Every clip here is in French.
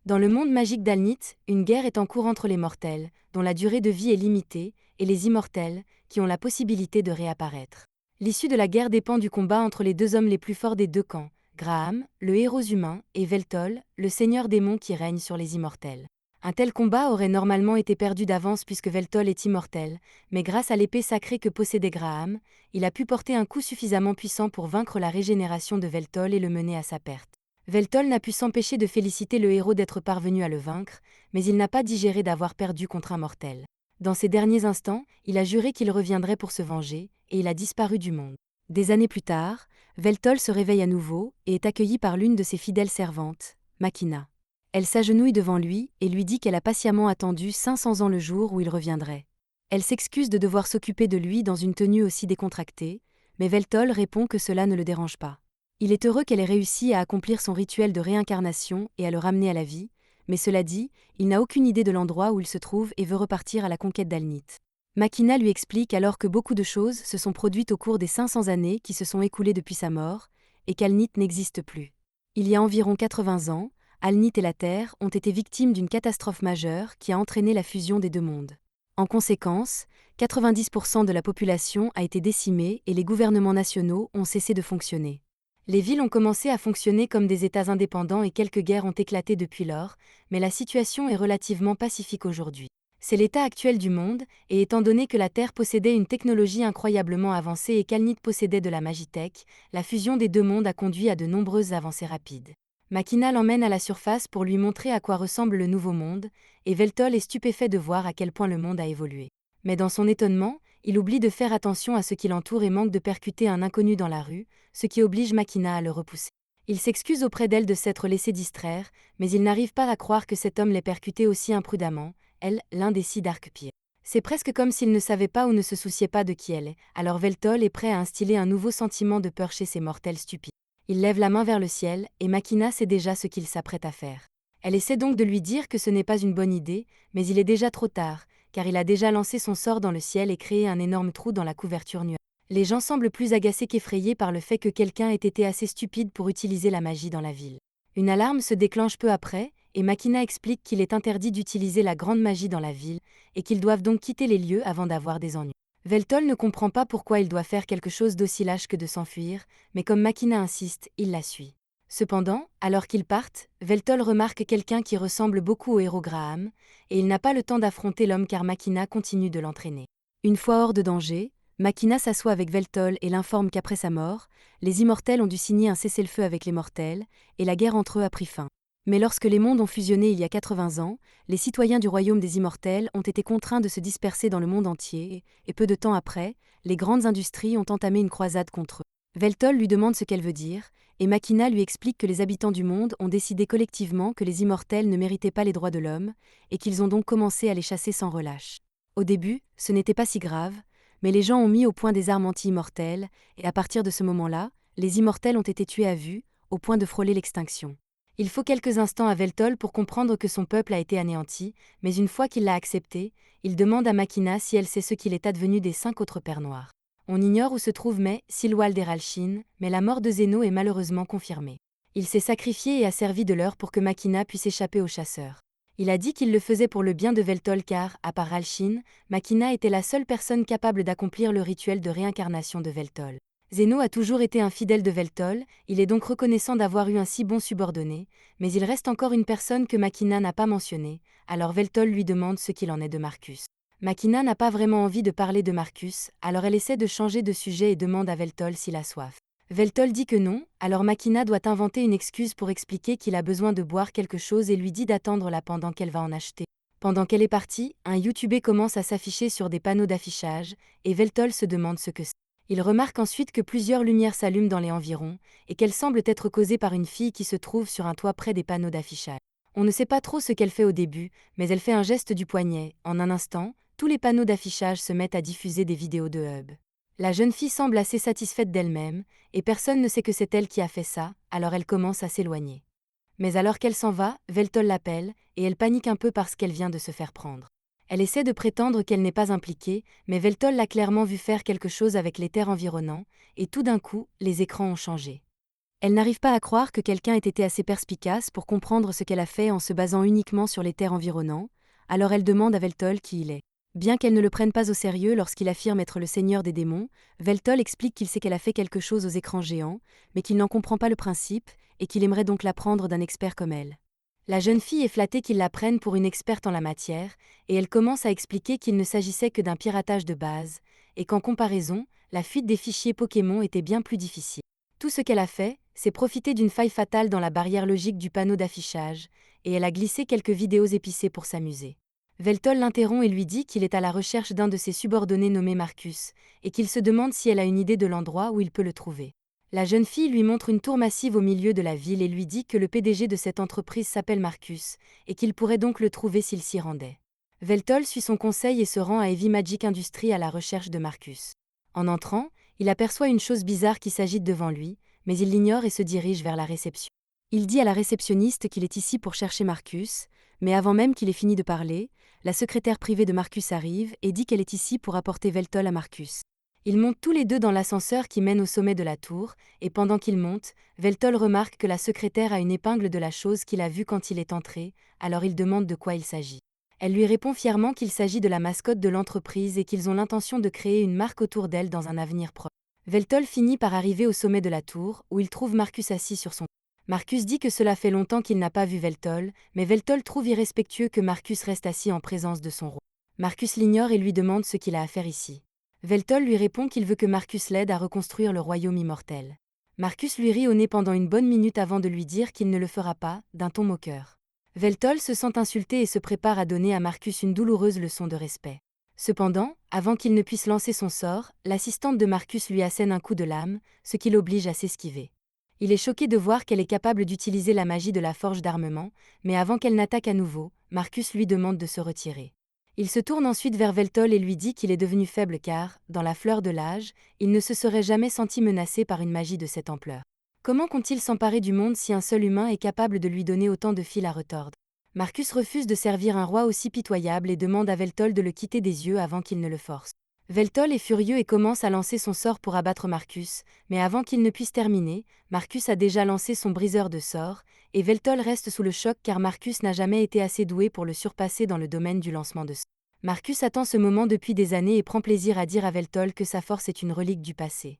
Dans le monde magique d'Alnith, une guerre est en cours entre les mortels, dont la durée de vie est limitée, et les immortels, qui ont la possibilité de réapparaître. L'issue de la guerre dépend du combat entre les deux hommes les plus forts des deux camps, Graham, le héros humain, et Veltol, le seigneur démon qui règne sur les immortels. Un tel combat aurait normalement été perdu d'avance puisque Veltol est immortel, mais grâce à l'épée sacrée que possédait Graham, il a pu porter un coup suffisamment puissant pour vaincre la régénération de Veltol et le mener à sa perte. Veltol n'a pu s'empêcher de féliciter le héros d'être parvenu à le vaincre, mais il n'a pas digéré d'avoir perdu contre un mortel. Dans ces derniers instants, il a juré qu'il reviendrait pour se venger, et il a disparu du monde. Des années plus tard, Veltol se réveille à nouveau et est accueilli par l'une de ses fidèles servantes, Makina. Elle s'agenouille devant lui et lui dit qu'elle a patiemment attendu 500 ans le jour où il reviendrait. Elle s'excuse de devoir s'occuper de lui dans une tenue aussi décontractée, mais Veltol répond que cela ne le dérange pas. Il est heureux qu'elle ait réussi à accomplir son rituel de réincarnation et à le ramener à la vie, mais cela dit, il n'a aucune idée de l'endroit où il se trouve et veut repartir à la conquête d'Alnith. Makina lui explique alors que beaucoup de choses se sont produites au cours des 500 années qui se sont écoulées depuis sa mort, et qu'Alnith n'existe plus. Il y a environ 80 ans, Alnith et la Terre ont été victimes d'une catastrophe majeure qui a entraîné la fusion des deux mondes. En conséquence, 90% de la population a été décimée et les gouvernements nationaux ont cessé de fonctionner. Les villes ont commencé à fonctionner comme des États indépendants et quelques guerres ont éclaté depuis lors, mais la situation est relativement pacifique aujourd'hui. C'est l'état actuel du monde, et étant donné que la Terre possédait une technologie incroyablement avancée et qu'Alnith possédait de la magitech, la fusion des deux mondes a conduit à de nombreuses avancées rapides. Makina l'emmène à la surface pour lui montrer à quoi ressemble le nouveau monde, et Veltol est stupéfait de voir à quel point le monde a évolué. Mais dans son étonnement, il oublie de faire attention à ce qui l'entoure et manque de percuter un inconnu dans la rue, ce qui oblige Makina à le repousser. Il s'excuse auprès d'elle de s'être laissé distraire, mais il n'arrive pas à croire que cet homme l'ait percuté aussi imprudemment, elle, l'indécis d'Arc-Pire. C'est presque comme s'il ne savait pas ou ne se souciait pas de qui elle est, alors Veltol est prêt à instiller un nouveau sentiment de peur chez ces mortels stupides. Il lève la main vers le ciel, et Makina sait déjà ce qu'il s'apprête à faire. Elle essaie donc de lui dire que ce n'est pas une bonne idée, mais il est déjà trop tard, car il a déjà lancé son sort dans le ciel et créé un énorme trou dans la couverture nuageuse. Les gens semblent plus agacés qu'effrayés par le fait que quelqu'un ait été assez stupide pour utiliser la magie dans la ville. Une alarme se déclenche peu après, et Makina explique qu'il est interdit d'utiliser la grande magie dans la ville, et qu'ils doivent donc quitter les lieux avant d'avoir des ennuis. Veltol ne comprend pas pourquoi il doit faire quelque chose d'aussi lâche que de s'enfuir, mais comme Makina insiste, il la suit. Cependant, alors qu'ils partent, Veltol remarque quelqu'un qui ressemble beaucoup au héros Graham, et il n'a pas le temps d'affronter l'homme car Makina continue de l'entraîner. Une fois hors de danger, Makina s'assoit avec Veltol et l'informe qu'après sa mort, les immortels ont dû signer un cessez-le-feu avec les mortels, et la guerre entre eux a pris fin. Mais lorsque les mondes ont fusionné il y a 80 ans, les citoyens du royaume des immortels ont été contraints de se disperser dans le monde entier, et peu de temps après, les grandes industries ont entamé une croisade contre eux. Veltol lui demande ce qu'elle veut dire, et Makina lui explique que les habitants du monde ont décidé collectivement que les immortels ne méritaient pas les droits de l'homme, et qu'ils ont donc commencé à les chasser sans relâche. Au début, ce n'était pas si grave, mais les gens ont mis au point des armes anti-immortelles, et à partir de ce moment-là, les immortels ont été tués à vue, au point de frôler l'extinction. Il faut quelques instants à Veltol pour comprendre que son peuple a été anéanti, mais une fois qu'il l'a accepté, il demande à Makina si elle sait ce qu'il est advenu des 5 autres pères noirs. On ignore où se trouve Silwald et Ralshin, mais la mort de Zeno est malheureusement confirmée. Il s'est sacrifié et a servi de leurre pour que Makina puisse échapper aux chasseurs. Il a dit qu'il le faisait pour le bien de Veltol car, à part Ralshin, Makina était la seule personne capable d'accomplir le rituel de réincarnation de Veltol. Zeno a toujours été un fidèle de Veltol, il est donc reconnaissant d'avoir eu un si bon subordonné, mais il reste encore une personne que Makina n'a pas mentionnée, alors Veltol lui demande ce qu'il en est de Marcus. Makina n'a pas vraiment envie de parler de Marcus, alors elle essaie de changer de sujet et demande à Veltol s'il a soif. Veltol dit que non, alors Makina doit inventer une excuse pour expliquer qu'il a besoin de boire quelque chose et lui dit d'attendre là pendant qu'elle va en acheter. Pendant qu'elle est partie, un YouTuber commence à s'afficher sur des panneaux d'affichage, et Veltol se demande ce que c'est. Il remarque ensuite que plusieurs lumières s'allument dans les environs, et qu'elles semblent être causées par une fille qui se trouve sur un toit près des panneaux d'affichage. On ne sait pas trop ce qu'elle fait au début, mais elle fait un geste du poignet. En un instant, tous les panneaux d'affichage se mettent à diffuser des vidéos de Hub. La jeune fille semble assez satisfaite d'elle-même, et personne ne sait que c'est elle qui a fait ça, alors elle commence à s'éloigner. Mais alors qu'elle s'en va, Veltol l'appelle, et elle panique un peu parce qu'elle vient de se faire prendre. Elle essaie de prétendre qu'elle n'est pas impliquée, mais Veltol l'a clairement vu faire quelque chose avec les terres environnantes, et tout d'un coup, les écrans ont changé. Elle n'arrive pas à croire que quelqu'un ait été assez perspicace pour comprendre ce qu'elle a fait en se basant uniquement sur les terres environnants, alors elle demande à Veltol qui il est. Bien qu'elle ne le prenne pas au sérieux lorsqu'il affirme être le seigneur des démons, Veltol explique qu'il sait qu'elle a fait quelque chose aux écrans géants, mais qu'il n'en comprend pas le principe, et qu'il aimerait donc l'apprendre d'un expert comme elle. La jeune fille est flattée qu'il la prenne pour une experte en la matière, et elle commence à expliquer qu'il ne s'agissait que d'un piratage de base, et qu'en comparaison, la fuite des fichiers Pokémon était bien plus difficile. Tout ce qu'elle a fait, c'est profiter d'une faille fatale dans la barrière logique du panneau d'affichage, et elle a glissé quelques vidéos épicées pour s'amuser. Veltol l'interrompt et lui dit qu'il est à la recherche d'un de ses subordonnés nommé Marcus, et qu'il se demande si elle a une idée de l'endroit où il peut le trouver. La jeune fille lui montre une tour massive au milieu de la ville et lui dit que le PDG de cette entreprise s'appelle Marcus, et qu'il pourrait donc le trouver s'il s'y rendait. Veltol suit son conseil et se rend à Heavy Magic Industries à la recherche de Marcus. En entrant, il aperçoit une chose bizarre qui s'agite devant lui, mais il l'ignore et se dirige vers la réception. Il dit à la réceptionniste qu'il est ici pour chercher Marcus, mais avant même qu'il ait fini de parler, la secrétaire privée de Marcus arrive et dit qu'elle est ici pour apporter Veltol à Marcus. Ils montent tous les deux dans l'ascenseur qui mène au sommet de la tour, et pendant qu'ils montent, Veltol remarque que la secrétaire a une épingle de la chose qu'il a vue quand il est entré, alors il demande de quoi il s'agit. Elle lui répond fièrement qu'il s'agit de la mascotte de l'entreprise et qu'ils ont l'intention de créer une marque autour d'elle dans un avenir proche. Veltol finit par arriver au sommet de la tour, où il trouve Marcus assis sur son. Marcus dit que cela fait longtemps qu'il n'a pas vu Veltol, mais Veltol trouve irrespectueux que Marcus reste assis en présence de son roi. Marcus l'ignore et lui demande ce qu'il a à faire ici. Veltol lui répond qu'il veut que Marcus l'aide à reconstruire le royaume immortel. Marcus lui rit au nez pendant une bonne minute avant de lui dire qu'il ne le fera pas, d'un ton moqueur. Veltol se sent insulté et se prépare à donner à Marcus une douloureuse leçon de respect. Cependant, avant qu'il ne puisse lancer son sort, l'assistante de Marcus lui assène un coup de lame, ce qui l'oblige à s'esquiver. Il est choqué de voir qu'elle est capable d'utiliser la magie de la forge d'armement, mais avant qu'elle n'attaque à nouveau, Marcus lui demande de se retirer. Il se tourne ensuite vers Veltol et lui dit qu'il est devenu faible car, dans la fleur de l'âge, il ne se serait jamais senti menacé par une magie de cette ampleur. Comment compte-t-il s'emparer du monde si un seul humain est capable de lui donner autant de fil à retordre? Marcus refuse de servir un roi aussi pitoyable et demande à Veltol de le quitter des yeux avant qu'il ne le force. Veltol est furieux et commence à lancer son sort pour abattre Marcus, mais avant qu'il ne puisse terminer, Marcus a déjà lancé son briseur de sorts, et Veltol reste sous le choc car Marcus n'a jamais été assez doué pour le surpasser dans le domaine du lancement de sorts. Marcus attend ce moment depuis des années et prend plaisir à dire à Veltol que sa force est une relique du passé.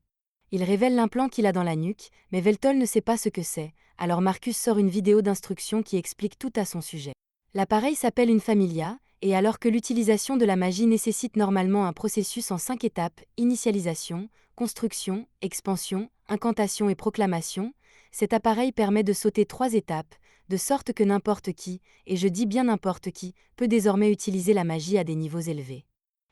Il révèle l'implant qu'il a dans la nuque, mais Veltol ne sait pas ce que c'est, alors Marcus sort une vidéo d'instruction qui explique tout à son sujet. L'appareil s'appelle une Familia, et alors que l'utilisation de la magie nécessite normalement un processus en 5 étapes, initialisation, construction, expansion, incantation et proclamation, cet appareil permet de sauter 3 étapes, de sorte que n'importe qui, et je dis bien n'importe qui, peut désormais utiliser la magie à des niveaux élevés.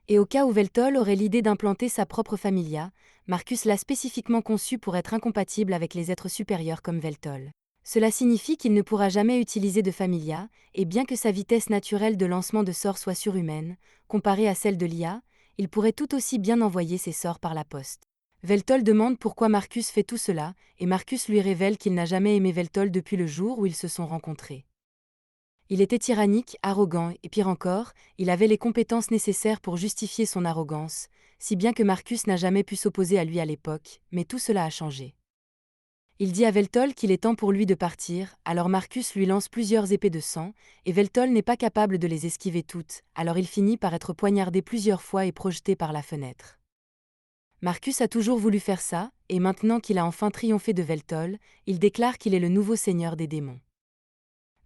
Et au cas où Veltol aurait l'idée d'implanter sa propre Familia, Marcus l'a spécifiquement conçu pour être incompatible avec les êtres supérieurs comme Veltol. Cela signifie qu'il ne pourra jamais utiliser de Familia, et bien que sa vitesse naturelle de lancement de sorts soit surhumaine, comparée à celle de l'IA, il pourrait tout aussi bien envoyer ses sorts par la poste. Veltol demande pourquoi Marcus fait tout cela, et Marcus lui révèle qu'il n'a jamais aimé Veltol depuis le jour où ils se sont rencontrés. Il était tyrannique, arrogant, et pire encore, il avait les compétences nécessaires pour justifier son arrogance, si bien que Marcus n'a jamais pu s'opposer à lui à l'époque, mais tout cela a changé. Il dit à Veltol qu'il est temps pour lui de partir, alors Marcus lui lance plusieurs épées de sang, et Veltol n'est pas capable de les esquiver toutes, alors il finit par être poignardé plusieurs fois et projeté par la fenêtre. Marcus a toujours voulu faire ça, et maintenant qu'il a enfin triomphé de Veltol, il déclare qu'il est le nouveau seigneur des démons.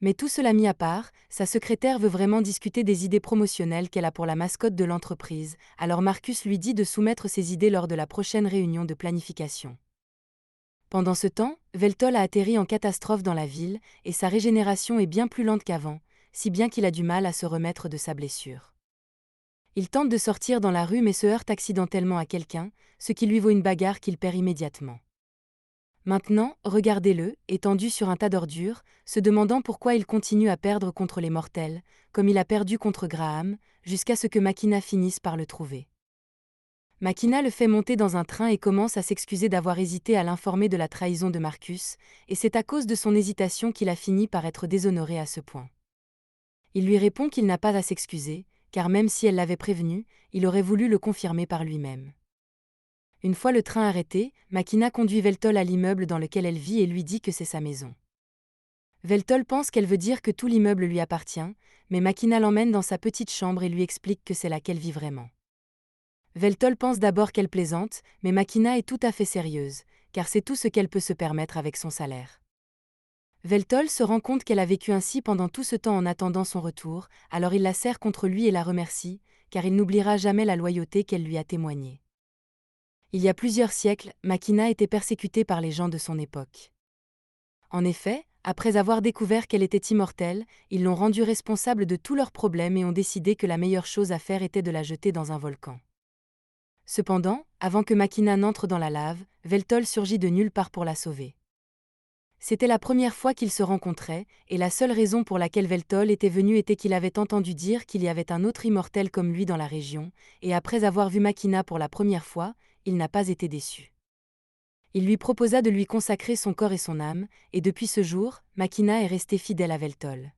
Mais tout cela mis à part, sa secrétaire veut vraiment discuter des idées promotionnelles qu'elle a pour la mascotte de l'entreprise, alors Marcus lui dit de soumettre ses idées lors de la prochaine réunion de planification. Pendant ce temps, Veltol a atterri en catastrophe dans la ville, et sa régénération est bien plus lente qu'avant, si bien qu'il a du mal à se remettre de sa blessure. Il tente de sortir dans la rue mais se heurte accidentellement à quelqu'un, ce qui lui vaut une bagarre qu'il perd immédiatement. Maintenant, regardez-le, étendu sur un tas d'ordures, se demandant pourquoi il continue à perdre contre les mortels, comme il a perdu contre Graham, jusqu'à ce que Makina finisse par le trouver. Makina le fait monter dans un train et commence à s'excuser d'avoir hésité à l'informer de la trahison de Marcus, et c'est à cause de son hésitation qu'il a fini par être déshonoré à ce point. Il lui répond qu'il n'a pas à s'excuser, car même si elle l'avait prévenu, il aurait voulu le confirmer par lui-même. Une fois le train arrêté, Makina conduit Veltol à l'immeuble dans lequel elle vit et lui dit que c'est sa maison. Veltol pense qu'elle veut dire que tout l'immeuble lui appartient, mais Makina l'emmène dans sa petite chambre et lui explique que c'est là qu'elle vit vraiment. Veltol pense d'abord qu'elle plaisante, mais Makina est tout à fait sérieuse, car c'est tout ce qu'elle peut se permettre avec son salaire. Veltol se rend compte qu'elle a vécu ainsi pendant tout ce temps en attendant son retour, alors il la serre contre lui et la remercie, car il n'oubliera jamais la loyauté qu'elle lui a témoignée. Il y a plusieurs siècles, Makina était persécutée par les gens de son époque. En effet, après avoir découvert qu'elle était immortelle, ils l'ont rendue responsable de tous leurs problèmes et ont décidé que la meilleure chose à faire était de la jeter dans un volcan. Cependant, avant que Makina n'entre dans la lave, Veltol surgit de nulle part pour la sauver. C'était la première fois qu'ils se rencontraient, et la seule raison pour laquelle Veltol était venu était qu'il avait entendu dire qu'il y avait un autre immortel comme lui dans la région, et après avoir vu Makina pour la première fois, il n'a pas été déçu. Il lui proposa de lui consacrer son corps et son âme, et depuis ce jour, Makina est restée fidèle à Veltol.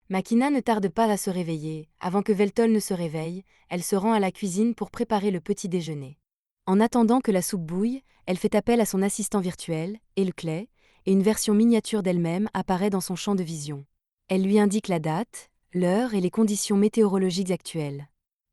Makina ne tarde pas à se réveiller. Avant que Veltol ne se réveille, elle se rend à la cuisine pour préparer le petit déjeuner. En attendant que la soupe bouille, elle fait appel à son assistant virtuel, Elclay, et une version miniature d'elle-même apparaît dans son champ de vision. Elle lui indique la date, l'heure et les conditions météorologiques actuelles.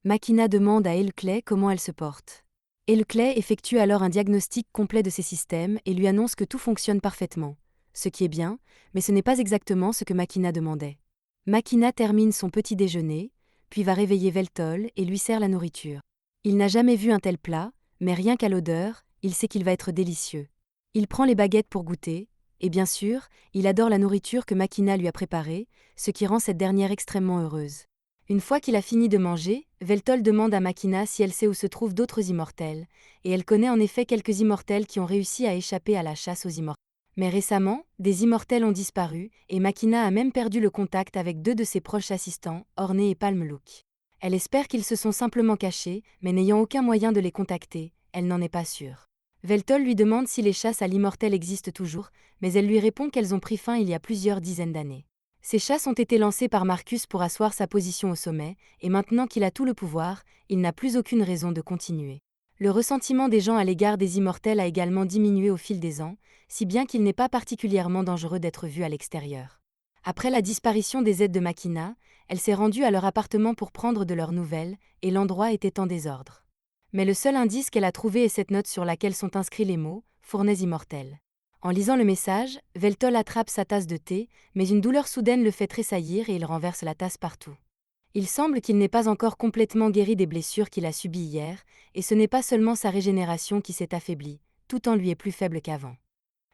Makina demande à Elclay comment elle se porte. Elclay effectue alors un diagnostic complet de ses systèmes et lui annonce que tout fonctionne parfaitement. Ce qui est bien, mais ce n'est pas exactement ce que Makina demandait. Makina termine son petit déjeuner, puis va réveiller Veltol et lui sert la nourriture. Il n'a jamais vu un tel plat, mais rien qu'à l'odeur, il sait qu'il va être délicieux. Il prend les baguettes pour goûter, et bien sûr, il adore la nourriture que Makina lui a préparée, ce qui rend cette dernière extrêmement heureuse. Une fois qu'il a fini de manger, Veltol demande à Makina si elle sait où se trouvent d'autres immortels, et elle connaît en effet quelques immortels qui ont réussi à échapper à la chasse aux immortels. Mais récemment, des immortels ont disparu, et Makina a même perdu le contact avec deux de ses proches assistants, Orné et Palmlook. Elle espère qu'ils se sont simplement cachés, mais n'ayant aucun moyen de les contacter, elle n'en est pas sûre. Veltol lui demande si les chasses à l'immortel existent toujours, mais elle lui répond qu'elles ont pris fin il y a plusieurs dizaines d'années. Ces chasses ont été lancées par Marcus pour asseoir sa position au sommet, et maintenant qu'il a tout le pouvoir, il n'a plus aucune raison de continuer. Le ressentiment des gens à l'égard des immortels a également diminué au fil des ans, si bien qu'il n'est pas particulièrement dangereux d'être vu à l'extérieur. Après la disparition des aides de Makina, elle s'est rendue à leur appartement pour prendre de leurs nouvelles, et l'endroit était en désordre. Mais le seul indice qu'elle a trouvé est cette note sur laquelle sont inscrits les mots « Fournaise immortelle ». En lisant le message, Veltol attrape sa tasse de thé, mais une douleur soudaine le fait tressaillir et il renverse la tasse partout. Il semble qu'il n'est pas encore complètement guéri des blessures qu'il a subies hier, et ce n'est pas seulement sa régénération qui s'est affaiblie, tout en lui est plus faible qu'avant.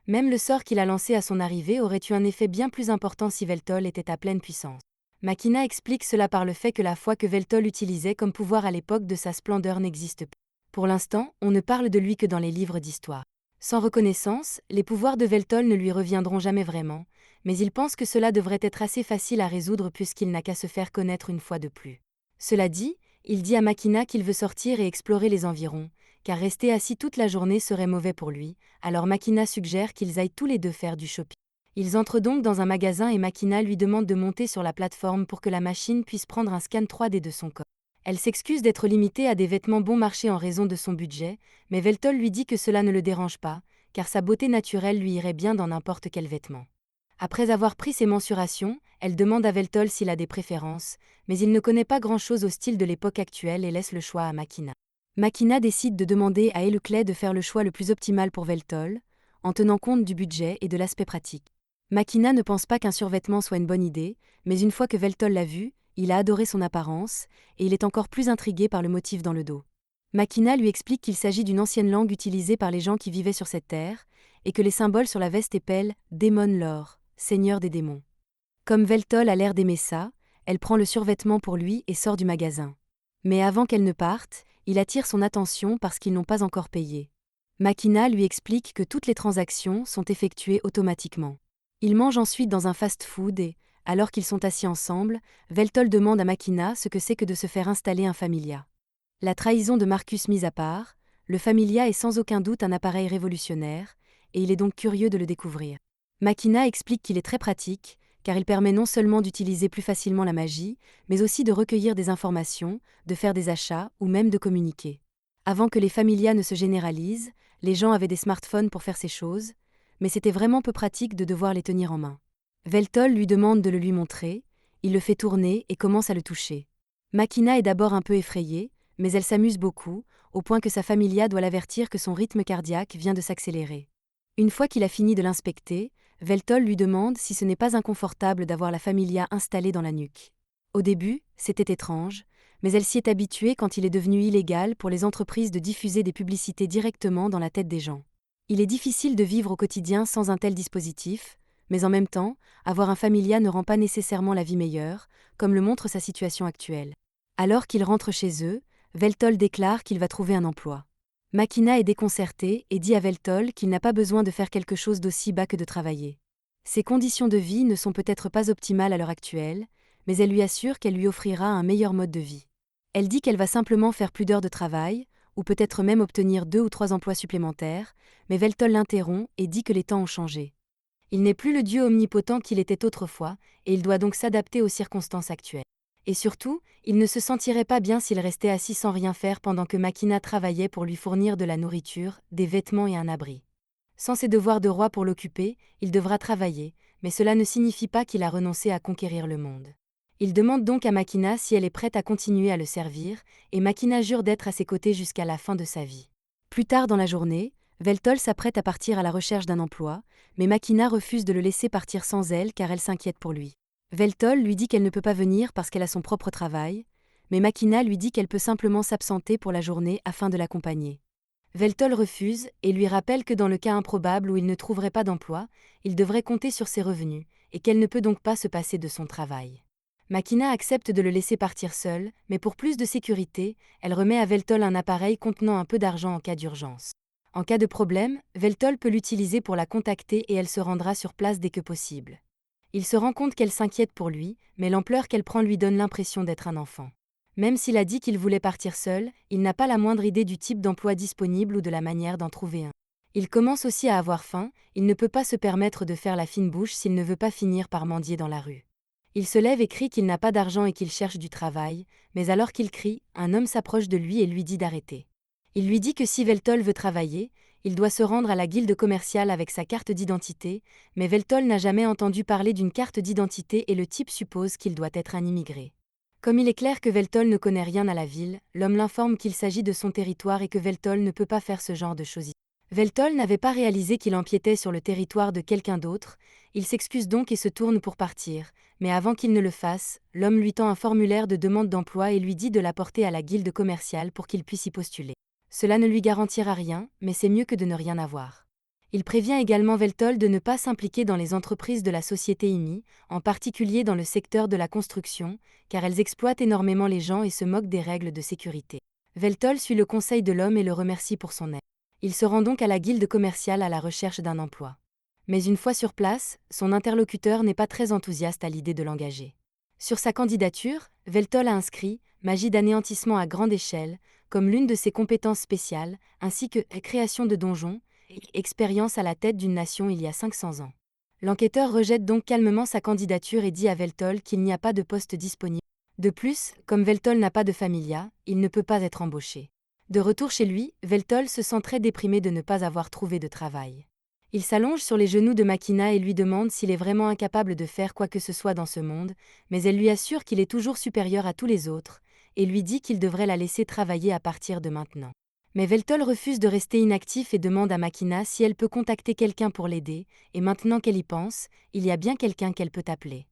Même le sort qu'il a lancé à son arrivée aurait eu un effet bien plus important si Veltol était à pleine puissance. Makina explique cela par le fait que la foi que Veltol utilisait comme pouvoir à l'époque de sa splendeur n'existe plus. Pour l'instant, on ne parle de lui que dans les livres d'histoire. Sans reconnaissance, les pouvoirs de Veltol ne lui reviendront jamais vraiment, mais il pense que cela devrait être assez facile à résoudre puisqu'il n'a qu'à se faire connaître une fois de plus. Cela dit, il dit à Makina qu'il veut sortir et explorer les environs, car rester assis toute la journée serait mauvais pour lui, alors Makina suggère qu'ils aillent tous les deux faire du shopping. Ils entrent donc dans un magasin et Makina lui demande de monter sur la plateforme pour que la machine puisse prendre un scan 3D de son corps. Elle s'excuse d'être limitée à des vêtements bon marché en raison de son budget, mais Veltol lui dit que cela ne le dérange pas, car sa beauté naturelle lui irait bien dans n'importe quel vêtement. Après avoir pris ses mensurations, elle demande à Veltol s'il a des préférences, mais il ne connaît pas grand-chose au style de l'époque actuelle et laisse le choix à Makina. Makina décide de demander à Elclay de faire le choix le plus optimal pour Veltol, en tenant compte du budget et de l'aspect pratique. Makina ne pense pas qu'un survêtement soit une bonne idée, mais une fois que Veltol l'a vu, il a adoré son apparence, et il est encore plus intrigué par le motif dans le dos. Makina lui explique qu'il s'agit d'une ancienne langue utilisée par les gens qui vivaient sur cette terre, et que les symboles sur la veste épellent Démon Lore, Seigneur des démons. Comme Veltol a l'air d'aimer ça, elle prend le survêtement pour lui et sort du magasin. Mais avant qu'elle ne parte, il attire son attention parce qu'ils n'ont pas encore payé. Makina lui explique que toutes les transactions sont effectuées automatiquement. Ils mangent ensuite dans un fast-food et, alors qu'ils sont assis ensemble, Veltol demande à Makina ce que c'est que de se faire installer un Familia. La trahison de Marcus mise à part, le Familia est sans aucun doute un appareil révolutionnaire, et il est donc curieux de le découvrir. Makina explique qu'il est très pratique, car il permet non seulement d'utiliser plus facilement la magie, mais aussi de recueillir des informations, de faire des achats ou même de communiquer. Avant que les familias ne se généralisent, les gens avaient des smartphones pour faire ces choses, mais c'était vraiment peu pratique de devoir les tenir en main. Veltol lui demande de le lui montrer, il le fait tourner et commence à le toucher. Makina est d'abord un peu effrayée, mais elle s'amuse beaucoup, au point que sa familia doit l'avertir que son rythme cardiaque vient de s'accélérer. Une fois qu'il a fini de l'inspecter, Veltol lui demande si ce n'est pas inconfortable d'avoir la familia installée dans la nuque. Au début, c'était étrange, mais elle s'y est habituée quand il est devenu illégal pour les entreprises de diffuser des publicités directement dans la tête des gens. Il est difficile de vivre au quotidien sans un tel dispositif, mais en même temps, avoir un familia ne rend pas nécessairement la vie meilleure, comme le montre sa situation actuelle. Alors qu'il rentre chez eux, Veltol déclare qu'il va trouver un emploi. Makina est déconcerté et dit à Veltol qu'il n'a pas besoin de faire quelque chose d'aussi bas que de travailler. Ses conditions de vie ne sont peut-être pas optimales à l'heure actuelle, mais elle lui assure qu'elle lui offrira un meilleur mode de vie. Elle dit qu'elle va simplement faire plus d'heures de travail, ou peut-être même obtenir 2 ou 3 emplois supplémentaires, mais Veltol l'interrompt et dit que les temps ont changé. Il n'est plus le dieu omnipotent qu'il était autrefois, et il doit donc s'adapter aux circonstances actuelles. Et surtout, il ne se sentirait pas bien s'il restait assis sans rien faire pendant que Makina travaillait pour lui fournir de la nourriture, des vêtements et un abri. Sans ses devoirs de roi pour l'occuper, il devra travailler, mais cela ne signifie pas qu'il a renoncé à conquérir le monde. Il demande donc à Makina si elle est prête à continuer à le servir, et Makina jure d'être à ses côtés jusqu'à la fin de sa vie. Plus tard dans la journée, Veltol s'apprête à partir à la recherche d'un emploi, mais Makina refuse de le laisser partir sans elle car elle s'inquiète pour lui. Veltol lui dit qu'elle ne peut pas venir parce qu'elle a son propre travail, mais Makina lui dit qu'elle peut simplement s'absenter pour la journée afin de l'accompagner. Veltol refuse et lui rappelle que dans le cas improbable où il ne trouverait pas d'emploi, il devrait compter sur ses revenus, et qu'elle ne peut donc pas se passer de son travail. Makina accepte de le laisser partir seul, mais pour plus de sécurité, elle remet à Veltol un appareil contenant un peu d'argent en cas d'urgence. En cas de problème, Veltol peut l'utiliser pour la contacter et elle se rendra sur place dès que possible. Il se rend compte qu'elle s'inquiète pour lui, mais l'ampleur qu'elle prend lui donne l'impression d'être un enfant. Même s'il a dit qu'il voulait partir seul, il n'a pas la moindre idée du type d'emploi disponible ou de la manière d'en trouver un. Il commence aussi à avoir faim, il ne peut pas se permettre de faire la fine bouche s'il ne veut pas finir par mendier dans la rue. Il se lève et crie qu'il n'a pas d'argent et qu'il cherche du travail, mais alors qu'il crie, un homme s'approche de lui et lui dit d'arrêter. Il lui dit que si Veltol veut travailler, il doit se rendre à la guilde commerciale avec sa carte d'identité, mais Veltol n'a jamais entendu parler d'une carte d'identité et le type suppose qu'il doit être un immigré. Comme il est clair que Veltol ne connaît rien à la ville, l'homme l'informe qu'il s'agit de son territoire et que Veltol ne peut pas faire ce genre de choses. Veltol n'avait pas réalisé qu'il empiétait sur le territoire de quelqu'un d'autre, il s'excuse donc et se tourne pour partir, mais avant qu'il ne le fasse, l'homme lui tend un formulaire de demande d'emploi et lui dit de l'apporter à la guilde commerciale pour qu'il puisse y postuler. Cela ne lui garantira rien, mais c'est mieux que de ne rien avoir. Il prévient également Veltol de ne pas s'impliquer dans les entreprises de la société IMI, en particulier dans le secteur de la construction, car elles exploitent énormément les gens et se moquent des règles de sécurité. Veltol suit le conseil de l'homme et le remercie pour son aide. Il se rend donc à la guilde commerciale à la recherche d'un emploi. Mais une fois sur place, son interlocuteur n'est pas très enthousiaste à l'idée de l'engager. Sur sa candidature, Veltol a inscrit « magie d'anéantissement à grande échelle » comme l'une de ses compétences spéciales, ainsi que « création de donjons » et « expérience à la tête d'une nation il y a 500 ans ». L'enquêteur rejette donc calmement sa candidature et dit à Veltol qu'il n'y a pas de poste disponible. De plus, comme Veltol n'a pas de familia, il ne peut pas être embauché. De retour chez lui, Veltol se sent très déprimé de ne pas avoir trouvé de travail. Il s'allonge sur les genoux de Makina et lui demande s'il est vraiment incapable de faire quoi que ce soit dans ce monde, mais elle lui assure qu'il est toujours supérieur à tous les autres, et lui dit qu'il devrait la laisser travailler à partir de maintenant. Mais Veltol refuse de rester inactif et demande à Makina si elle peut contacter quelqu'un pour l'aider, et maintenant qu'elle y pense, il y a bien quelqu'un qu'elle peut appeler.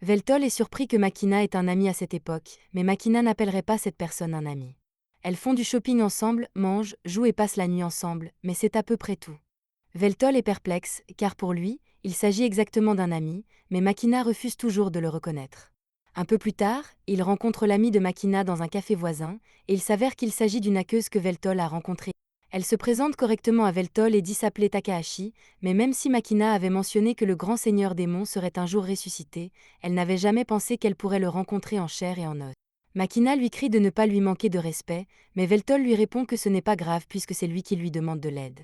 Veltol est surpris que Makina ait un ami à cette époque, mais Makina n'appellerait pas cette personne un ami. Elles font du shopping ensemble, mangent, jouent et passent la nuit ensemble, mais c'est à peu près tout. Veltol est perplexe, car pour lui, il s'agit exactement d'un ami, mais Makina refuse toujours de le reconnaître. Un peu plus tard, il rencontre l'ami de Makina dans un café voisin, et il s'avère qu'il s'agit d'une hackeuse que Veltol a rencontrée. Elle se présente correctement à Veltol et dit s'appeler Takahashi, mais même si Makina avait mentionné que le grand seigneur démon serait un jour ressuscité, elle n'avait jamais pensé qu'elle pourrait le rencontrer en chair et en os. Makina lui crie de ne pas lui manquer de respect, mais Veltol lui répond que ce n'est pas grave puisque c'est lui qui lui demande de l'aide.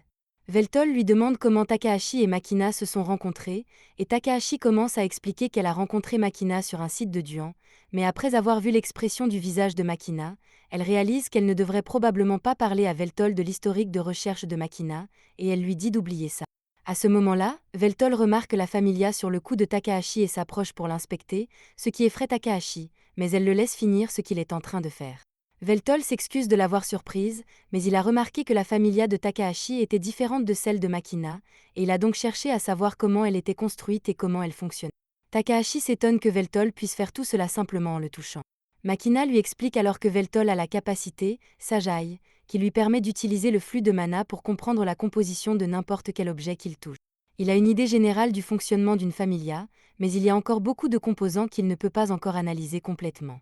Veltol lui demande comment Takahashi et Makina se sont rencontrés, et Takahashi commence à expliquer qu'elle a rencontré Makina sur un site de Duan, mais après avoir vu l'expression du visage de Makina, elle réalise qu'elle ne devrait probablement pas parler à Veltol de l'historique de recherche de Makina, et elle lui dit d'oublier ça. À ce moment-là, Veltol remarque la familia sur le cou de Takahashi et s'approche pour l'inspecter, ce qui effraie Takahashi, mais elle le laisse finir ce qu'il est en train de faire. Veltol s'excuse de l'avoir surprise, mais il a remarqué que la familia de Takahashi était différente de celle de Makina, et il a donc cherché à savoir comment elle était construite et comment elle fonctionnait. Takahashi s'étonne que Veltol puisse faire tout cela simplement en le touchant. Makina lui explique alors que Veltol a la capacité, Sajai, qui lui permet d'utiliser le flux de mana pour comprendre la composition de n'importe quel objet qu'il touche. Il a une idée générale du fonctionnement d'une familia, mais il y a encore beaucoup de composants qu'il ne peut pas encore analyser complètement.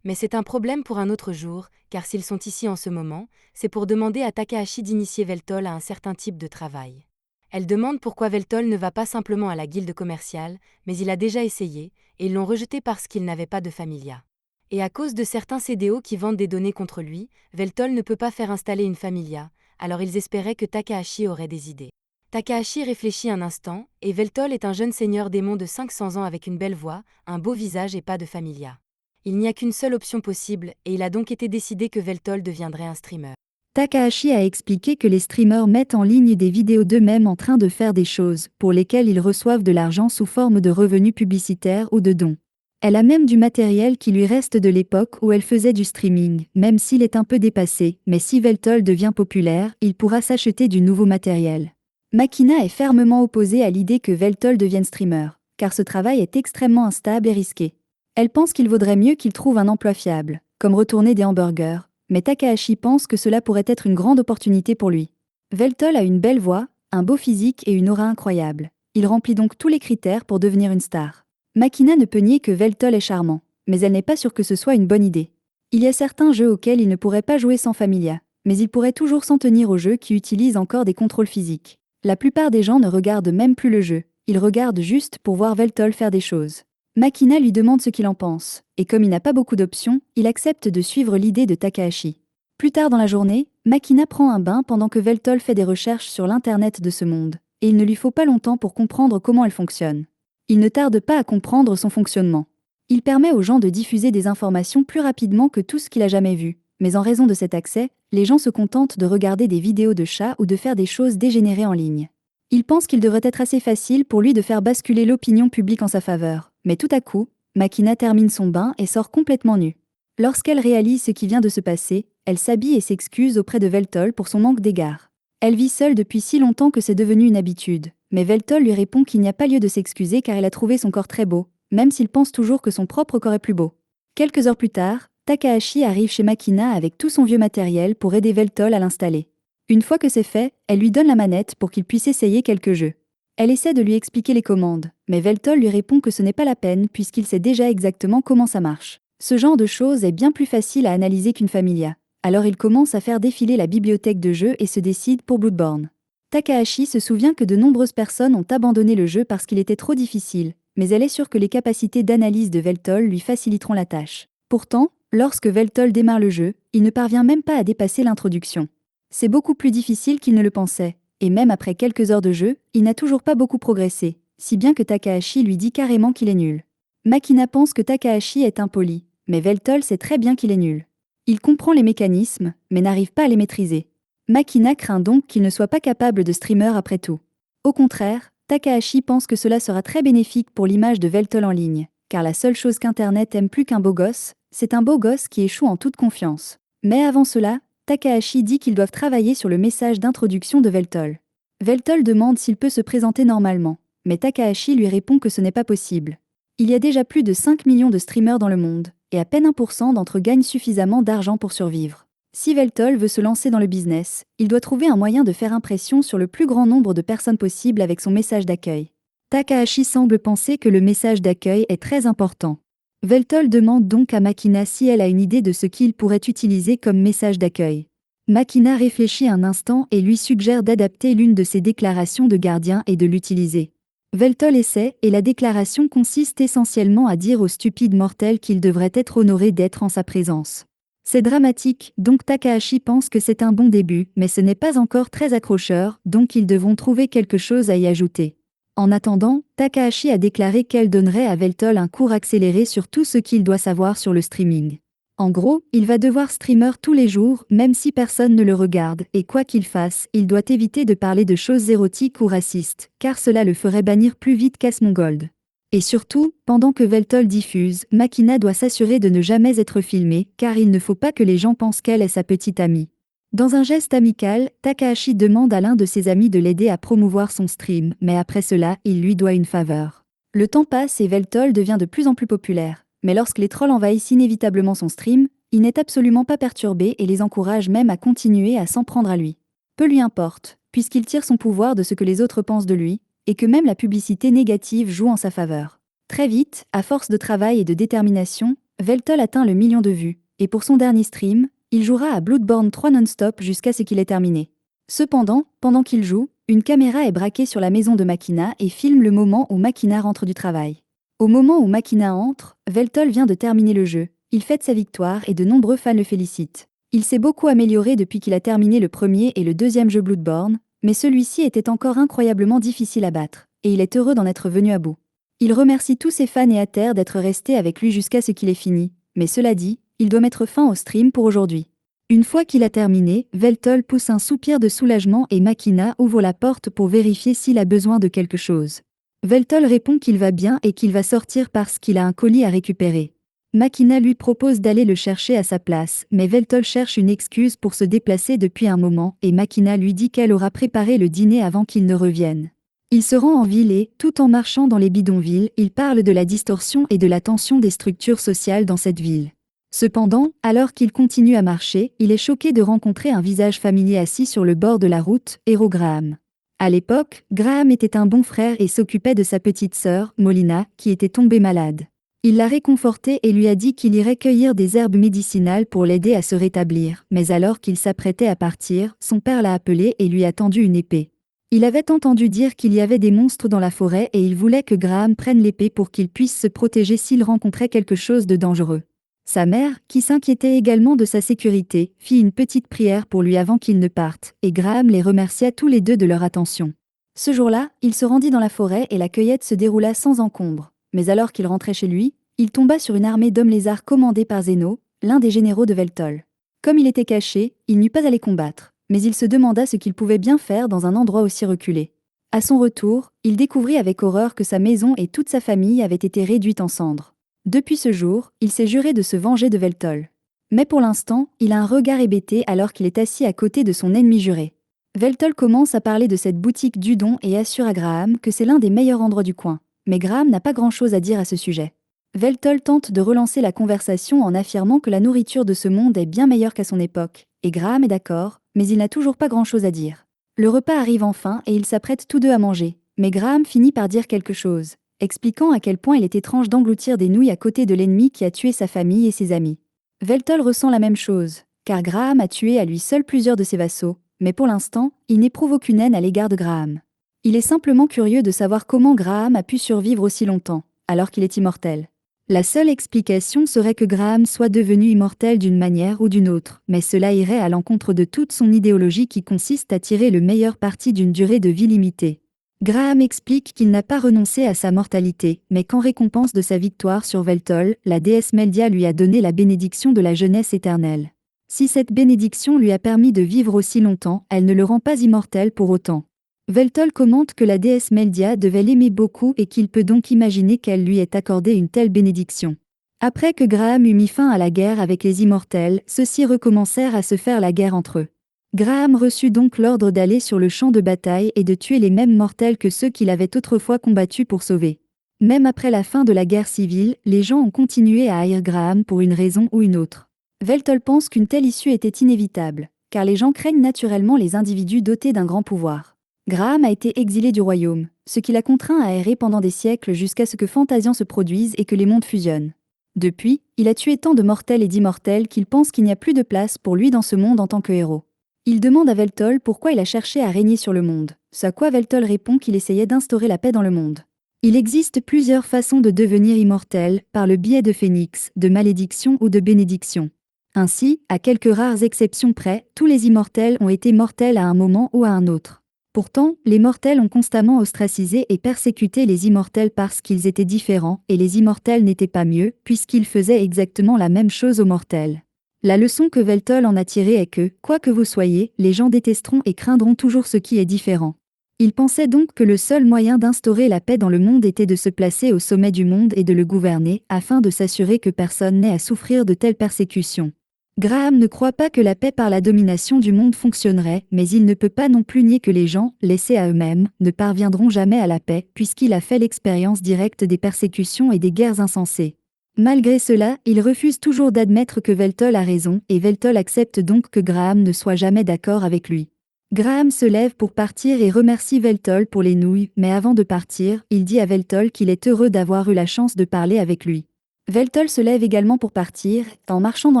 Mais c'est un problème pour un autre jour, car s'ils sont ici en ce moment, c'est pour demander à Takahashi d'initier Veltol à un certain type de travail. Elle demande pourquoi Veltol ne va pas simplement à la guilde commerciale, mais il a déjà essayé, et ils l'ont rejeté parce qu'il n'avait pas de familia. Et à cause de certains CDO qui vendent des données contre lui, Veltol ne peut pas faire installer une familia, alors ils espéraient que Takahashi aurait des idées. Takahashi réfléchit un instant, et Veltol est un jeune seigneur démon de 500 ans avec une belle voix, un beau visage et pas de familia. Il n'y a qu'une seule option possible, et il a donc été décidé que Veltol deviendrait un streamer. Takahashi a expliqué que les streamers mettent en ligne des vidéos d'eux-mêmes en train de faire des choses pour lesquelles ils reçoivent de l'argent sous forme de revenus publicitaires ou de dons. Elle a même du matériel qui lui reste de l'époque où elle faisait du streaming, même s'il est un peu dépassé, mais si Veltol devient populaire, il pourra s'acheter du nouveau matériel. Makina est fermement opposée à l'idée que Veltol devienne streamer, car ce travail est extrêmement instable et risqué. Elle pense qu'il vaudrait mieux qu'il trouve un emploi fiable, comme retourner des hamburgers, mais Takahashi pense que cela pourrait être une grande opportunité pour lui. Veltol a une belle voix, un beau physique et une aura incroyable. Il remplit donc tous les critères pour devenir une star. Makina ne peut nier que Veltol est charmant, mais elle n'est pas sûre que ce soit une bonne idée. Il y a certains jeux auxquels il ne pourrait pas jouer sans familia, mais il pourrait toujours s'en tenir aux jeux qui utilisent encore des contrôles physiques. La plupart des gens ne regardent même plus le jeu, ils regardent juste pour voir Veltol faire des choses. Makina lui demande ce qu'il en pense, et comme il n'a pas beaucoup d'options, il accepte de suivre l'idée de Takahashi. Plus tard dans la journée, Makina prend un bain pendant que Veltol fait des recherches sur l'internet de ce monde, et il ne lui faut pas longtemps pour comprendre comment elle fonctionne. Il ne tarde pas à comprendre son fonctionnement. Il permet aux gens de diffuser des informations plus rapidement que tout ce qu'il a jamais vu, mais en raison de cet accès, les gens se contentent de regarder des vidéos de chats ou de faire des choses dégénérées en ligne. Il pense qu'il devrait être assez facile pour lui de faire basculer l'opinion publique en sa faveur, mais tout à coup, Makina termine son bain et sort complètement nue. Lorsqu'elle réalise ce qui vient de se passer, elle s'habille et s'excuse auprès de Veltol pour son manque d'égard. Elle vit seule depuis si longtemps que c'est devenu une habitude, mais Veltol lui répond qu'il n'y a pas lieu de s'excuser car elle a trouvé son corps très beau, même s'il pense toujours que son propre corps est plus beau. Quelques heures plus tard, Takahashi arrive chez Makina avec tout son vieux matériel pour aider Veltol à l'installer. Une fois que c'est fait, elle lui donne la manette pour qu'il puisse essayer quelques jeux. Elle essaie de lui expliquer les commandes, mais Veltol lui répond que ce n'est pas la peine puisqu'il sait déjà exactement comment ça marche. Ce genre de choses est bien plus facile à analyser qu'une familia. Alors il commence à faire défiler la bibliothèque de jeux et se décide pour Bloodborne. Takahashi se souvient que de nombreuses personnes ont abandonné le jeu parce qu'il était trop difficile, mais elle est sûre que les capacités d'analyse de Veltol lui faciliteront la tâche. Pourtant, lorsque Veltol démarre le jeu, il ne parvient même pas à dépasser l'introduction. C'est beaucoup plus difficile qu'il ne le pensait, et même après quelques heures de jeu, il n'a toujours pas beaucoup progressé, si bien que Takahashi lui dit carrément qu'il est nul. Makina pense que Takahashi est impoli, mais Veltol sait très bien qu'il est nul. Il comprend les mécanismes, mais n'arrive pas à les maîtriser. Makina craint donc qu'il ne soit pas capable de streamer après tout. Au contraire, Takahashi pense que cela sera très bénéfique pour l'image de Veltol en ligne, car la seule chose qu'Internet aime plus qu'un beau gosse, c'est un beau gosse qui échoue en toute confiance. Mais avant cela, Takahashi dit qu'ils doivent travailler sur le message d'introduction de Veltol. Veltol demande s'il peut se présenter normalement, mais Takahashi lui répond que ce n'est pas possible. Il y a déjà plus de 5 millions de streamers dans le monde, et à peine 1% d'entre eux gagnent suffisamment d'argent pour survivre. Si Veltol veut se lancer dans le business, il doit trouver un moyen de faire impression sur le plus grand nombre de personnes possible avec son message d'accueil. Takahashi semble penser que le message d'accueil est très important. Veltol demande donc à Makina si elle a une idée de ce qu'il pourrait utiliser comme message d'accueil. Makina réfléchit un instant et lui suggère d'adapter l'une de ses déclarations de gardien et de l'utiliser. Veltol essaie, et la déclaration consiste essentiellement à dire aux stupides mortels qu'ils devraient être honorés d'être en sa présence. C'est dramatique, donc Takahashi pense que c'est un bon début, mais ce n'est pas encore très accrocheur, donc ils devront trouver quelque chose à y ajouter. En attendant, Takahashi a déclaré qu'elle donnerait à Veltol un cours accéléré sur tout ce qu'il doit savoir sur le streaming. En gros, il va devoir streamer tous les jours, même si personne ne le regarde, et quoi qu'il fasse, il doit éviter de parler de choses érotiques ou racistes, car cela le ferait bannir plus vite qu'Asmongold. Et surtout, pendant que Veltol diffuse, Makina doit s'assurer de ne jamais être filmée, car il ne faut pas que les gens pensent qu'elle est sa petite amie. Dans un geste amical, Takahashi demande à l'un de ses amis de l'aider à promouvoir son stream, mais après cela, il lui doit une faveur. Le temps passe et Veltol devient de plus en plus populaire, mais lorsque les trolls envahissent inévitablement son stream, il n'est absolument pas perturbé et les encourage même à continuer à s'en prendre à lui. Peu lui importe, puisqu'il tire son pouvoir de ce que les autres pensent de lui, et que même la publicité négative joue en sa faveur. Très vite, à force de travail et de détermination, Veltol atteint le million de vues, et pour son dernier stream, il jouera à Bloodborne 3 non-stop jusqu'à ce qu'il ait terminé. Cependant, pendant qu'il joue, une caméra est braquée sur la maison de Makina et filme le moment où Makina rentre du travail. Au moment où Makina entre, Veltol vient de terminer le jeu, il fête sa victoire et de nombreux fans le félicitent. Il s'est beaucoup amélioré depuis qu'il a terminé le premier et le deuxième jeu Bloodborne, mais celui-ci était encore incroyablement difficile à battre, et il est heureux d'en être venu à bout. Il remercie tous ses fans et Ater d'être restés avec lui jusqu'à ce qu'il ait fini, mais cela dit, il doit mettre fin au stream pour aujourd'hui. Une fois qu'il a terminé, Veltol pousse un soupir de soulagement et Makina ouvre la porte pour vérifier s'il a besoin de quelque chose. Veltol répond qu'il va bien et qu'il va sortir parce qu'il a un colis à récupérer. Makina lui propose d'aller le chercher à sa place, mais Veltol cherche une excuse pour se déplacer depuis un moment et Makina lui dit qu'elle aura préparé le dîner avant qu'il ne revienne. Il se rend en ville et, tout en marchant dans les bidonvilles, il parle de la distorsion et de la tension des structures sociales dans cette ville. Cependant, alors qu'il continue à marcher, il est choqué de rencontrer un visage familier assis sur le bord de la route, Hero Graham. À l'époque, Graham était un bon frère et s'occupait de sa petite sœur, Molina, qui était tombée malade. Il l'a réconfortée et lui a dit qu'il irait cueillir des herbes médicinales pour l'aider à se rétablir, mais alors qu'il s'apprêtait à partir, son père l'a appelé et lui a tendu une épée. Il avait entendu dire qu'il y avait des monstres dans la forêt et il voulait que Graham prenne l'épée pour qu'il puisse se protéger s'il rencontrait quelque chose de dangereux. Sa mère, qui s'inquiétait également de sa sécurité, fit une petite prière pour lui avant qu'il ne parte, et Graham les remercia tous les deux de leur attention. Ce jour-là, il se rendit dans la forêt et la cueillette se déroula sans encombre, mais alors qu'il rentrait chez lui, il tomba sur une armée d'hommes lézards commandée par Zeno, l'un des généraux de Veltol. Comme il était caché, il n'eut pas à les combattre, mais il se demanda ce qu'il pouvait bien faire dans un endroit aussi reculé. À son retour, il découvrit avec horreur que sa maison et toute sa famille avaient été réduites en cendres. Depuis ce jour, il s'est juré de se venger de Veltol. Mais pour l'instant, il a un regard hébété alors qu'il est assis à côté de son ennemi juré. Veltol commence à parler de cette boutique d'Udon et assure à Graham que c'est l'un des meilleurs endroits du coin. Mais Graham n'a pas grand-chose à dire à ce sujet. Veltol tente de relancer la conversation en affirmant que la nourriture de ce monde est bien meilleure qu'à son époque, et Graham est d'accord, mais il n'a toujours pas grand-chose à dire. Le repas arrive enfin et ils s'apprêtent tous deux à manger, mais Graham finit par dire quelque chose, expliquant à quel point il est étrange d'engloutir des nouilles à côté de l'ennemi qui a tué sa famille et ses amis. Veltol ressent la même chose, car Graham a tué à lui seul plusieurs de ses vassaux, mais pour l'instant, il n'éprouve aucune haine à l'égard de Graham. Il est simplement curieux de savoir comment Graham a pu survivre aussi longtemps, alors qu'il est immortel. La seule explication serait que Graham soit devenu immortel d'une manière ou d'une autre, mais cela irait à l'encontre de toute son idéologie qui consiste à tirer le meilleur parti d'une durée de vie limitée. Graham explique qu'il n'a pas renoncé à sa mortalité, mais qu'en récompense de sa victoire sur Veltol, la déesse Meldia lui a donné la bénédiction de la jeunesse éternelle. Si cette bénédiction lui a permis de vivre aussi longtemps, elle ne le rend pas immortel pour autant. Veltol commente que la déesse Meldia devait l'aimer beaucoup et qu'il peut donc imaginer qu'elle lui ait accordé une telle bénédiction. Après que Graham eut mis fin à la guerre avec les immortels, ceux-ci recommencèrent à se faire la guerre entre eux. Graham reçut donc l'ordre d'aller sur le champ de bataille et de tuer les mêmes mortels que ceux qu'il avait autrefois combattus pour sauver. Même après la fin de la guerre civile, les gens ont continué à haïr Graham pour une raison ou une autre. Veltol pense qu'une telle issue était inévitable, car les gens craignent naturellement les individus dotés d'un grand pouvoir. Graham a été exilé du royaume, ce qui l'a contraint à errer pendant des siècles jusqu'à ce que Fantasian se produise et que les mondes fusionnent. Depuis, il a tué tant de mortels et d'immortels qu'il pense qu'il n'y a plus de place pour lui dans ce monde en tant que héros. Il demande à Veltol pourquoi il a cherché à régner sur le monde, ce à quoi Veltol répond qu'il essayait d'instaurer la paix dans le monde. Il existe plusieurs façons de devenir immortel, par le biais de phénix, de malédiction ou de bénédiction. Ainsi, à quelques rares exceptions près, tous les immortels ont été mortels à un moment ou à un autre. Pourtant, les mortels ont constamment ostracisé et persécuté les immortels parce qu'ils étaient différents, et les immortels n'étaient pas mieux, puisqu'ils faisaient exactement la même chose aux mortels. La leçon que Veltol en a tirée est que, quoi que vous soyez, les gens détesteront et craindront toujours ce qui est différent. Il pensait donc que le seul moyen d'instaurer la paix dans le monde était de se placer au sommet du monde et de le gouverner, afin de s'assurer que personne n'ait à souffrir de telles persécutions. Graham ne croit pas que la paix par la domination du monde fonctionnerait, mais il ne peut pas non plus nier que les gens, laissés à eux-mêmes, ne parviendront jamais à la paix, puisqu'il a fait l'expérience directe des persécutions et des guerres insensées. Malgré cela, il refuse toujours d'admettre que Veltol a raison, et Veltol accepte donc que Graham ne soit jamais d'accord avec lui. Graham se lève pour partir et remercie Veltol pour les nouilles, mais avant de partir, il dit à Veltol qu'il est heureux d'avoir eu la chance de parler avec lui. Veltol se lève également pour partir. En marchant dans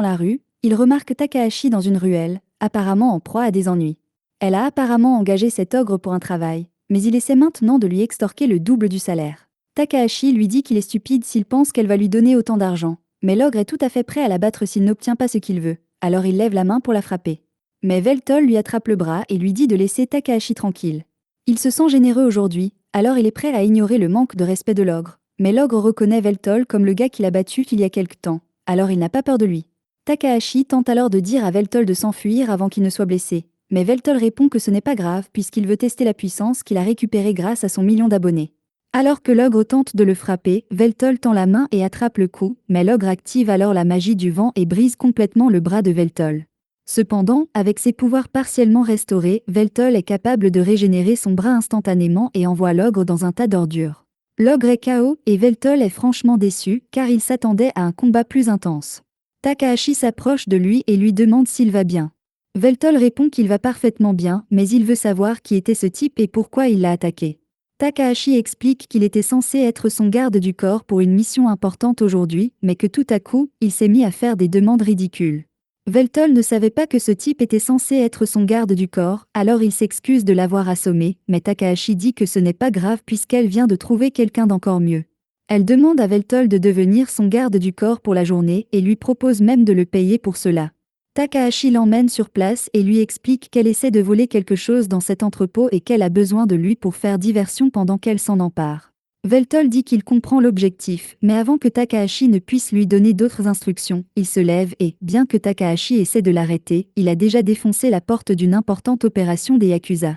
la rue, il remarque Takahashi dans une ruelle, apparemment en proie à des ennuis. Elle a apparemment engagé cet ogre pour un travail, mais il essaie maintenant de lui extorquer le double du salaire. Takahashi lui dit qu'il est stupide s'il pense qu'elle va lui donner autant d'argent, mais l'ogre est tout à fait prêt à la battre s'il n'obtient pas ce qu'il veut, alors il lève la main pour la frapper. Mais Veltol lui attrape le bras et lui dit de laisser Takahashi tranquille. Il se sent généreux aujourd'hui, alors il est prêt à ignorer le manque de respect de l'ogre. Mais l'ogre reconnaît Veltol comme le gars qu'il a battu il y a quelque temps, alors il n'a pas peur de lui. Takahashi tente alors de dire à Veltol de s'enfuir avant qu'il ne soit blessé, mais Veltol répond que ce n'est pas grave puisqu'il veut tester la puissance qu'il a récupérée grâce à son million d'abonnés. Alors que l'ogre tente de le frapper, Veltol tend la main et attrape le coup, mais l'ogre active alors la magie du vent et brise complètement le bras de Veltol. Cependant, avec ses pouvoirs partiellement restaurés, Veltol est capable de régénérer son bras instantanément et envoie l'ogre dans un tas d'ordures. L'ogre est KO et Veltol est franchement déçu car il s'attendait à un combat plus intense. Takahashi s'approche de lui et lui demande s'il va bien. Veltol répond qu'il va parfaitement bien, mais il veut savoir qui était ce type et pourquoi il l'a attaqué. Takahashi explique qu'il était censé être son garde du corps pour une mission importante aujourd'hui, mais que tout à coup, il s'est mis à faire des demandes ridicules. Veltol ne savait pas que ce type était censé être son garde du corps, alors il s'excuse de l'avoir assommé, mais Takahashi dit que ce n'est pas grave puisqu'elle vient de trouver quelqu'un d'encore mieux. Elle demande à Veltol de devenir son garde du corps pour la journée et lui propose même de le payer pour cela. Takahashi l'emmène sur place et lui explique qu'elle essaie de voler quelque chose dans cet entrepôt et qu'elle a besoin de lui pour faire diversion pendant qu'elle s'en empare. Veltol dit qu'il comprend l'objectif, mais avant que Takahashi ne puisse lui donner d'autres instructions, il se lève et, bien que Takahashi essaie de l'arrêter, il a déjà défoncé la porte d'une importante opération des Yakuza.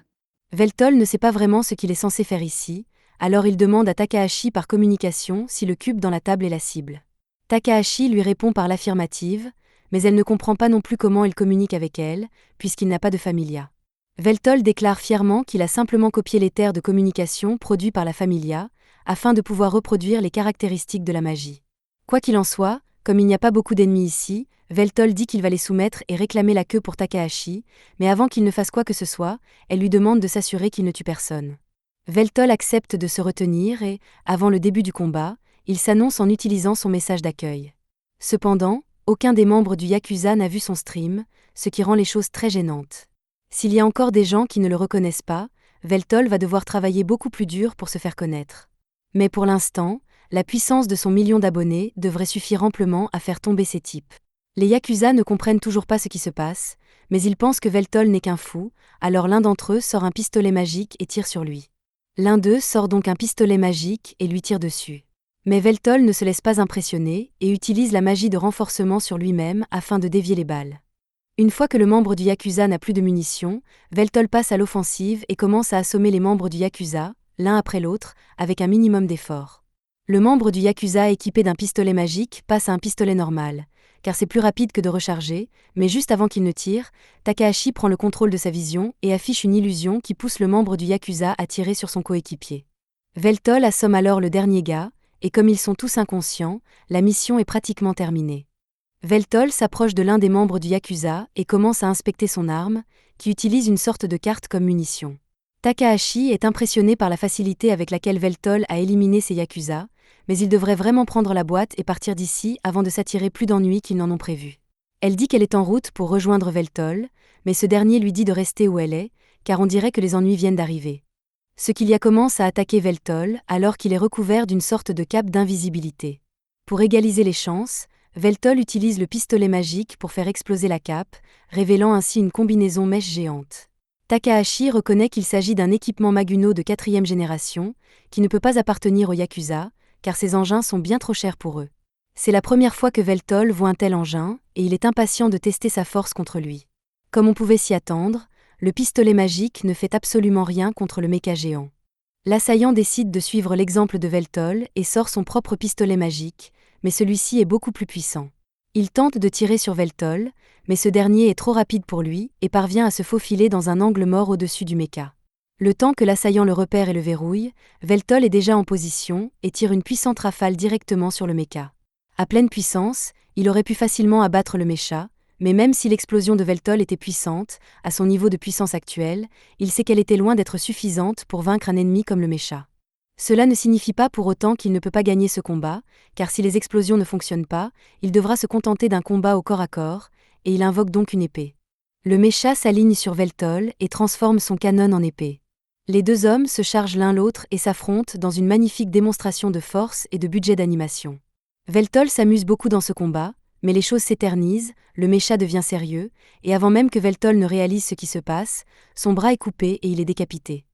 Veltol ne sait pas vraiment ce qu'il est censé faire ici, alors il demande à Takahashi par communication si le cube dans la table est la cible. Takahashi lui répond par l'affirmative, mais elle ne comprend pas non plus comment il communique avec elle, puisqu'il n'a pas de familia. Veltol déclare fièrement qu'il a simplement copié les terres de communication produits par la familia, afin de pouvoir reproduire les caractéristiques de la magie. Quoi qu'il en soit, comme il n'y a pas beaucoup d'ennemis ici, Veltol dit qu'il va les soumettre et réclamer la queue pour Takahashi, mais avant qu'il ne fasse quoi que ce soit, elle lui demande de s'assurer qu'il ne tue personne. Veltol accepte de se retenir et, avant le début du combat, il s'annonce en utilisant son message d'accueil. Cependant, aucun des membres du Yakuza n'a vu son stream, ce qui rend les choses très gênantes. S'il y a encore des gens qui ne le reconnaissent pas, Veltol va devoir travailler beaucoup plus dur pour se faire connaître. Mais pour l'instant, la puissance de son million d'abonnés devrait suffire amplement à faire tomber ces types. Les Yakuza ne comprennent toujours pas ce qui se passe, mais ils pensent que Veltol n'est qu'un fou, alors l'un d'entre eux sort un pistolet magique et tire sur lui. L'un d'eux sort donc un pistolet magique et lui tire dessus. Mais Veltol ne se laisse pas impressionner et utilise la magie de renforcement sur lui-même afin de dévier les balles. Une fois que le membre du Yakuza n'a plus de munitions, Veltol passe à l'offensive et commence à assommer les membres du Yakuza, l'un après l'autre, avec un minimum d'effort. Le membre du Yakuza équipé d'un pistolet magique passe à un pistolet normal, car c'est plus rapide que de recharger, mais juste avant qu'il ne tire, Takahashi prend le contrôle de sa vision et affiche une illusion qui pousse le membre du Yakuza à tirer sur son coéquipier. Veltol assomme alors le dernier gars, et comme ils sont tous inconscients, la mission est pratiquement terminée. Veltol s'approche de l'un des membres du Yakuza et commence à inspecter son arme, qui utilise une sorte de carte comme munition. Takahashi est impressionné par la facilité avec laquelle Veltol a éliminé ses Yakuza, mais il devrait vraiment prendre la boîte et partir d'ici avant de s'attirer plus d'ennuis qu'ils n'en ont prévu. Elle dit qu'elle est en route pour rejoindre Veltol, mais ce dernier lui dit de rester où elle est, car on dirait que les ennuis viennent d'arriver. Ce qu'il y a commence à attaquer Veltol alors qu'il est recouvert d'une sorte de cape d'invisibilité. Pour égaliser les chances, Veltol utilise le pistolet magique pour faire exploser la cape, révélant ainsi une combinaison mèche géante. Takahashi reconnaît qu'il s'agit d'un équipement Maguno de 4e génération, qui ne peut pas appartenir aux Yakuza, car ces engins sont bien trop chers pour eux. C'est la première fois que Veltol voit un tel engin, et il est impatient de tester sa force contre lui. Comme on pouvait s'y attendre, le pistolet magique ne fait absolument rien contre le méca géant. L'assaillant décide de suivre l'exemple de Veltol et sort son propre pistolet magique, mais celui-ci est beaucoup plus puissant. Il tente de tirer sur Veltol, mais ce dernier est trop rapide pour lui et parvient à se faufiler dans un angle mort au-dessus du méca. Le temps que l'assaillant le repère et le verrouille, Veltol est déjà en position et tire une puissante rafale directement sur le méca. À pleine puissance, il aurait pu facilement abattre le mécha, mais même si l'explosion de Veltol était puissante, à son niveau de puissance actuel, il sait qu'elle était loin d'être suffisante pour vaincre un ennemi comme le mécha. Cela ne signifie pas pour autant qu'il ne peut pas gagner ce combat, car si les explosions ne fonctionnent pas, il devra se contenter d'un combat au corps à corps, et il invoque donc une épée. Le mécha s'aligne sur Veltol et transforme son canon en épée. Les deux hommes se chargent l'un l'autre et s'affrontent dans une magnifique démonstration de force et de budget d'animation. Veltol s'amuse beaucoup dans ce combat, mais les choses s'éternisent, le mécha devient sérieux, et avant même que Veltol ne réalise ce qui se passe, son bras est coupé et il est décapité.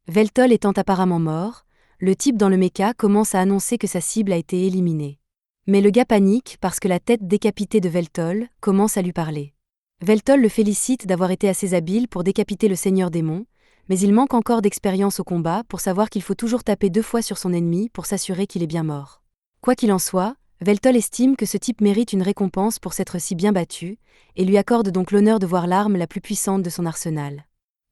Veltol étant apparemment mort, le type dans le méca commence à annoncer que sa cible a été éliminée. Mais le gars panique parce que la tête décapitée de Veltol commence à lui parler. Veltol le félicite d'avoir été assez habile pour décapiter le seigneur démon, mais il manque encore d'expérience au combat pour savoir qu'il faut toujours taper 2 fois sur son ennemi pour s'assurer qu'il est bien mort. Quoi qu'il en soit, Veltol estime que ce type mérite une récompense pour s'être si bien battu, et lui accorde donc l'honneur de voir l'arme la plus puissante de son arsenal.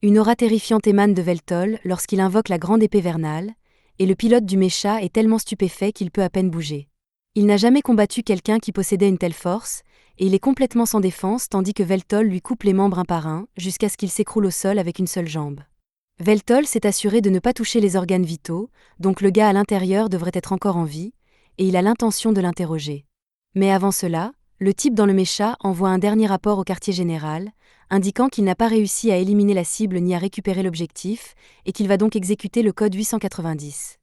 Une aura terrifiante émane de Veltol lorsqu'il invoque la grande épée vernale, et le pilote du mécha est tellement stupéfait qu'il peut à peine bouger. Il n'a jamais combattu quelqu'un qui possédait une telle force, et il est complètement sans défense tandis que Veltol lui coupe les membres un par un, jusqu'à ce qu'il s'écroule au sol avec une seule jambe. Veltol s'est assuré de ne pas toucher les organes vitaux, donc le gars à l'intérieur devrait être encore en vie, et il a l'intention de l'interroger. Mais avant cela, le type dans le mécha envoie un dernier rapport au quartier général, indiquant qu'il n'a pas réussi à éliminer la cible ni à récupérer l'objectif, et qu'il va donc exécuter le code 890.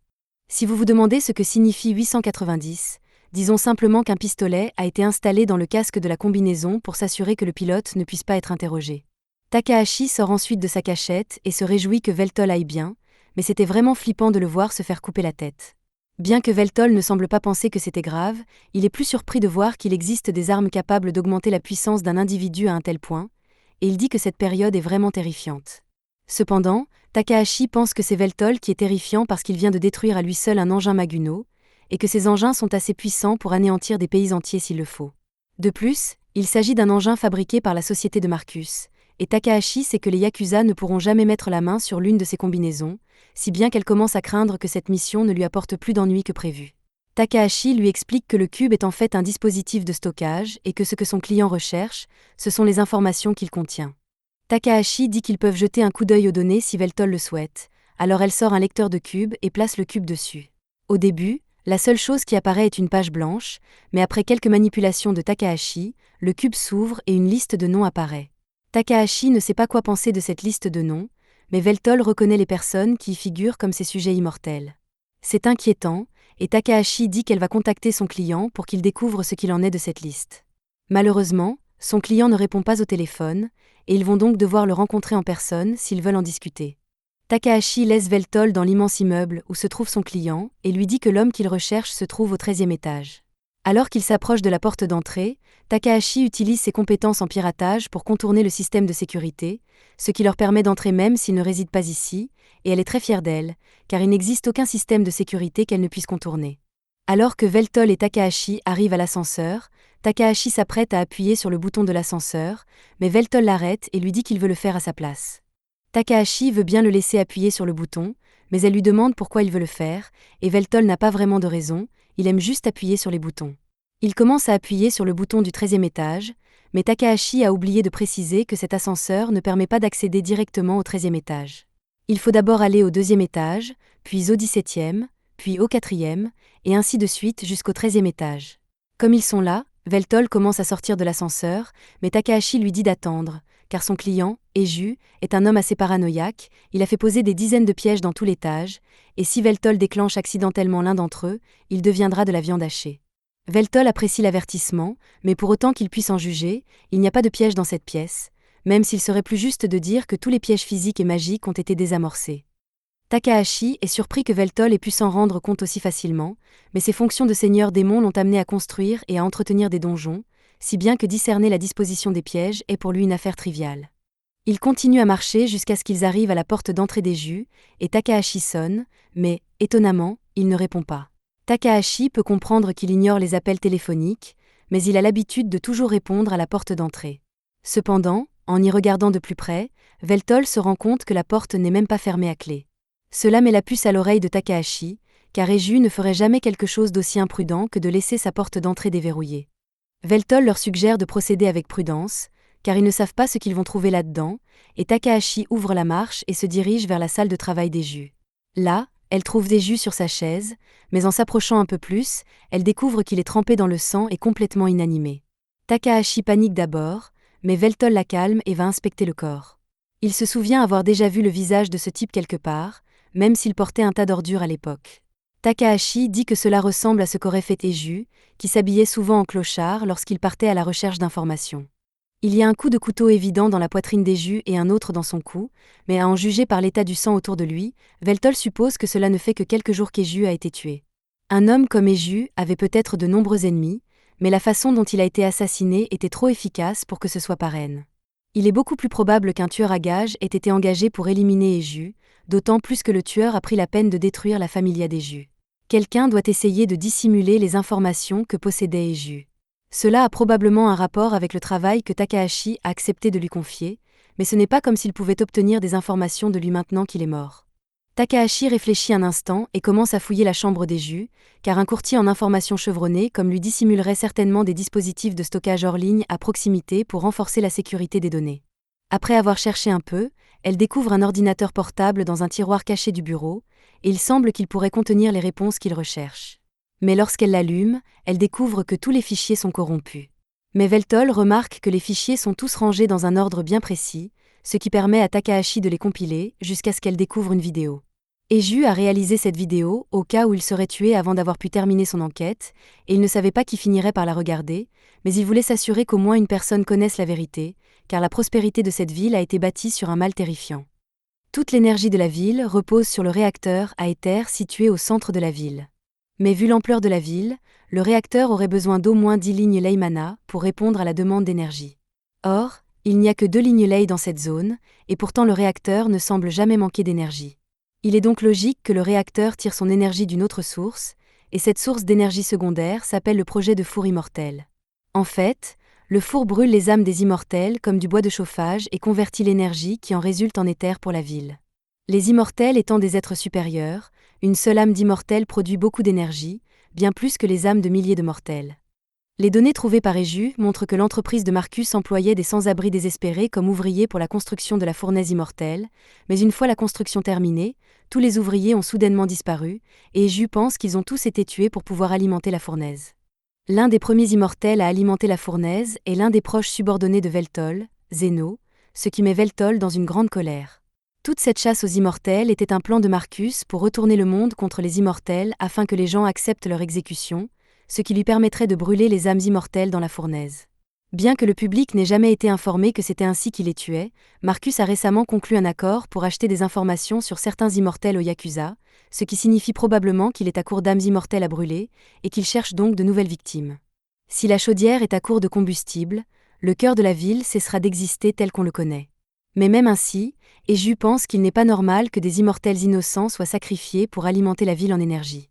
Si vous vous demandez ce que signifie 890, disons simplement qu'un pistolet a été installé dans le casque de la combinaison pour s'assurer que le pilote ne puisse pas être interrogé. Takahashi sort ensuite de sa cachette et se réjouit que Veltol aille bien, mais c'était vraiment flippant de le voir se faire couper la tête. Bien que Veltol ne semble pas penser que c'était grave, il est plus surpris de voir qu'il existe des armes capables d'augmenter la puissance d'un individu à un tel point, et il dit que cette période est vraiment terrifiante. Cependant, Takahashi pense que c'est Veltol qui est terrifiant parce qu'il vient de détruire à lui seul un engin Maguno, et que ces engins sont assez puissants pour anéantir des pays entiers s'il le faut. De plus, il s'agit d'un engin fabriqué par la société de Marcus, et Takahashi sait que les Yakuza ne pourront jamais mettre la main sur l'une de ces combinaisons, si bien qu'elle commence à craindre que cette mission ne lui apporte plus d'ennuis que prévu. Takahashi lui explique que le cube est en fait un dispositif de stockage et que ce que son client recherche, ce sont les informations qu'il contient. Takahashi dit qu'ils peuvent jeter un coup d'œil aux données si Veltol le souhaite, alors elle sort un lecteur de cube et place le cube dessus. Au début, la seule chose qui apparaît est une page blanche, mais après quelques manipulations de Takahashi, le cube s'ouvre et une liste de noms apparaît. Takahashi ne sait pas quoi penser de cette liste de noms, mais Veltol reconnaît les personnes qui y figurent comme ses sujets immortels. C'est inquiétant, et Takahashi dit qu'elle va contacter son client pour qu'il découvre ce qu'il en est de cette liste. Malheureusement, son client ne répond pas au téléphone, et ils vont donc devoir le rencontrer en personne s'ils veulent en discuter. Takahashi laisse Veltol dans l'immense immeuble où se trouve son client et lui dit que l'homme qu'il recherche se trouve au 13e étage. Alors qu'il s'approche de la porte d'entrée, Takahashi utilise ses compétences en piratage pour contourner le système de sécurité, ce qui leur permet d'entrer même s'ils ne résident pas ici, et elle est très fière d'elle, car il n'existe aucun système de sécurité qu'elle ne puisse contourner. Alors que Veltol et Takahashi arrivent à l'ascenseur, Takahashi s'apprête à appuyer sur le bouton de l'ascenseur, mais Veltol l'arrête et lui dit qu'il veut le faire à sa place. Takahashi veut bien le laisser appuyer sur le bouton, mais elle lui demande pourquoi il veut le faire, et Veltol n'a pas vraiment de raison, il aime juste appuyer sur les boutons. Il commence à appuyer sur le bouton du 13e étage, mais Takahashi a oublié de préciser que cet ascenseur ne permet pas d'accéder directement au 13e étage. Il faut d'abord aller au 2e étage, puis au 17e, puis au 4e, et ainsi de suite jusqu'au 13e étage. Comme ils sont là, Veltol commence à sortir de l'ascenseur, mais Takahashi lui dit d'attendre, car son client, Eiju, est un homme assez paranoïaque, il a fait poser des dizaines de pièges dans tout l'étage, et si Veltol déclenche accidentellement l'un d'entre eux, il deviendra de la viande hachée. Veltol apprécie l'avertissement, mais pour autant qu'il puisse en juger, il n'y a pas de piège dans cette pièce, même s'il serait plus juste de dire que tous les pièges physiques et magiques ont été désamorcés. Takahashi est surpris que Veltol ait pu s'en rendre compte aussi facilement, mais ses fonctions de seigneur démon l'ont amené à construire et à entretenir des donjons, si bien que discerner la disposition des pièges est pour lui une affaire triviale. Il continue à marcher jusqu'à ce qu'ils arrivent à la porte d'entrée des jus, et Takahashi sonne, mais, étonnamment, il ne répond pas. Takahashi peut comprendre qu'il ignore les appels téléphoniques, mais il a l'habitude de toujours répondre à la porte d'entrée. Cependant, en y regardant de plus près, Veltol se rend compte que la porte n'est même pas fermée à clé. Cela met la puce à l'oreille de Takahashi, car Eiju ne ferait jamais quelque chose d'aussi imprudent que de laisser sa porte d'entrée déverrouillée. Veltol leur suggère de procéder avec prudence, car ils ne savent pas ce qu'ils vont trouver là-dedans, et Takahashi ouvre la marche et se dirige vers la salle de travail d'Eiju. Là, elle trouve Eiju sur sa chaise, mais en s'approchant un peu plus, elle découvre qu'il est trempé dans le sang et complètement inanimé. Takahashi panique d'abord, mais Veltol la calme et va inspecter le corps. Il se souvient avoir déjà vu le visage de ce type quelque part, même s'il portait un tas d'ordures à l'époque. Takahashi dit que cela ressemble à ce qu'aurait fait Eiju, qui s'habillait souvent en clochard lorsqu'il partait à la recherche d'informations. Il y a un coup de couteau évident dans la poitrine d'Eiju et un autre dans son cou, mais à en juger par l'état du sang autour de lui, Veltol suppose que cela ne fait que quelques jours qu'Eiju a été tué. Un homme comme Eiju avait peut-être de nombreux ennemis, mais la façon dont il a été assassiné était trop efficace pour que ce soit parène. Il est beaucoup plus probable qu'un tueur à gages ait été engagé pour éliminer Eiju, d'autant plus que le tueur a pris la peine de détruire la familia d'Eiju. Quelqu'un doit essayer de dissimuler les informations que possédait Eiju. Cela a probablement un rapport avec le travail que Takahashi a accepté de lui confier, mais ce n'est pas comme s'il pouvait obtenir des informations de lui maintenant qu'il est mort. Takahashi réfléchit un instant et commence à fouiller la chambre d'Eiju, car un courtier en information chevronné comme lui dissimulerait certainement des dispositifs de stockage hors ligne à proximité pour renforcer la sécurité des données. Après avoir cherché un peu, elle découvre un ordinateur portable dans un tiroir caché du bureau, et il semble qu'il pourrait contenir les réponses qu'il recherche. Mais lorsqu'elle l'allume, elle découvre que tous les fichiers sont corrompus. Mais Veltol remarque que les fichiers sont tous rangés dans un ordre bien précis, ce qui permet à Takahashi de les compiler jusqu'à ce qu'elle découvre une vidéo. Eiju a réalisé cette vidéo au cas où il serait tué avant d'avoir pu terminer son enquête, et il ne savait pas qui finirait par la regarder, mais il voulait s'assurer qu'au moins une personne connaisse la vérité, car la prospérité de cette ville a été bâtie sur un mal terrifiant. Toute l'énergie de la ville repose sur le réacteur à éther situé au centre de la ville. Mais vu l'ampleur de la ville, le réacteur aurait besoin d'au moins 10 lignes ley mana pour répondre à la demande d'énergie. Or, il n'y a que 2 lignes ley dans cette zone, et pourtant le réacteur ne semble jamais manquer d'énergie. Il est donc logique que le réacteur tire son énergie d'une autre source, et cette source d'énergie secondaire s'appelle le projet de four immortel. En fait, le four brûle les âmes des immortels comme du bois de chauffage et convertit l'énergie qui en résulte en éther pour la ville. Les immortels étant des êtres supérieurs, une seule âme d'immortel produit beaucoup d'énergie, bien plus que les âmes de milliers de mortels. Les données trouvées par Eiju montrent que l'entreprise de Marcus employait des sans-abri désespérés comme ouvriers pour la construction de la fournaise immortelle, mais une fois la construction terminée, tous les ouvriers ont soudainement disparu, et Eiju pense qu'ils ont tous été tués pour pouvoir alimenter la fournaise. L'un des premiers immortels à alimenter la fournaise est l'un des proches subordonnés de Veltol, Zeno, ce qui met Veltol dans une grande colère. Toute cette chasse aux immortels était un plan de Marcus pour retourner le monde contre les immortels afin que les gens acceptent leur exécution, ce qui lui permettrait de brûler les âmes immortelles dans la fournaise. Bien que le public n'ait jamais été informé que c'était ainsi qu'il les tuait, Marcus a récemment conclu un accord pour acheter des informations sur certains immortels au Yakuza, ce qui signifie probablement qu'il est à court d'âmes immortelles à brûler, et qu'il cherche donc de nouvelles victimes. Si la chaudière est à court de combustible, le cœur de la ville cessera d'exister tel qu'on le connaît. Mais même ainsi, Eiju pense qu'il n'est pas normal que des immortels innocents soient sacrifiés pour alimenter la ville en énergie.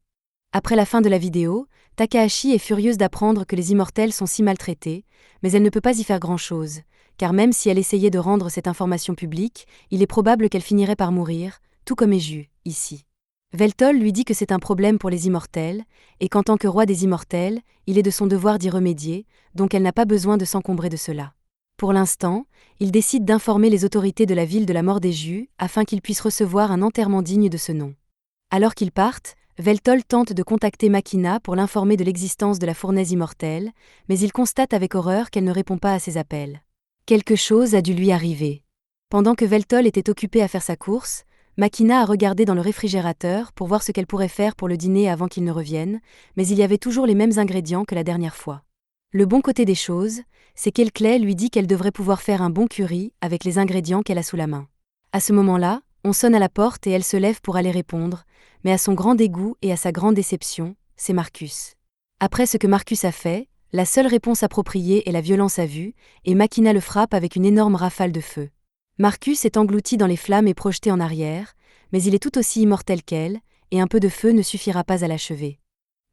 Après la fin de la vidéo, Takahashi est furieuse d'apprendre que les immortels sont si maltraités, mais elle ne peut pas y faire grand-chose, car même si elle essayait de rendre cette information publique, il est probable qu'elle finirait par mourir, tout comme Eiju, ici. Veltol lui dit que c'est un problème pour les immortels, et qu'en tant que roi des immortels, il est de son devoir d'y remédier, donc elle n'a pas besoin de s'encombrer de cela. Pour l'instant, il décide d'informer les autorités de la ville de la mort d'Eiju, afin qu'ils puissent recevoir un enterrement digne de ce nom. Alors qu'ils partent, Veltol tente de contacter Makina pour l'informer de l'existence de la fournaise immortelle, mais il constate avec horreur qu'elle ne répond pas à ses appels. Quelque chose a dû lui arriver. Pendant que Veltol était occupé à faire sa course, Makina a regardé dans le réfrigérateur pour voir ce qu'elle pourrait faire pour le dîner avant qu'il ne revienne, mais il y avait toujours les mêmes ingrédients que la dernière fois. Le bon côté des choses, c'est qu'Elclay lui dit qu'elle devrait pouvoir faire un bon curry avec les ingrédients qu'elle a sous la main. À ce moment-là, on sonne à la porte et elle se lève pour aller répondre, mais à son grand dégoût et à sa grande déception, c'est Marcus. Après ce que Marcus a fait, la seule réponse appropriée est la violence à vue, et Makina le frappe avec une énorme rafale de feu. Marcus est englouti dans les flammes et projeté en arrière, mais il est tout aussi immortel qu'elle, et un peu de feu ne suffira pas à l'achever.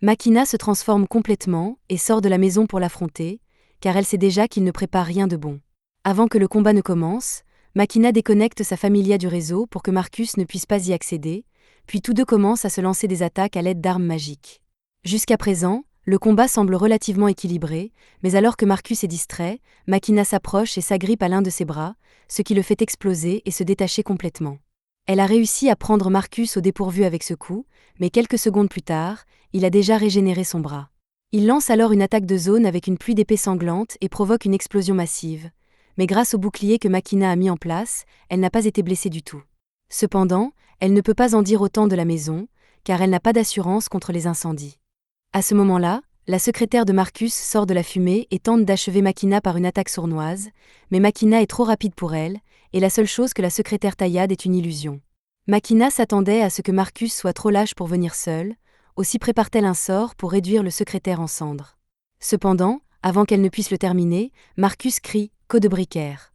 Makina se transforme complètement et sort de la maison pour l'affronter, car elle sait déjà qu'il ne prépare rien de bon. Avant que le combat ne commence, Makina déconnecte sa familia du réseau pour que Marcus ne puisse pas y accéder, puis tous deux commencent à se lancer des attaques à l'aide d'armes magiques. Jusqu'à présent, le combat semble relativement équilibré, mais alors que Marcus est distrait, Makina s'approche et s'agrippe à l'un de ses bras, ce qui le fait exploser et se détacher complètement. Elle a réussi à prendre Marcus au dépourvu avec ce coup, mais quelques secondes plus tard, il a déjà régénéré son bras. Il lance alors une attaque de zone avec une pluie d'épées sanglantes et provoque une explosion massive. Mais grâce au bouclier que Makina a mis en place, elle n'a pas été blessée du tout. Cependant, elle ne peut pas en dire autant de la maison, car elle n'a pas d'assurance contre les incendies. À ce moment-là, la secrétaire de Marcus sort de la fumée et tente d'achever Makina par une attaque sournoise, mais Makina est trop rapide pour elle, et la seule chose que la secrétaire taillade est une illusion. Makina s'attendait à ce que Marcus soit trop lâche pour venir seul, aussi prépare-t-elle un sort pour réduire le secrétaire en cendres. Cependant, avant qu'elle ne puisse le terminer, Marcus crie « Code bricaire ».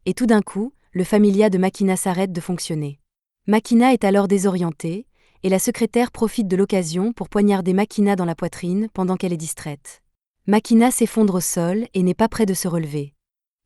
Et tout d'un coup, le familia de Makina s'arrête de fonctionner. Makina est alors désorientée, et la secrétaire profite de l'occasion pour poignarder Makina dans la poitrine pendant qu'elle est distraite. Makina s'effondre au sol et n'est pas près de se relever.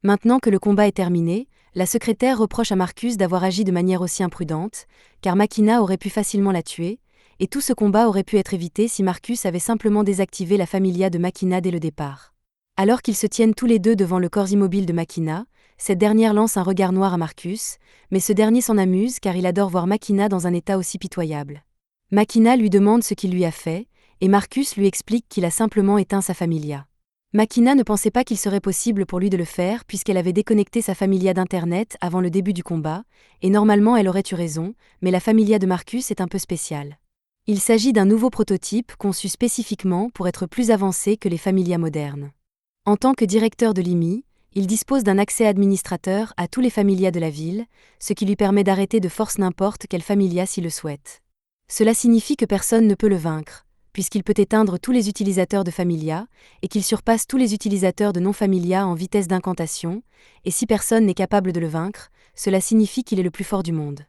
Maintenant que le combat est terminé, la secrétaire reproche à Marcus d'avoir agi de manière aussi imprudente, car Makina aurait pu facilement la tuer, et tout ce combat aurait pu être évité si Marcus avait simplement désactivé la familia de Makina dès le départ. Alors qu'ils se tiennent tous les deux devant le corps immobile de Makina, cette dernière lance un regard noir à Marcus, mais ce dernier s'en amuse car il adore voir Makina dans un état aussi pitoyable. Makina lui demande ce qu'il lui a fait, et Marcus lui explique qu'il a simplement éteint sa familia. Makina ne pensait pas qu'il serait possible pour lui de le faire puisqu'elle avait déconnecté sa familia d'Internet avant le début du combat, et normalement elle aurait eu raison, mais la familia de Marcus est un peu spéciale. Il s'agit d'un nouveau prototype conçu spécifiquement pour être plus avancé que les familias modernes. En tant que directeur de l'IMI, il dispose d'un accès administrateur à tous les familias de la ville, ce qui lui permet d'arrêter de force n'importe quelle familia s'il le souhaite. Cela signifie que personne ne peut le vaincre, puisqu'il peut éteindre tous les utilisateurs de familia, et qu'il surpasse tous les utilisateurs de non-familia en vitesse d'incantation, et si personne n'est capable de le vaincre, cela signifie qu'il est le plus fort du monde.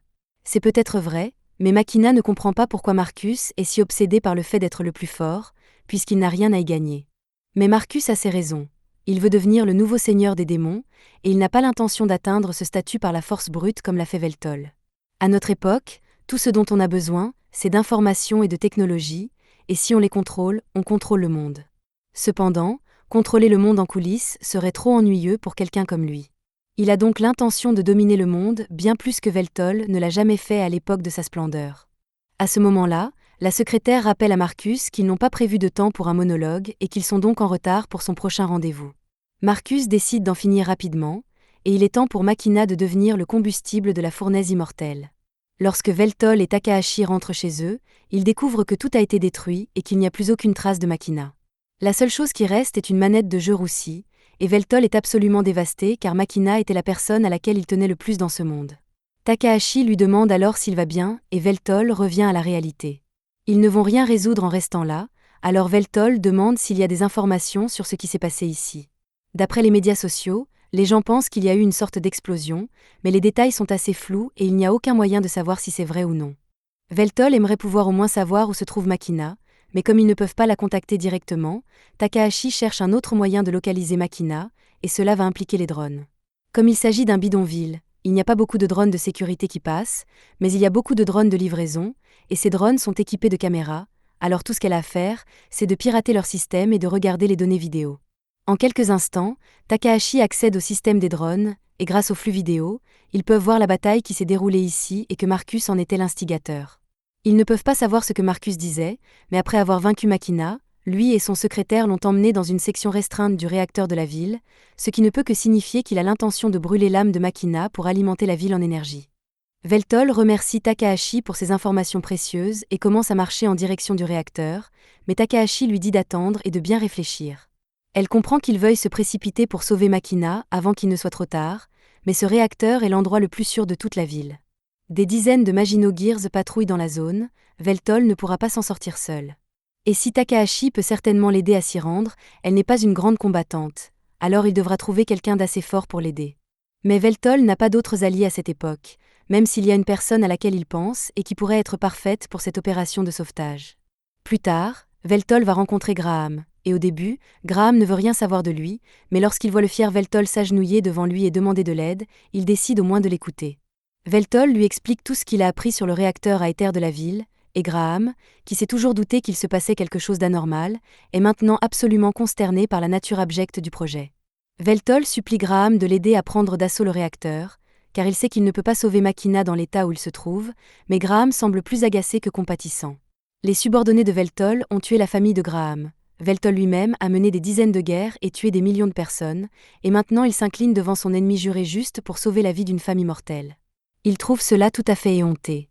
C'est peut-être vrai, mais Makina ne comprend pas pourquoi Marcus est si obsédé par le fait d'être le plus fort, puisqu'il n'a rien à y gagner. Mais Marcus a ses raisons. Il veut devenir le nouveau seigneur des démons, et il n'a pas l'intention d'atteindre ce statut par la force brute comme l'a fait Veltol. À notre époque, tout ce dont on a besoin, c'est d'informations et de technologie, et si on les contrôle, on contrôle le monde. Cependant, contrôler le monde en coulisses serait trop ennuyeux pour quelqu'un comme lui. Il a donc l'intention de dominer le monde bien plus que Veltol ne l'a jamais fait à l'époque de sa splendeur. À ce moment-là, la secrétaire rappelle à Marcus qu'ils n'ont pas prévu de temps pour un monologue et qu'ils sont donc en retard pour son prochain rendez-vous. Marcus décide d'en finir rapidement, et il est temps pour Makina de devenir le combustible de la fournaise immortelle. Lorsque Veltol et Takahashi rentrent chez eux, ils découvrent que tout a été détruit et qu'il n'y a plus aucune trace de Makina. La seule chose qui reste est une manette de jeu roussie, et Veltol est absolument dévasté car Makina était la personne à laquelle il tenait le plus dans ce monde. Takahashi lui demande alors s'il va bien, et Veltol revient à la réalité. Ils ne vont rien résoudre en restant là, alors Veltol demande s'il y a des informations sur ce qui s'est passé ici. D'après les médias sociaux, les gens pensent qu'il y a eu une sorte d'explosion, mais les détails sont assez flous et il n'y a aucun moyen de savoir si c'est vrai ou non. Veltol aimerait pouvoir au moins savoir où se trouve Makina, mais comme ils ne peuvent pas la contacter directement, Takahashi cherche un autre moyen de localiser Makina, et cela va impliquer les drones. Comme il s'agit d'un bidonville, il n'y a pas beaucoup de drones de sécurité qui passent, mais il y a beaucoup de drones de livraison, et ces drones sont équipés de caméras, alors tout ce qu'elle a à faire, c'est de pirater leur système et de regarder les données vidéo. En quelques instants, Takahashi accède au système des drones, et grâce aux flux vidéo, ils peuvent voir la bataille qui s'est déroulée ici et que Marcus en était l'instigateur. Ils ne peuvent pas savoir ce que Marcus disait, mais après avoir vaincu Makina, lui et son secrétaire l'ont emmené dans une section restreinte du réacteur de la ville, ce qui ne peut que signifier qu'il a l'intention de brûler l'âme de Makina pour alimenter la ville en énergie. Veltol remercie Takahashi pour ses informations précieuses et commence à marcher en direction du réacteur, mais Takahashi lui dit d'attendre et de bien réfléchir. Elle comprend qu'il veuille se précipiter pour sauver Makina avant qu'il ne soit trop tard, mais ce réacteur est l'endroit le plus sûr de toute la ville. Des dizaines de Maginot Gears patrouillent dans la zone, Veltol ne pourra pas s'en sortir seule. Et si Takahashi peut certainement l'aider à s'y rendre, elle n'est pas une grande combattante, alors il devra trouver quelqu'un d'assez fort pour l'aider. Mais Veltol n'a pas d'autres alliés à cette époque, même s'il y a une personne à laquelle il pense et qui pourrait être parfaite pour cette opération de sauvetage. Plus tard, Veltol va rencontrer Graham, et au début, Graham ne veut rien savoir de lui, mais lorsqu'il voit le fier Veltol s'agenouiller devant lui et demander de l'aide, il décide au moins de l'écouter. Veltol lui explique tout ce qu'il a appris sur le réacteur à éther de la ville, et Graham, qui s'est toujours douté qu'il se passait quelque chose d'anormal, est maintenant absolument consterné par la nature abjecte du projet. Veltol supplie Graham de l'aider à prendre d'assaut le réacteur, car il sait qu'il ne peut pas sauver Makina dans l'état où il se trouve, mais Graham semble plus agacé que compatissant. Les subordonnés de Veltol ont tué la famille de Graham. Veltol lui-même a mené des dizaines de guerres et tué des millions de personnes, et maintenant il s'incline devant son ennemi juré juste pour sauver la vie d'une femme immortelle. Il trouve cela tout à fait éhonté.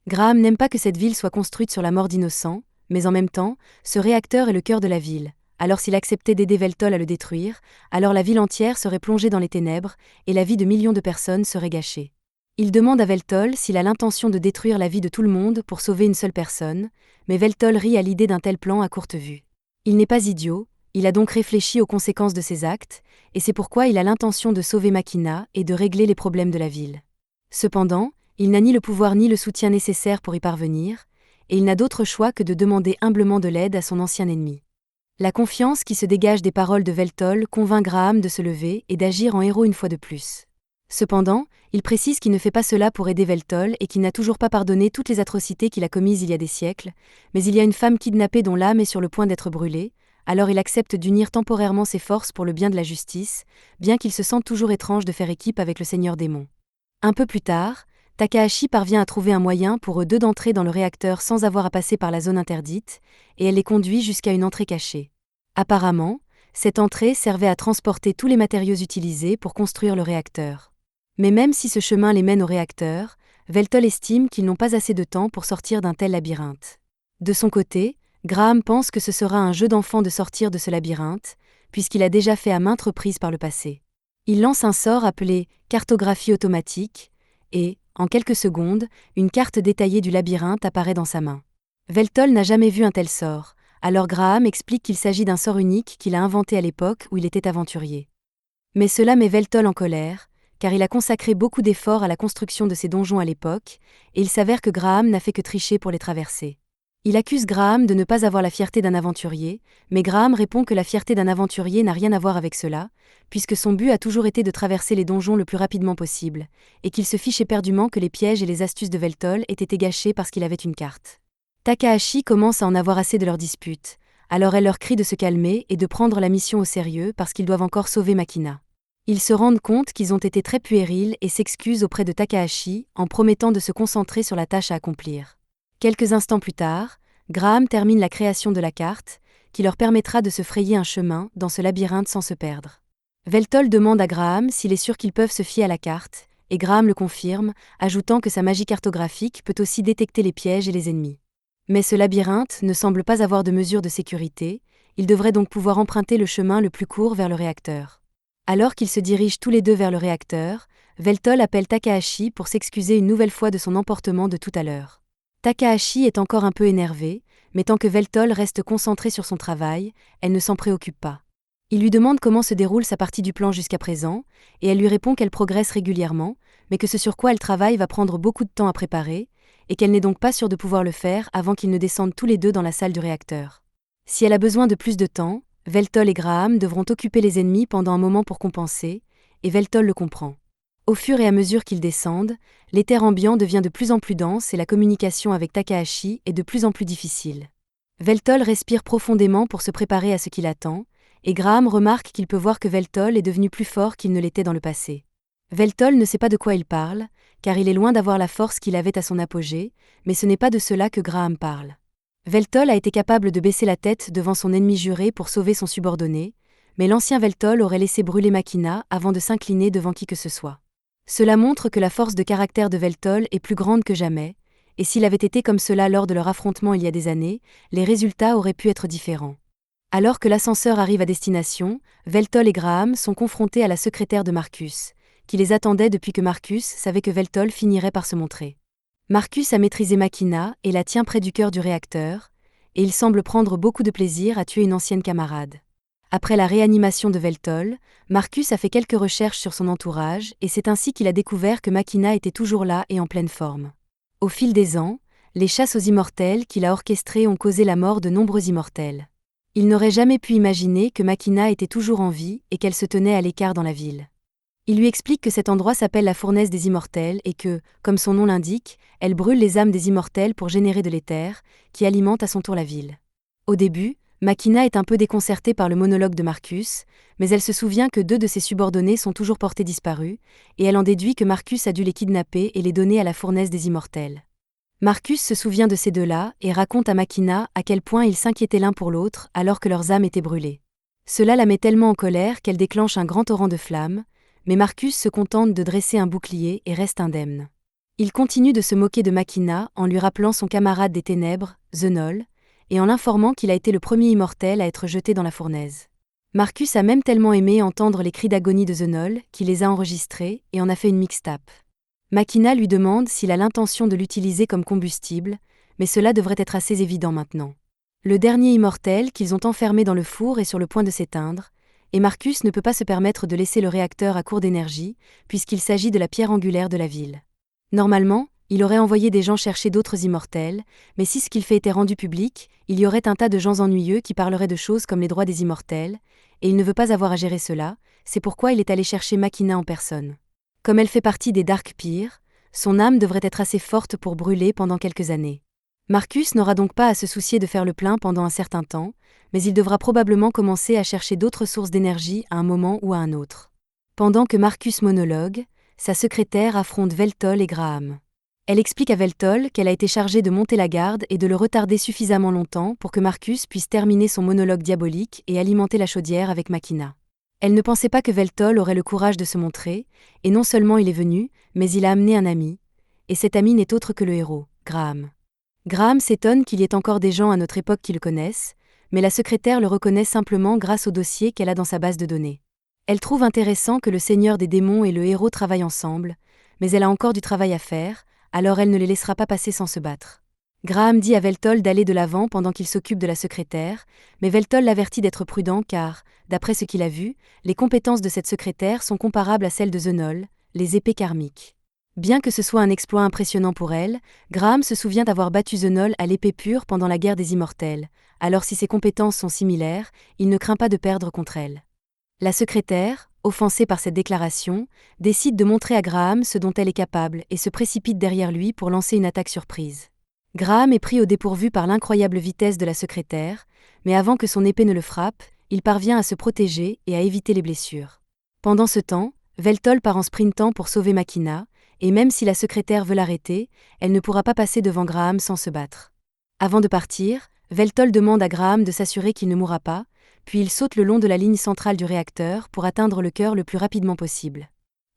Graham n'aime pas que cette ville soit construite sur la mort d'innocents, mais en même temps, ce réacteur est le cœur de la ville. Alors s'il acceptait d'aider Veltol à le détruire, alors la ville entière serait plongée dans les ténèbres, et la vie de millions de personnes serait gâchée. Il demande à Veltol s'il a l'intention de détruire la vie de tout le monde pour sauver une seule personne, mais Veltol rit à l'idée d'un tel plan à courte vue. Il n'est pas idiot, il a donc réfléchi aux conséquences de ses actes, et c'est pourquoi il a l'intention de sauver Makina et de régler les problèmes de la ville. Cependant, il n'a ni le pouvoir ni le soutien nécessaire pour y parvenir, et il n'a d'autre choix que de demander humblement de l'aide à son ancien ennemi. La confiance qui se dégage des paroles de Veltol convainc Graham de se lever et d'agir en héros une fois de plus. Cependant, il précise qu'il ne fait pas cela pour aider Veltol et qu'il n'a toujours pas pardonné toutes les atrocités qu'il a commises il y a des siècles, mais il y a une femme kidnappée dont l'âme est sur le point d'être brûlée, alors il accepte d'unir temporairement ses forces pour le bien de la justice, bien qu'il se sente toujours étrange de faire équipe avec le Seigneur Démon. Un peu plus tard, Takahashi parvient à trouver un moyen pour eux deux d'entrer dans le réacteur sans avoir à passer par la zone interdite, et elle les conduit jusqu'à une entrée cachée. Apparemment, cette entrée servait à transporter tous les matériaux utilisés pour construire le réacteur. Mais même si ce chemin les mène au réacteur, Veltol estime qu'ils n'ont pas assez de temps pour sortir d'un tel labyrinthe. De son côté, Graham pense que ce sera un jeu d'enfant de sortir de ce labyrinthe, puisqu'il a déjà fait à maintes reprises par le passé. Il lance un sort appelé « cartographie automatique » et, en quelques secondes, une carte détaillée du labyrinthe apparaît dans sa main. Veltol n'a jamais vu un tel sort, alors Graham explique qu'il s'agit d'un sort unique qu'il a inventé à l'époque où il était aventurier. Mais cela met Veltol en colère, car il a consacré beaucoup d'efforts à la construction de ces donjons à l'époque, et il s'avère que Graham n'a fait que tricher pour les traverser. Il accuse Graham de ne pas avoir la fierté d'un aventurier, mais Graham répond que la fierté d'un aventurier n'a rien à voir avec cela, puisque son but a toujours été de traverser les donjons le plus rapidement possible, et qu'il se fiche éperdument que les pièges et les astuces de Veltol aient été gâchés parce qu'il avait une carte. Takahashi commence à en avoir assez de leur dispute, alors elle leur crie de se calmer et de prendre la mission au sérieux parce qu'ils doivent encore sauver Makina. Ils se rendent compte qu'ils ont été très puérils et s'excusent auprès de Takahashi en promettant de se concentrer sur la tâche à accomplir. Quelques instants plus tard, Graham termine la création de la carte, qui leur permettra de se frayer un chemin dans ce labyrinthe sans se perdre. Veltol demande à Graham s'il est sûr qu'ils peuvent se fier à la carte, et Graham le confirme, ajoutant que sa magie cartographique peut aussi détecter les pièges et les ennemis. Mais ce labyrinthe ne semble pas avoir de mesures de sécurité, ils devraient donc pouvoir emprunter le chemin le plus court vers le réacteur. Alors qu'ils se dirigent tous les deux vers le réacteur, Veltol appelle Takahashi pour s'excuser une nouvelle fois de son emportement de tout à l'heure. Takahashi est encore un peu énervé, mais tant que Veltol reste concentré sur son travail, elle ne s'en préoccupe pas. Il lui demande comment se déroule sa partie du plan jusqu'à présent, et elle lui répond qu'elle progresse régulièrement, mais que ce sur quoi elle travaille va prendre beaucoup de temps à préparer, et qu'elle n'est donc pas sûre de pouvoir le faire avant qu'ils ne descendent tous les deux dans la salle du réacteur. Si elle a besoin de plus de temps, Veltol et Graham devront occuper les ennemis pendant un moment pour compenser, et Veltol le comprend. Au fur et à mesure qu'ils descendent, l'éther ambiant devient de plus en plus dense et la communication avec Takahashi est de plus en plus difficile. Veltol respire profondément pour se préparer à ce qui l'attend, et Graham remarque qu'il peut voir que Veltol est devenu plus fort qu'il ne l'était dans le passé. Veltol ne sait pas de quoi il parle, car il est loin d'avoir la force qu'il avait à son apogée, mais ce n'est pas de cela que Graham parle. Veltol a été capable de baisser la tête devant son ennemi juré pour sauver son subordonné, mais l'ancien Veltol aurait laissé brûler Makina avant de s'incliner devant qui que ce soit. Cela montre que la force de caractère de Veltol est plus grande que jamais, et s'il avait été comme cela lors de leur affrontement il y a des années, les résultats auraient pu être différents. Alors que l'ascenseur arrive à destination, Veltol et Graham sont confrontés à la secrétaire de Marcus, qui les attendait depuis que Marcus savait que Veltol finirait par se montrer. Marcus a maîtrisé Machina et la tient près du cœur du réacteur, et il semble prendre beaucoup de plaisir à tuer une ancienne camarade. Après la réanimation de Veltol, Marcus a fait quelques recherches sur son entourage et c'est ainsi qu'il a découvert que Machina était toujours là et en pleine forme. Au fil des ans, les chasses aux immortels qu'il a orchestrées ont causé la mort de nombreux immortels. Il n'aurait jamais pu imaginer que Machina était toujours en vie et qu'elle se tenait à l'écart dans la ville. Il lui explique que cet endroit s'appelle la fournaise des immortels et que, comme son nom l'indique, elle brûle les âmes des immortels pour générer de l'éther, qui alimente à son tour la ville. Au début, Machina est un peu déconcertée par le monologue de Marcus, mais elle se souvient que 2 de ses subordonnés sont toujours portés disparus, et elle en déduit que Marcus a dû les kidnapper et les donner à la fournaise des immortels. Marcus se souvient de ces 2-là et raconte à Machina à quel point ils s'inquiétaient l'un pour l'autre alors que leurs âmes étaient brûlées. Cela la met tellement en colère qu'elle déclenche un grand torrent de flammes, mais Marcus se contente de dresser un bouclier et reste indemne. Il continue de se moquer de Machina en lui rappelant son camarade des ténèbres, Zenoll, et en l'informant qu'il a été le premier immortel à être jeté dans la fournaise. Marcus a même tellement aimé entendre les cris d'agonie de Zenoll qu'il les a enregistrés et en a fait une mixtape. Machina lui demande s'il a l'intention de l'utiliser comme combustible, mais cela devrait être assez évident maintenant. Le dernier immortel qu'ils ont enfermé dans le four est sur le point de s'éteindre, et Marcus ne peut pas se permettre de laisser le réacteur à court d'énergie, puisqu'il s'agit de la pierre angulaire de la ville. Normalement, il aurait envoyé des gens chercher d'autres immortels, mais si ce qu'il fait était rendu public, il y aurait un tas de gens ennuyeux qui parleraient de choses comme les droits des immortels, et il ne veut pas avoir à gérer cela, c'est pourquoi il est allé chercher Machina en personne. Comme elle fait partie des Dark Peers, son âme devrait être assez forte pour brûler pendant quelques années. Marcus n'aura donc pas à se soucier de faire le plein pendant un certain temps, mais il devra probablement commencer à chercher d'autres sources d'énergie à un moment ou à un autre. Pendant que Marcus monologue, sa secrétaire affronte Veltol et Graham. Elle explique à Veltol qu'elle a été chargée de monter la garde et de le retarder suffisamment longtemps pour que Marcus puisse terminer son monologue diabolique et alimenter la chaudière avec Machina. Elle ne pensait pas que Veltol aurait le courage de se montrer, et non seulement il est venu, mais il a amené un ami, et cet ami n'est autre que le héros, Graham. Graham s'étonne qu'il y ait encore des gens à notre époque qui le connaissent, mais la secrétaire le reconnaît simplement grâce au dossier qu'elle a dans sa base de données. Elle trouve intéressant que le seigneur des démons et le héros travaillent ensemble, mais elle a encore du travail à faire, alors elle ne les laissera pas passer sans se battre. Graham dit à Veltol d'aller de l'avant pendant qu'il s'occupe de la secrétaire, mais Veltol l'avertit d'être prudent car, d'après ce qu'il a vu, les compétences de cette secrétaire sont comparables à celles de Zenoll, les épées karmiques. Bien que ce soit un exploit impressionnant pour elle, Graham se souvient d'avoir battu Zenoll à l'épée pure pendant la guerre des immortels, alors si ses compétences sont similaires, il ne craint pas de perdre contre elle. La secrétaire, offensée par cette déclaration, décide de montrer à Graham ce dont elle est capable et se précipite derrière lui pour lancer une attaque surprise. Graham est pris au dépourvu par l'incroyable vitesse de la secrétaire, mais avant que son épée ne le frappe, il parvient à se protéger et à éviter les blessures. Pendant ce temps, Veltol part en sprintant pour sauver Machina, et même si la secrétaire veut l'arrêter, elle ne pourra pas passer devant Graham sans se battre. Avant de partir, Veltol demande à Graham de s'assurer qu'il ne mourra pas, puis il saute le long de la ligne centrale du réacteur pour atteindre le cœur le plus rapidement possible.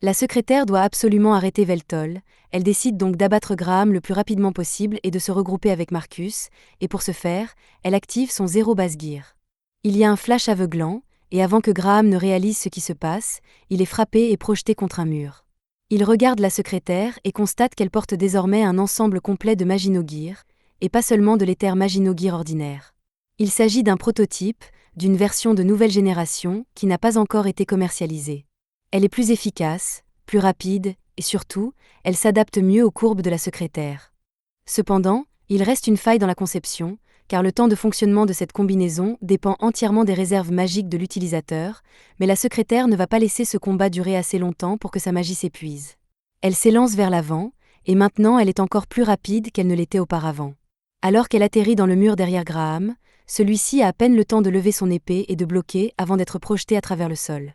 La secrétaire doit absolument arrêter Veltol, elle décide donc d'abattre Graham le plus rapidement possible et de se regrouper avec Marcus, et pour ce faire, elle active son zéro base gear. Il y a un flash aveuglant, et avant que Graham ne réalise ce qui se passe, il est frappé et projeté contre un mur. Il regarde la secrétaire et constate qu'elle porte désormais un ensemble complet de Maginogear, et pas seulement de l'éther Maginogear ordinaire. Il s'agit d'un prototype, d'une version de nouvelle génération, qui n'a pas encore été commercialisée. Elle est plus efficace, plus rapide, et surtout, elle s'adapte mieux aux courbes de la secrétaire. Cependant, il reste une faille dans la conception, car le temps de fonctionnement de cette combinaison dépend entièrement des réserves magiques de l'utilisateur, mais la secrétaire ne va pas laisser ce combat durer assez longtemps pour que sa magie s'épuise. Elle s'élance vers l'avant, et maintenant elle est encore plus rapide qu'elle ne l'était auparavant. Alors qu'elle atterrit dans le mur derrière Graham, celui-ci a à peine le temps de lever son épée et de bloquer avant d'être projeté à travers le sol.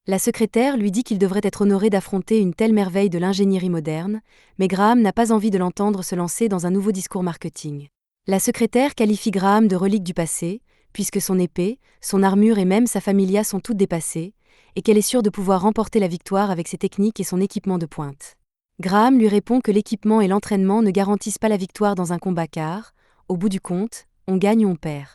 La secrétaire lui dit qu'il devrait être honoré d'affronter une telle merveille de l'ingénierie moderne, mais Graham n'a pas envie de l'entendre se lancer dans un nouveau discours marketing. La secrétaire qualifie Graham de relique du passé, puisque son épée, son armure et même sa familia sont toutes dépassées, et qu'elle est sûre de pouvoir remporter la victoire avec ses techniques et son équipement de pointe. Graham lui répond que l'équipement et l'entraînement ne garantissent pas la victoire dans un combat car, au bout du compte, on gagne ou on perd.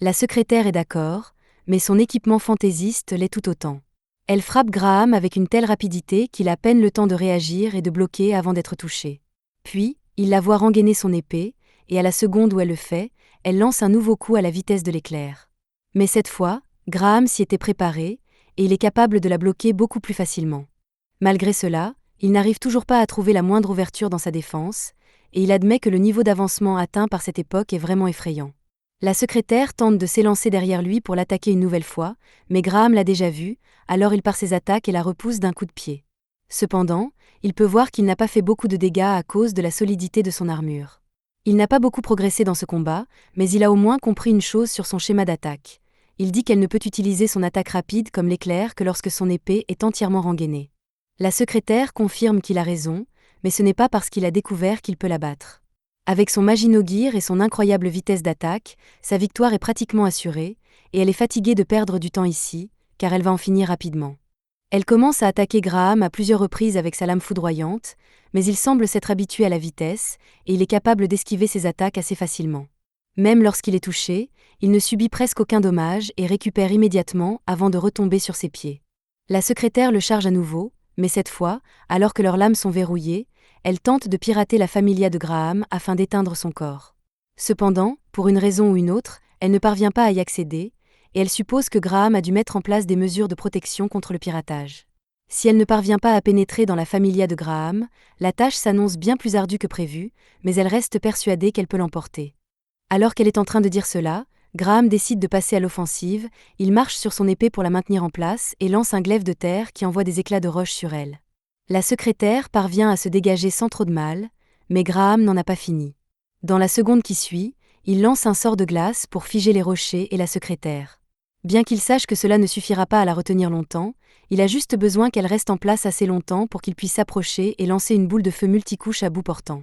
La secrétaire est d'accord, mais son équipement fantaisiste l'est tout autant. Elle frappe Graham avec une telle rapidité qu'il a à peine le temps de réagir et de bloquer avant d'être touché. Puis, il la voit rengainer son épée, et à la seconde où elle le fait, elle lance un nouveau coup à la vitesse de l'éclair. Mais cette fois, Graham s'y était préparé, et il est capable de la bloquer beaucoup plus facilement. Malgré cela, il n'arrive toujours pas à trouver la moindre ouverture dans sa défense, et il admet que le niveau d'avancement atteint par cette époque est vraiment effrayant. La secrétaire tente de s'élancer derrière lui pour l'attaquer une nouvelle fois, mais Graham l'a déjà vue, alors il part ses attaques et la repousse d'un coup de pied. Cependant, il peut voir qu'il n'a pas fait beaucoup de dégâts à cause de la solidité de son armure. Il n'a pas beaucoup progressé dans ce combat, mais il a au moins compris une chose sur son schéma d'attaque. Il dit qu'elle ne peut utiliser son attaque rapide comme l'éclair que lorsque son épée est entièrement rengainée. La secrétaire confirme qu'il a raison, mais ce n'est pas parce qu'il a découvert qu'il peut la battre. Avec son Maginot-Gear et son incroyable vitesse d'attaque, sa victoire est pratiquement assurée, et elle est fatiguée de perdre du temps ici, car elle va en finir rapidement. Elle commence à attaquer Graham à plusieurs reprises avec sa lame foudroyante, mais il semble s'être habitué à la vitesse, et il est capable d'esquiver ses attaques assez facilement. Même lorsqu'il est touché, il ne subit presque aucun dommage et récupère immédiatement avant de retomber sur ses pieds. La secrétaire le charge à nouveau, mais cette fois, alors que leurs lames sont verrouillées, elle tente de pirater la familia de Graham afin d'éteindre son corps. Cependant, pour une raison ou une autre, elle ne parvient pas à y accéder, et elle suppose que Graham a dû mettre en place des mesures de protection contre le piratage. Si elle ne parvient pas à pénétrer dans la familia de Graham, la tâche s'annonce bien plus ardue que prévu, mais elle reste persuadée qu'elle peut l'emporter. Alors qu'elle est en train de dire cela, Graham décide de passer à l'offensive, il marche sur son épée pour la maintenir en place et lance un glaive de terre qui envoie des éclats de roche sur elle. La secrétaire parvient à se dégager sans trop de mal, mais Graham n'en a pas fini. Dans la seconde qui suit, il lance un sort de glace pour figer les rochers et la secrétaire. Bien qu'il sache que cela ne suffira pas à la retenir longtemps, il a juste besoin qu'elle reste en place assez longtemps pour qu'il puisse s'approcher et lancer une boule de feu multicouche à bout portant.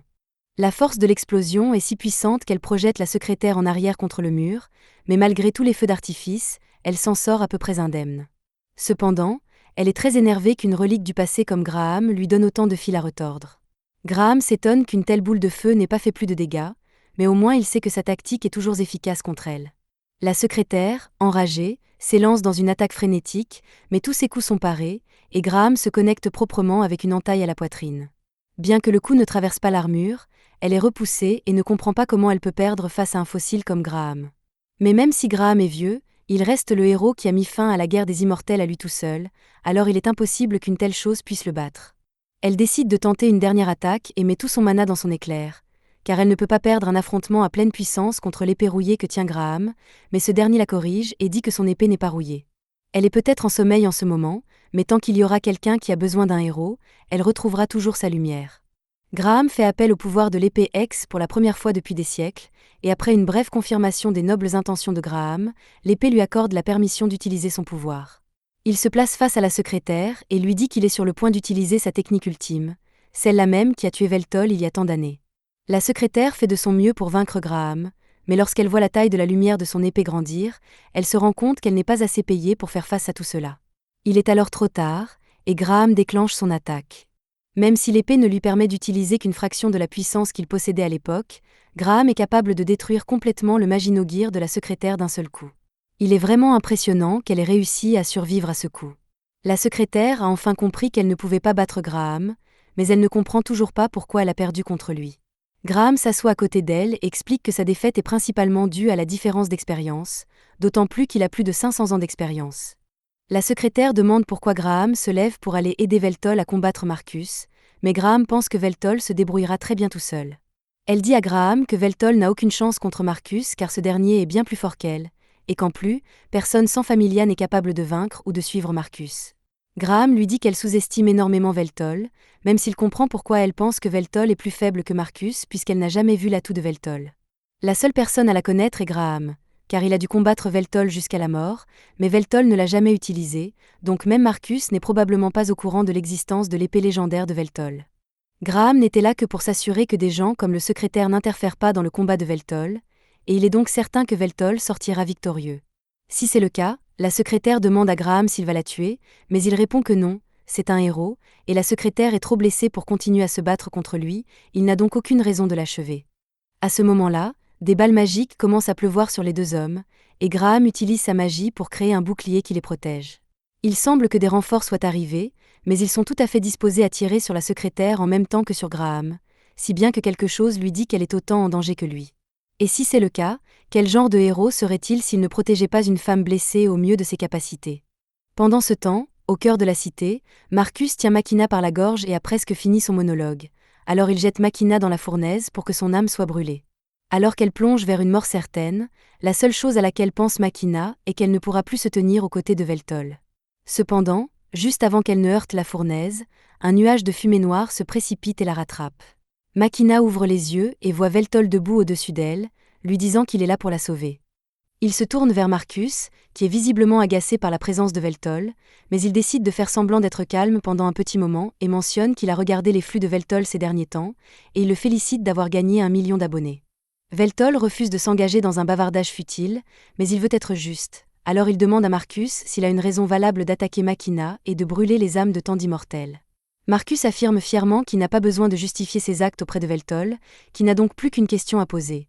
La force de l'explosion est si puissante qu'elle projette la secrétaire en arrière contre le mur, mais malgré tous les feux d'artifice, elle s'en sort à peu près indemne. Cependant, elle est très énervée qu'une relique du passé comme Graham lui donne autant de fil à retordre. Graham s'étonne qu'une telle boule de feu n'ait pas fait plus de dégâts, mais au moins il sait que sa tactique est toujours efficace contre elle. La secrétaire, enragée, s'élance dans une attaque frénétique, mais tous ses coups sont parés, et Graham se connecte proprement avec une entaille à la poitrine. Bien que le coup ne traverse pas l'armure, elle est repoussée et ne comprend pas comment elle peut perdre face à un fossile comme Graham. Mais même si Graham est vieux, il reste le héros qui a mis fin à la guerre des immortels à lui tout seul, alors il est impossible qu'une telle chose puisse le battre. Elle décide de tenter une dernière attaque et met tout son mana dans son éclair, car elle ne peut pas perdre un affrontement à pleine puissance contre l'épée rouillée que tient Graham, mais ce dernier la corrige et dit que son épée n'est pas rouillée. Elle est peut-être en sommeil en ce moment, mais tant qu'il y aura quelqu'un qui a besoin d'un héros, elle retrouvera toujours sa lumière. Graham fait appel au pouvoir de l'épée X pour la première fois depuis des siècles, et après une brève confirmation des nobles intentions de Graham, l'épée lui accorde la permission d'utiliser son pouvoir. Il se place face à la secrétaire et lui dit qu'il est sur le point d'utiliser sa technique ultime, celle-là même qui a tué Veltol il y a tant d'années. La secrétaire fait de son mieux pour vaincre Graham, mais lorsqu'elle voit la taille de la lumière de son épée grandir, elle se rend compte qu'elle n'est pas assez payée pour faire face à tout cela. Il est alors trop tard, et Graham déclenche son attaque. Même si l'épée ne lui permet d'utiliser qu'une fraction de la puissance qu'il possédait à l'époque, Graham est capable de détruire complètement le Maginot-Gear de la secrétaire d'un seul coup. Il est vraiment impressionnant qu'elle ait réussi à survivre à ce coup. La secrétaire a enfin compris qu'elle ne pouvait pas battre Graham, mais elle ne comprend toujours pas pourquoi elle a perdu contre lui. Graham s'assoit à côté d'elle et explique que sa défaite est principalement due à la différence d'expérience, d'autant plus qu'il a plus de 500 ans d'expérience. La secrétaire demande pourquoi Graham se lève pour aller aider Veltol à combattre Marcus, mais Graham pense que Veltol se débrouillera très bien tout seul. Elle dit à Graham que Veltol n'a aucune chance contre Marcus car ce dernier est bien plus fort qu'elle, et qu'en plus, personne sans Familia n'est capable de vaincre ou de suivre Marcus. Graham lui dit qu'elle sous-estime énormément Veltol, même s'il comprend pourquoi elle pense que Veltol est plus faible que Marcus puisqu'elle n'a jamais vu l'atout de Veltol. La seule personne à la connaître est Graham, car il a dû combattre Veltol jusqu'à la mort, mais Veltol ne l'a jamais utilisé, donc même Marcus n'est probablement pas au courant de l'existence de l'épée légendaire de Veltol. Graham n'était là que pour s'assurer que des gens comme le secrétaire n'interfèrent pas dans le combat de Veltol, et il est donc certain que Veltol sortira victorieux. Si c'est le cas, La secrétaire demande à Graham s'il va la tuer, mais il répond que non, c'est un héros, et la secrétaire est trop blessée pour continuer à se battre contre lui, il n'a donc aucune raison de l'achever. À ce moment-là, des balles magiques commencent à pleuvoir sur les deux hommes, et Graham utilise sa magie pour créer un bouclier qui les protège. Il semble que des renforts soient arrivés, mais ils sont tout à fait disposés à tirer sur la secrétaire en même temps que sur Graham, si bien que quelque chose lui dit qu'elle est autant en danger que lui. Et si c'est le cas, quel genre de héros serait-il s'il ne protégeait pas une femme blessée au mieux de ses capacités? Pendant ce temps, au cœur de la cité, Marcus tient Makina par la gorge et a presque fini son monologue. Alors il jette Makina dans la fournaise pour que son âme soit brûlée. Alors qu'elle plonge vers une mort certaine, la seule chose à laquelle pense Makina est qu'elle ne pourra plus se tenir aux côtés de Veltol. Cependant, juste avant qu'elle ne heurte la fournaise, un nuage de fumée noire se précipite et la rattrape. Makina ouvre les yeux et voit Veltol debout au-dessus d'elle, lui disant qu'il est là pour la sauver. Il se tourne vers Marcus, qui est visiblement agacé par la présence de Veltol, mais il décide de faire semblant d'être calme pendant un petit moment et mentionne qu'il a regardé les flux de Veltol ces derniers temps, et il le félicite d'avoir gagné 1 million d'abonnés. Veltol refuse de s'engager dans un bavardage futile, mais il veut être juste. Alors il demande à Marcus s'il a une raison valable d'attaquer Makina et de brûler les âmes de tant d'immortels. Marcus affirme fièrement qu'il n'a pas besoin de justifier ses actes auprès de Veltol, qui n'a donc plus qu'une question à poser.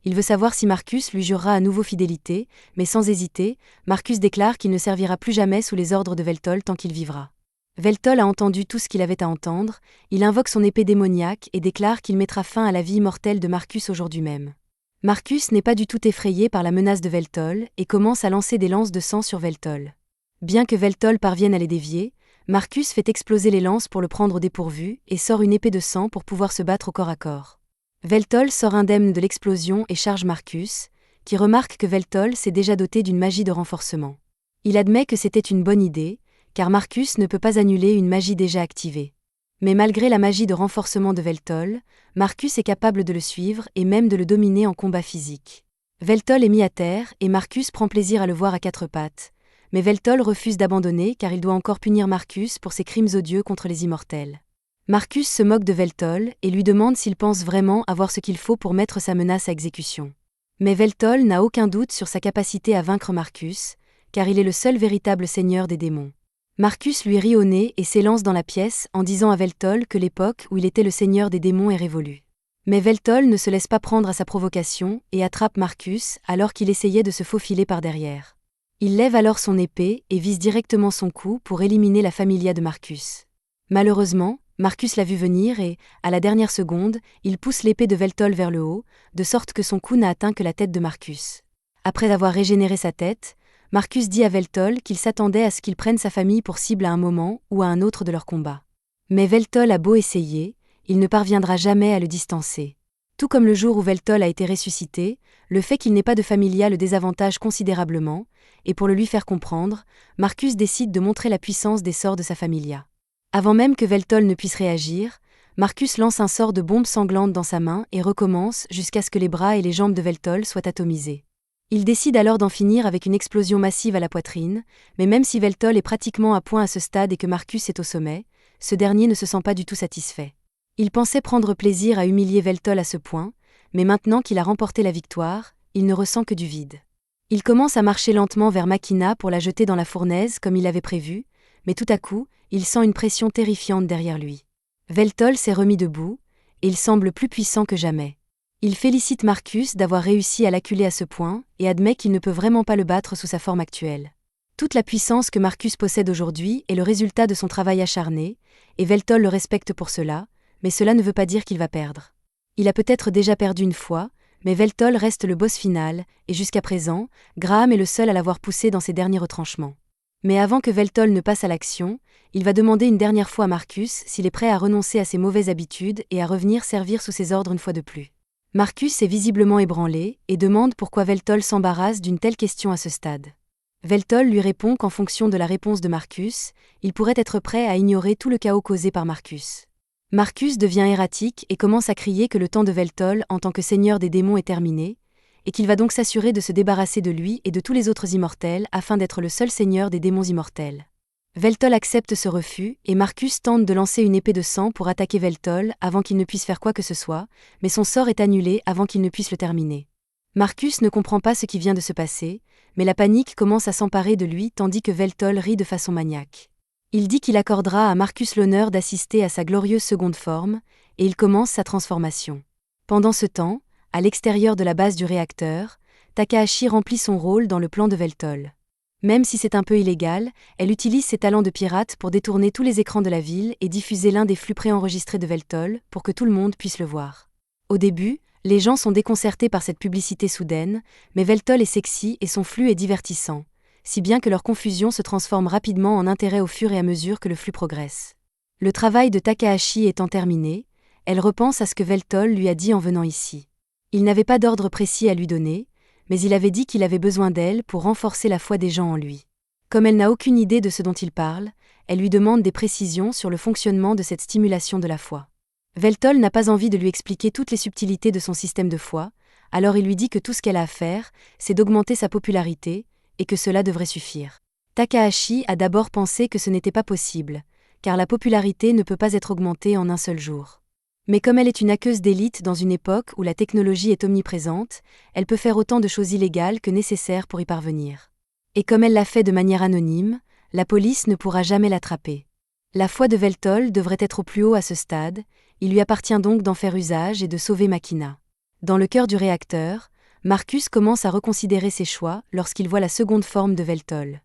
Il veut savoir si Marcus lui jurera à nouveau fidélité, mais sans hésiter, Marcus déclare qu'il ne servira plus jamais sous les ordres de Veltol tant qu'il vivra. Veltol a entendu tout ce qu'il avait à entendre, il invoque son épée démoniaque et déclare qu'il mettra fin à la vie immortelle de Marcus aujourd'hui même. Marcus n'est pas du tout effrayé par la menace de Veltol et commence à lancer des lances de sang sur Veltol. Bien que Veltol parvienne à les dévier, Marcus fait exploser les lances pour le prendre au dépourvu et sort une épée de sang pour pouvoir se battre au corps à corps. Veltol sort indemne de l'explosion et charge Marcus, qui remarque que Veltol s'est déjà doté d'une magie de renforcement. Il admet que c'était une bonne idée, car Marcus ne peut pas annuler une magie déjà activée. Mais malgré la magie de renforcement de Veltol, Marcus est capable de le suivre et même de le dominer en combat physique. Veltol est mis à terre et Marcus prend plaisir à le voir à quatre pattes, mais Veltol refuse d'abandonner car il doit encore punir Marcus pour ses crimes odieux contre les immortels. Marcus se moque de Veltol et lui demande s'il pense vraiment avoir ce qu'il faut pour mettre sa menace à exécution. Mais Veltol n'a aucun doute sur sa capacité à vaincre Marcus, car il est le seul véritable seigneur des démons. Marcus lui rit au nez et s'élance dans la pièce en disant à Veltol que l'époque où il était le seigneur des démons est révolue. Mais Veltol ne se laisse pas prendre à sa provocation et attrape Marcus alors qu'il essayait de se faufiler par derrière. Il lève alors son épée et vise directement son cou pour éliminer la familia de Marcus. Malheureusement, Marcus l'a vu venir et, à la dernière seconde, il pousse l'épée de Veltol vers le haut, de sorte que son coup n'a atteint que la tête de Marcus. Après avoir régénéré sa tête, Marcus dit à Veltol qu'il s'attendait à ce qu'il prenne sa famille pour cible à un moment ou à un autre de leur combat. Mais Veltol a beau essayer, il ne parviendra jamais à le distancer. Tout comme le jour où Veltol a été ressuscité, le fait qu'il n'ait pas de familia le désavantage considérablement, et pour le lui faire comprendre, Marcus décide de montrer la puissance des sorts de sa familia. Avant même que Veltol ne puisse réagir, Marcus lance un sort de bombe sanglante dans sa main et recommence jusqu'à ce que les bras et les jambes de Veltol soient atomisés. Il décide alors d'en finir avec une explosion massive à la poitrine, mais même si Veltol est pratiquement à point à ce stade et que Marcus est au sommet, ce dernier ne se sent pas du tout satisfait. Il pensait prendre plaisir à humilier Veltol à ce point, mais maintenant qu'il a remporté la victoire, il ne ressent que du vide. Il commence à marcher lentement vers Makina pour la jeter dans la fournaise comme il l'avait prévu, mais tout à coup, il sent une pression terrifiante derrière lui. Veltol s'est remis debout, et il semble plus puissant que jamais. Il félicite Marcus d'avoir réussi à l'acculer à ce point et admet qu'il ne peut vraiment pas le battre sous sa forme actuelle. Toute la puissance que Marcus possède aujourd'hui est le résultat de son travail acharné, et Veltol le respecte pour cela, mais cela ne veut pas dire qu'il va perdre. Il a peut-être déjà perdu une fois, mais Veltol reste le boss final, et jusqu'à présent, Graham est le seul à l'avoir poussé dans ses derniers retranchements. Mais avant que Veltol ne passe à l'action, il va demander une dernière fois à Marcus s'il est prêt à renoncer à ses mauvaises habitudes et à revenir servir sous ses ordres une fois de plus. Marcus est visiblement ébranlé et demande pourquoi Veltol s'embarrasse d'une telle question à ce stade. Veltol lui répond qu'en fonction de la réponse de Marcus, il pourrait être prêt à ignorer tout le chaos causé par Marcus. Marcus devient erratique et commence à crier que le temps de Veltol en tant que seigneur des démons est terminé, et qu'il va donc s'assurer de se débarrasser de lui et de tous les autres immortels afin d'être le seul seigneur des démons immortels. Veltol accepte ce refus et Marcus tente de lancer une épée de sang pour attaquer Veltol avant qu'il ne puisse faire quoi que ce soit, mais son sort est annulé avant qu'il ne puisse le terminer. Marcus ne comprend pas ce qui vient de se passer, mais la panique commence à s'emparer de lui tandis que Veltol rit de façon maniaque. Il dit qu'il accordera à Marcus l'honneur d'assister à sa glorieuse seconde forme, et il commence sa transformation. Pendant ce temps, à l'extérieur de la base du réacteur, Takahashi remplit son rôle dans le plan de Veltol. Même si c'est un peu illégal, elle utilise ses talents de pirate pour détourner tous les écrans de la ville et diffuser l'un des flux préenregistrés de Veltol pour que tout le monde puisse le voir. Au début, les gens sont déconcertés par cette publicité soudaine, mais Veltol est sexy et son flux est divertissant, si bien que leur confusion se transforme rapidement en intérêt au fur et à mesure que le flux progresse. Le travail de Takahashi étant terminé, elle repense à ce que Veltol lui a dit en venant ici. Il n'avait pas d'ordre précis à lui donner, mais il avait dit qu'il avait besoin d'elle pour renforcer la foi des gens en lui. Comme elle n'a aucune idée de ce dont il parle, elle lui demande des précisions sur le fonctionnement de cette stimulation de la foi. Veltol n'a pas envie de lui expliquer toutes les subtilités de son système de foi, alors il lui dit que tout ce qu'elle a à faire, c'est d'augmenter sa popularité, et que cela devrait suffire. Takahashi a d'abord pensé que ce n'était pas possible, car la popularité ne peut pas être augmentée en un seul jour. Mais comme elle est une hackeuse d'élite dans une époque où la technologie est omniprésente, elle peut faire autant de choses illégales que nécessaires pour y parvenir. Et comme elle l'a fait de manière anonyme, la police ne pourra jamais l'attraper. La foi de Veltol devrait être au plus haut à ce stade, il lui appartient donc d'en faire usage et de sauver Makina. Dans le cœur du réacteur, Marcus commence à reconsidérer ses choix lorsqu'il voit la seconde forme de Veltol.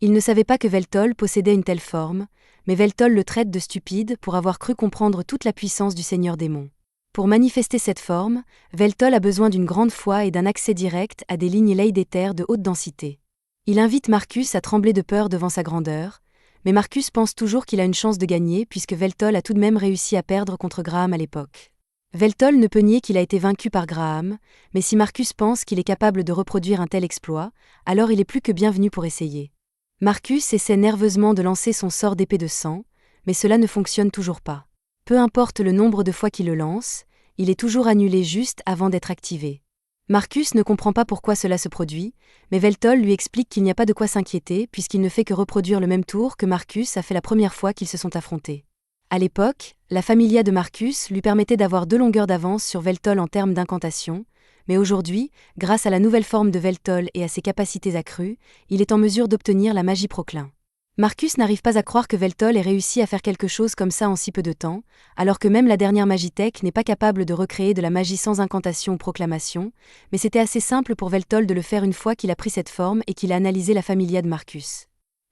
Il ne savait pas que Veltol possédait une telle forme, mais Veltol le traite de stupide pour avoir cru comprendre toute la puissance du Seigneur Démon. Pour manifester cette forme, Veltol a besoin d'une grande foi et d'un accès direct à des lignes laïdétaires de haute densité. Il invite Marcus à trembler de peur devant sa grandeur, mais Marcus pense toujours qu'il a une chance de gagner puisque Veltol a tout de même réussi à perdre contre Graham à l'époque. Veltol ne peut nier qu'il a été vaincu par Graham, mais si Marcus pense qu'il est capable de reproduire un tel exploit, alors il est plus que bienvenu pour essayer. Marcus essaie nerveusement de lancer son sort d'épée de sang, mais cela ne fonctionne toujours pas. Peu importe le nombre de fois qu'il le lance, il est toujours annulé juste avant d'être activé. Marcus ne comprend pas pourquoi cela se produit, mais Veltol lui explique qu'il n'y a pas de quoi s'inquiéter puisqu'il ne fait que reproduire le même tour que Marcus a fait la première fois qu'ils se sont affrontés. À l'époque, la familia de Marcus lui permettait d'avoir 2 longueurs d'avance sur Veltol en termes d'incantation, mais aujourd'hui, grâce à la nouvelle forme de Veltol et à ses capacités accrues, il est en mesure d'obtenir la magie proclin. Marcus n'arrive pas à croire que Veltol ait réussi à faire quelque chose comme ça en si peu de temps, alors que même la dernière Magitech n'est pas capable de recréer de la magie sans incantation ou proclamation, mais c'était assez simple pour Veltol de le faire une fois qu'il a pris cette forme et qu'il a analysé la familia de Marcus.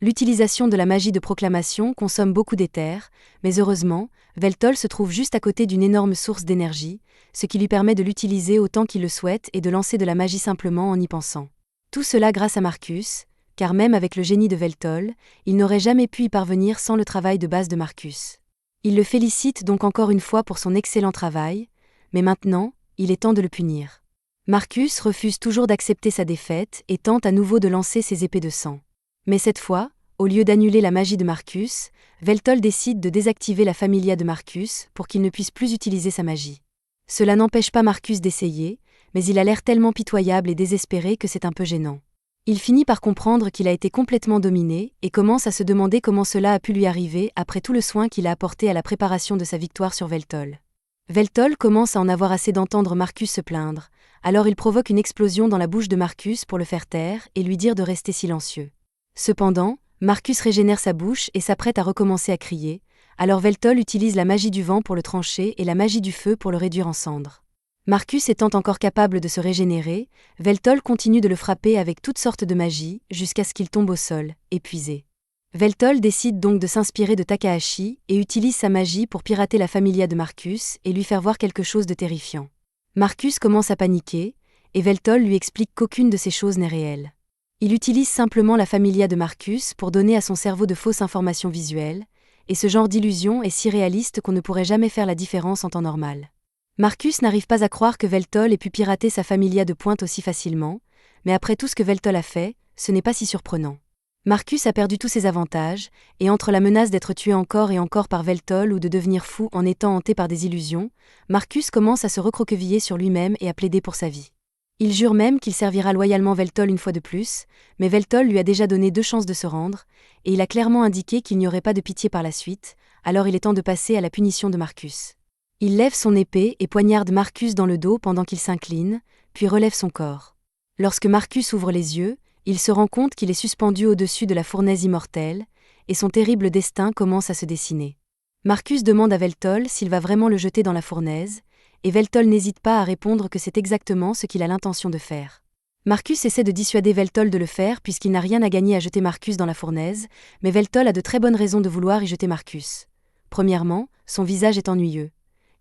L'utilisation de la magie de proclamation consomme beaucoup d'éther, mais heureusement, Veltol se trouve juste à côté d'une énorme source d'énergie, ce qui lui permet de l'utiliser autant qu'il le souhaite et de lancer de la magie simplement en y pensant. Tout cela grâce à Marcus, car même avec le génie de Veltol, il n'aurait jamais pu y parvenir sans le travail de base de Marcus. Il le félicite donc encore une fois pour son excellent travail, mais maintenant, il est temps de le punir. Marcus refuse toujours d'accepter sa défaite et tente à nouveau de lancer ses épées de sang. Mais cette fois, au lieu d'annuler la magie de Marcus, Veltol décide de désactiver la familia de Marcus pour qu'il ne puisse plus utiliser sa magie. Cela n'empêche pas Marcus d'essayer, mais il a l'air tellement pitoyable et désespéré que c'est un peu gênant. Il finit par comprendre qu'il a été complètement dominé et commence à se demander comment cela a pu lui arriver après tout le soin qu'il a apporté à la préparation de sa victoire sur Veltol. Veltol commence à en avoir assez d'entendre Marcus se plaindre, alors il provoque une explosion dans la bouche de Marcus pour le faire taire et lui dire de rester silencieux. Cependant, Marcus régénère sa bouche et s'apprête à recommencer à crier, alors Veltol utilise la magie du vent pour le trancher et la magie du feu pour le réduire en cendres. Marcus étant encore capable de se régénérer, Veltol continue de le frapper avec toutes sortes de magie jusqu'à ce qu'il tombe au sol, épuisé. Veltol décide donc de s'inspirer de Takahashi et utilise sa magie pour pirater la familia de Marcus et lui faire voir quelque chose de terrifiant. Marcus commence à paniquer, et Veltol lui explique qu'aucune de ces choses n'est réelle. Il utilise simplement la familia de Marcus pour donner à son cerveau de fausses informations visuelles, et ce genre d'illusion est si réaliste qu'on ne pourrait jamais faire la différence en temps normal. Marcus n'arrive pas à croire que Veltol ait pu pirater sa familia de pointe aussi facilement, mais après tout ce que Veltol a fait, ce n'est pas si surprenant. Marcus a perdu tous ses avantages, et entre la menace d'être tué encore et encore par Veltol ou de devenir fou en étant hanté par des illusions, Marcus commence à se recroqueviller sur lui-même et à plaider pour sa vie. Il jure même qu'il servira loyalement Veltol une fois de plus, mais Veltol lui a déjà donné 2 chances de se rendre, et il a clairement indiqué qu'il n'y aurait pas de pitié par la suite, alors il est temps de passer à la punition de Marcus. Il lève son épée et poignarde Marcus dans le dos pendant qu'il s'incline, puis relève son corps. Lorsque Marcus ouvre les yeux, il se rend compte qu'il est suspendu au-dessus de la fournaise immortelle, et son terrible destin commence à se dessiner. Marcus demande à Veltol s'il va vraiment le jeter dans la fournaise, et Veltol n'hésite pas à répondre que c'est exactement ce qu'il a l'intention de faire. Marcus essaie de dissuader Veltol de le faire puisqu'il n'a rien à gagner à jeter Marcus dans la fournaise, mais Veltol a de très bonnes raisons de vouloir y jeter Marcus. Premièrement, son visage est ennuyeux.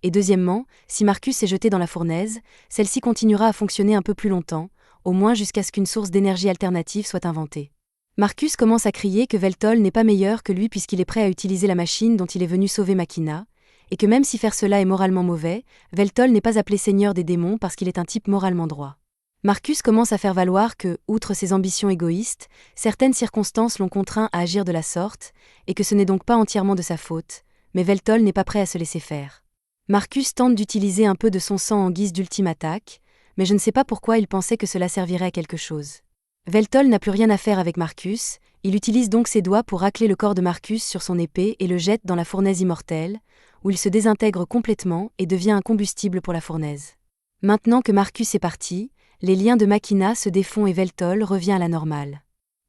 Et deuxièmement, si Marcus est jeté dans la fournaise, celle-ci continuera à fonctionner un peu plus longtemps, au moins jusqu'à ce qu'une source d'énergie alternative soit inventée. Marcus commence à crier que Veltol n'est pas meilleur que lui puisqu'il est prêt à utiliser la machine dont il est venu sauver Machina, et que même si faire cela est moralement mauvais, Veltol n'est pas appelé seigneur des démons parce qu'il est un type moralement droit. Marcus commence à faire valoir que, outre ses ambitions égoïstes, certaines circonstances l'ont contraint à agir de la sorte, et que ce n'est donc pas entièrement de sa faute, mais Veltol n'est pas prêt à se laisser faire. Marcus tente d'utiliser un peu de son sang en guise d'ultime attaque, mais je ne sais pas pourquoi il pensait que cela servirait à quelque chose. Veltol n'a plus rien à faire avec Marcus, il utilise donc ses doigts pour racler le corps de Marcus sur son épée et le jette dans la fournaise immortelle, où il se désintègre complètement et devient un combustible pour la fournaise. Maintenant que Marcus est parti, les liens de Machina se défont et Veltol revient à la normale.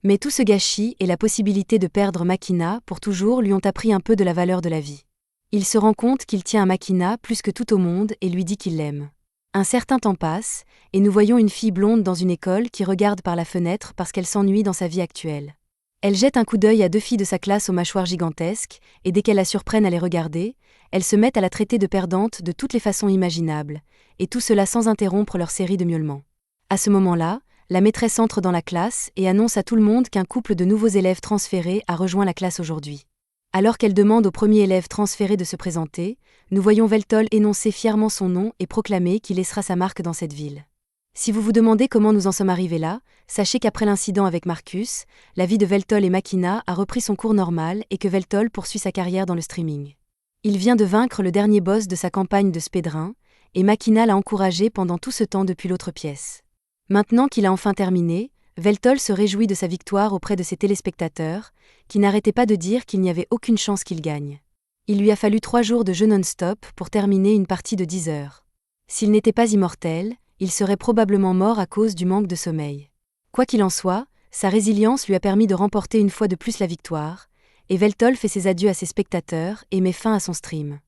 Mais tout ce gâchis et la possibilité de perdre Machina pour toujours lui ont appris un peu de la valeur de la vie. Il se rend compte qu'il tient à Machina plus que tout au monde et lui dit qu'il l'aime. Un certain temps passe, et nous voyons une fille blonde dans une école qui regarde par la fenêtre parce qu'elle s'ennuie dans sa vie actuelle. Elle jette un coup d'œil à 2 filles de sa classe aux mâchoires gigantesques, et dès qu'elles la surprennent à les regarder, elles se mettent à la traiter de perdante de toutes les façons imaginables, et tout cela sans interrompre leur série de miaulements. À ce moment-là, la maîtresse entre dans la classe et annonce à tout le monde qu'un couple de nouveaux élèves transférés a rejoint la classe aujourd'hui. Alors qu'elle demande au premier élève transféré de se présenter, nous voyons Veltol énoncer fièrement son nom et proclamer qu'il laissera sa marque dans cette ville. Si vous vous demandez comment nous en sommes arrivés là, sachez qu'après l'incident avec Marcus, la vie de Veltol et Machina a repris son cours normal et que Veltol poursuit sa carrière dans le streaming. Il vient de vaincre le dernier boss de sa campagne de speedrun, et Machina l'a encouragé pendant tout ce temps depuis l'autre pièce. Maintenant qu'il a enfin terminé, Veltol se réjouit de sa victoire auprès de ses téléspectateurs, qui n'arrêtaient pas de dire qu'il n'y avait aucune chance qu'il gagne. Il lui a fallu 3 jours de jeu non-stop pour terminer une partie de 10 heures. S'il n'était pas immortel, il serait probablement mort à cause du manque de sommeil. Quoi qu'il en soit, sa résilience lui a permis de remporter une fois de plus la victoire, et Veltol fait ses adieux à ses spectateurs et met fin à son stream.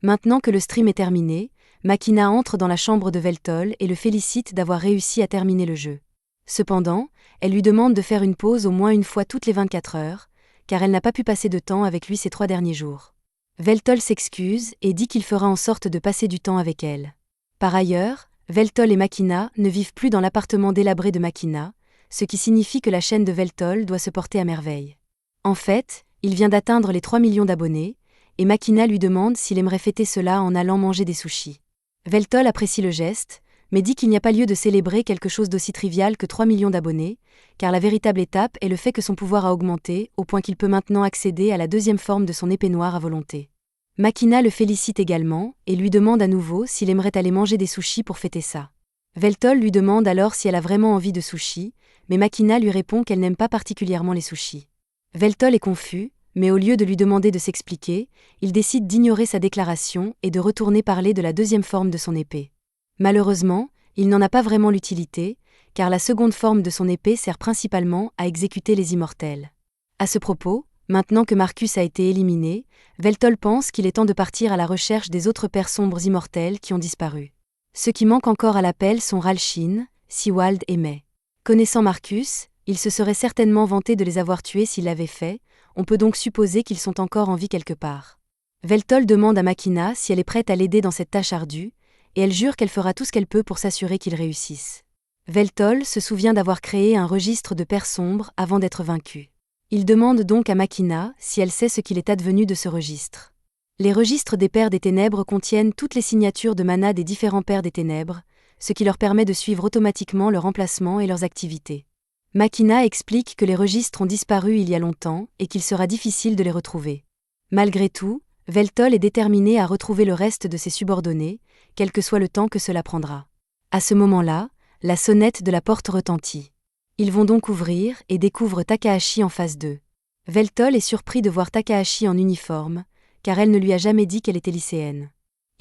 Maintenant que le stream est terminé, Machina entre dans la chambre de Veltol et le félicite d'avoir réussi à terminer le jeu. Cependant, elle lui demande de faire une pause au moins une fois toutes les 24 heures, car elle n'a pas pu passer de temps avec lui ces 3 derniers jours. Veltol s'excuse et dit qu'il fera en sorte de passer du temps avec elle. Par ailleurs, Veltol et Machina ne vivent plus dans l'appartement délabré de Machina, ce qui signifie que la chaîne de Veltol doit se porter à merveille. En fait, il vient d'atteindre les 3 millions d'abonnés, et Machina lui demande s'il aimerait fêter cela en allant manger des sushis. Veltol apprécie le geste, mais dit qu'il n'y a pas lieu de célébrer quelque chose d'aussi trivial que 3 millions d'abonnés, car la véritable étape est le fait que son pouvoir a augmenté, au point qu'il peut maintenant accéder à la 2e forme de son épée noire à volonté. Machina le félicite également, et lui demande à nouveau s'il aimerait aller manger des sushis pour fêter ça. Veltol lui demande alors si elle a vraiment envie de sushis, mais Machina lui répond qu'elle n'aime pas particulièrement les sushis. Veltol est confus, mais au lieu de lui demander de s'expliquer, il décide d'ignorer sa déclaration et de retourner parler de la 2e forme de son épée. Malheureusement, il n'en a pas vraiment l'utilité, car la 2e forme de son épée sert principalement à exécuter les immortels. À ce propos, maintenant que Marcus a été éliminé, Veltol pense qu'il est temps de partir à la recherche des autres pères sombres immortels qui ont disparu. Ceux qui manquent encore à l'appel sont Ralshin, Seawald et May. Connaissant Marcus, il se serait certainement vanté de les avoir tués s'il l'avait fait, on peut donc supposer qu'ils sont encore en vie quelque part. Veltol demande à Machina si elle est prête à l'aider dans cette tâche ardue, et elle jure qu'elle fera tout ce qu'elle peut pour s'assurer qu'ils réussissent. Veltol se souvient d'avoir créé un registre de pères sombres avant d'être vaincu. Il demande donc à Machina si elle sait ce qu'il est advenu de ce registre. Les registres des pères des ténèbres contiennent toutes les signatures de mana des différents pères des ténèbres, ce qui leur permet de suivre automatiquement leur emplacement et leurs activités. Machina explique que les registres ont disparu il y a longtemps et qu'il sera difficile de les retrouver. Malgré tout, Veltol est déterminé à retrouver le reste de ses subordonnés, quel que soit le temps que cela prendra. À ce moment-là, la sonnette de la porte retentit. Ils vont donc ouvrir et découvrent Takahashi en face d'eux. Veltol est surpris de voir Takahashi en uniforme, car elle ne lui a jamais dit qu'elle était lycéenne.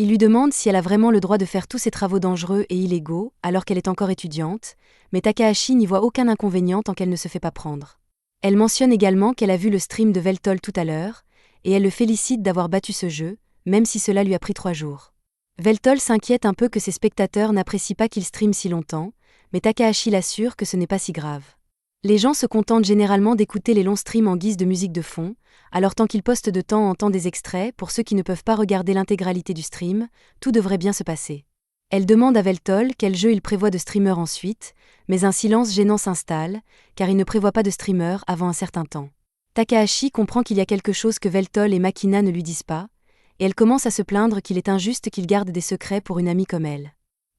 Il lui demande si elle a vraiment le droit de faire tous ces travaux dangereux et illégaux alors qu'elle est encore étudiante, mais Takahashi n'y voit aucun inconvénient tant qu'elle ne se fait pas prendre. Elle mentionne également qu'elle a vu le stream de Veltol tout à l'heure, et elle le félicite d'avoir battu ce jeu, même si cela lui a pris 3 jours. Veltol s'inquiète un peu que ses spectateurs n'apprécient pas qu'il stream si longtemps, mais Takahashi l'assure que ce n'est pas si grave. Les gens se contentent généralement d'écouter les longs streams en guise de musique de fond, alors tant qu'ils postent de temps en temps des extraits pour ceux qui ne peuvent pas regarder l'intégralité du stream, tout devrait bien se passer. Elle demande à Veltol quel jeu il prévoit de streamer ensuite, mais un silence gênant s'installe, car il ne prévoit pas de streamer avant un certain temps. Takahashi comprend qu'il y a quelque chose que Veltol et Makina ne lui disent pas, et elle commence à se plaindre qu'il est injuste qu'il garde des secrets pour une amie comme elle.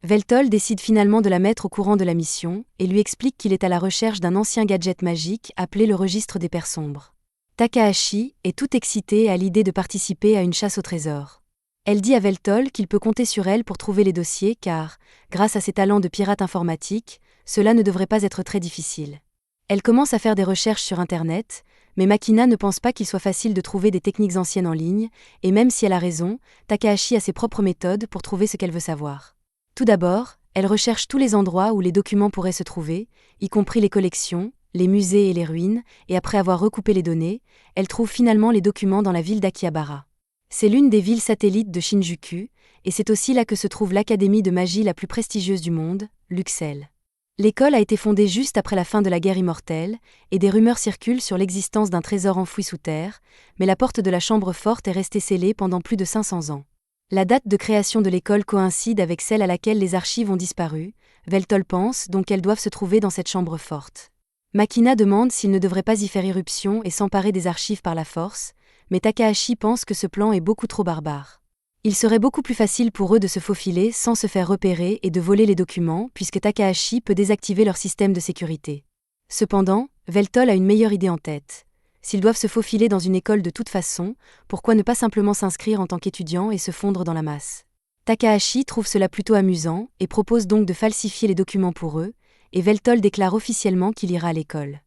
Veltol décide finalement de la mettre au courant de la mission, et lui explique qu'il est à la recherche d'un ancien gadget magique appelé le registre des pères sombres. Takahashi est tout excité à l'idée de participer à une chasse au trésor. Elle dit à Veltol qu'il peut compter sur elle pour trouver les dossiers car, grâce à ses talents de pirate informatique, cela ne devrait pas être très difficile. Elle commence à faire des recherches sur Internet, mais Makina ne pense pas qu'il soit facile de trouver des techniques anciennes en ligne, et même si elle a raison, Takahashi a ses propres méthodes pour trouver ce qu'elle veut savoir. Tout d'abord, elle recherche tous les endroits où les documents pourraient se trouver, y compris les collections, les musées et les ruines, et après avoir recoupé les données, elle trouve finalement les documents dans la ville d'Akihabara. C'est l'une des villes satellites de Shinjuku, et c'est aussi là que se trouve l'académie de magie la plus prestigieuse du monde, l'Uxel. L'école a été fondée juste après la fin de la guerre immortelle, et des rumeurs circulent sur l'existence d'un trésor enfoui sous terre, mais la porte de la chambre forte est restée scellée pendant plus de 500 ans. La date de création de l'école coïncide avec celle à laquelle les archives ont disparu, Veltol pense donc qu'elles doivent se trouver dans cette chambre forte. Makina demande s'il ne devrait pas y faire irruption et s'emparer des archives par la force, mais Takahashi pense que ce plan est beaucoup trop barbare. Il serait beaucoup plus facile pour eux de se faufiler sans se faire repérer et de voler les documents puisque Takahashi peut désactiver leur système de sécurité. Cependant, Veltol a une meilleure idée en tête. S'ils doivent se faufiler dans une école de toute façon, pourquoi ne pas simplement s'inscrire en tant qu'étudiant et se fondre dans la masse? Takahashi trouve cela plutôt amusant et propose donc de falsifier les documents pour eux, et Veltol déclare officiellement qu'il ira à l'école.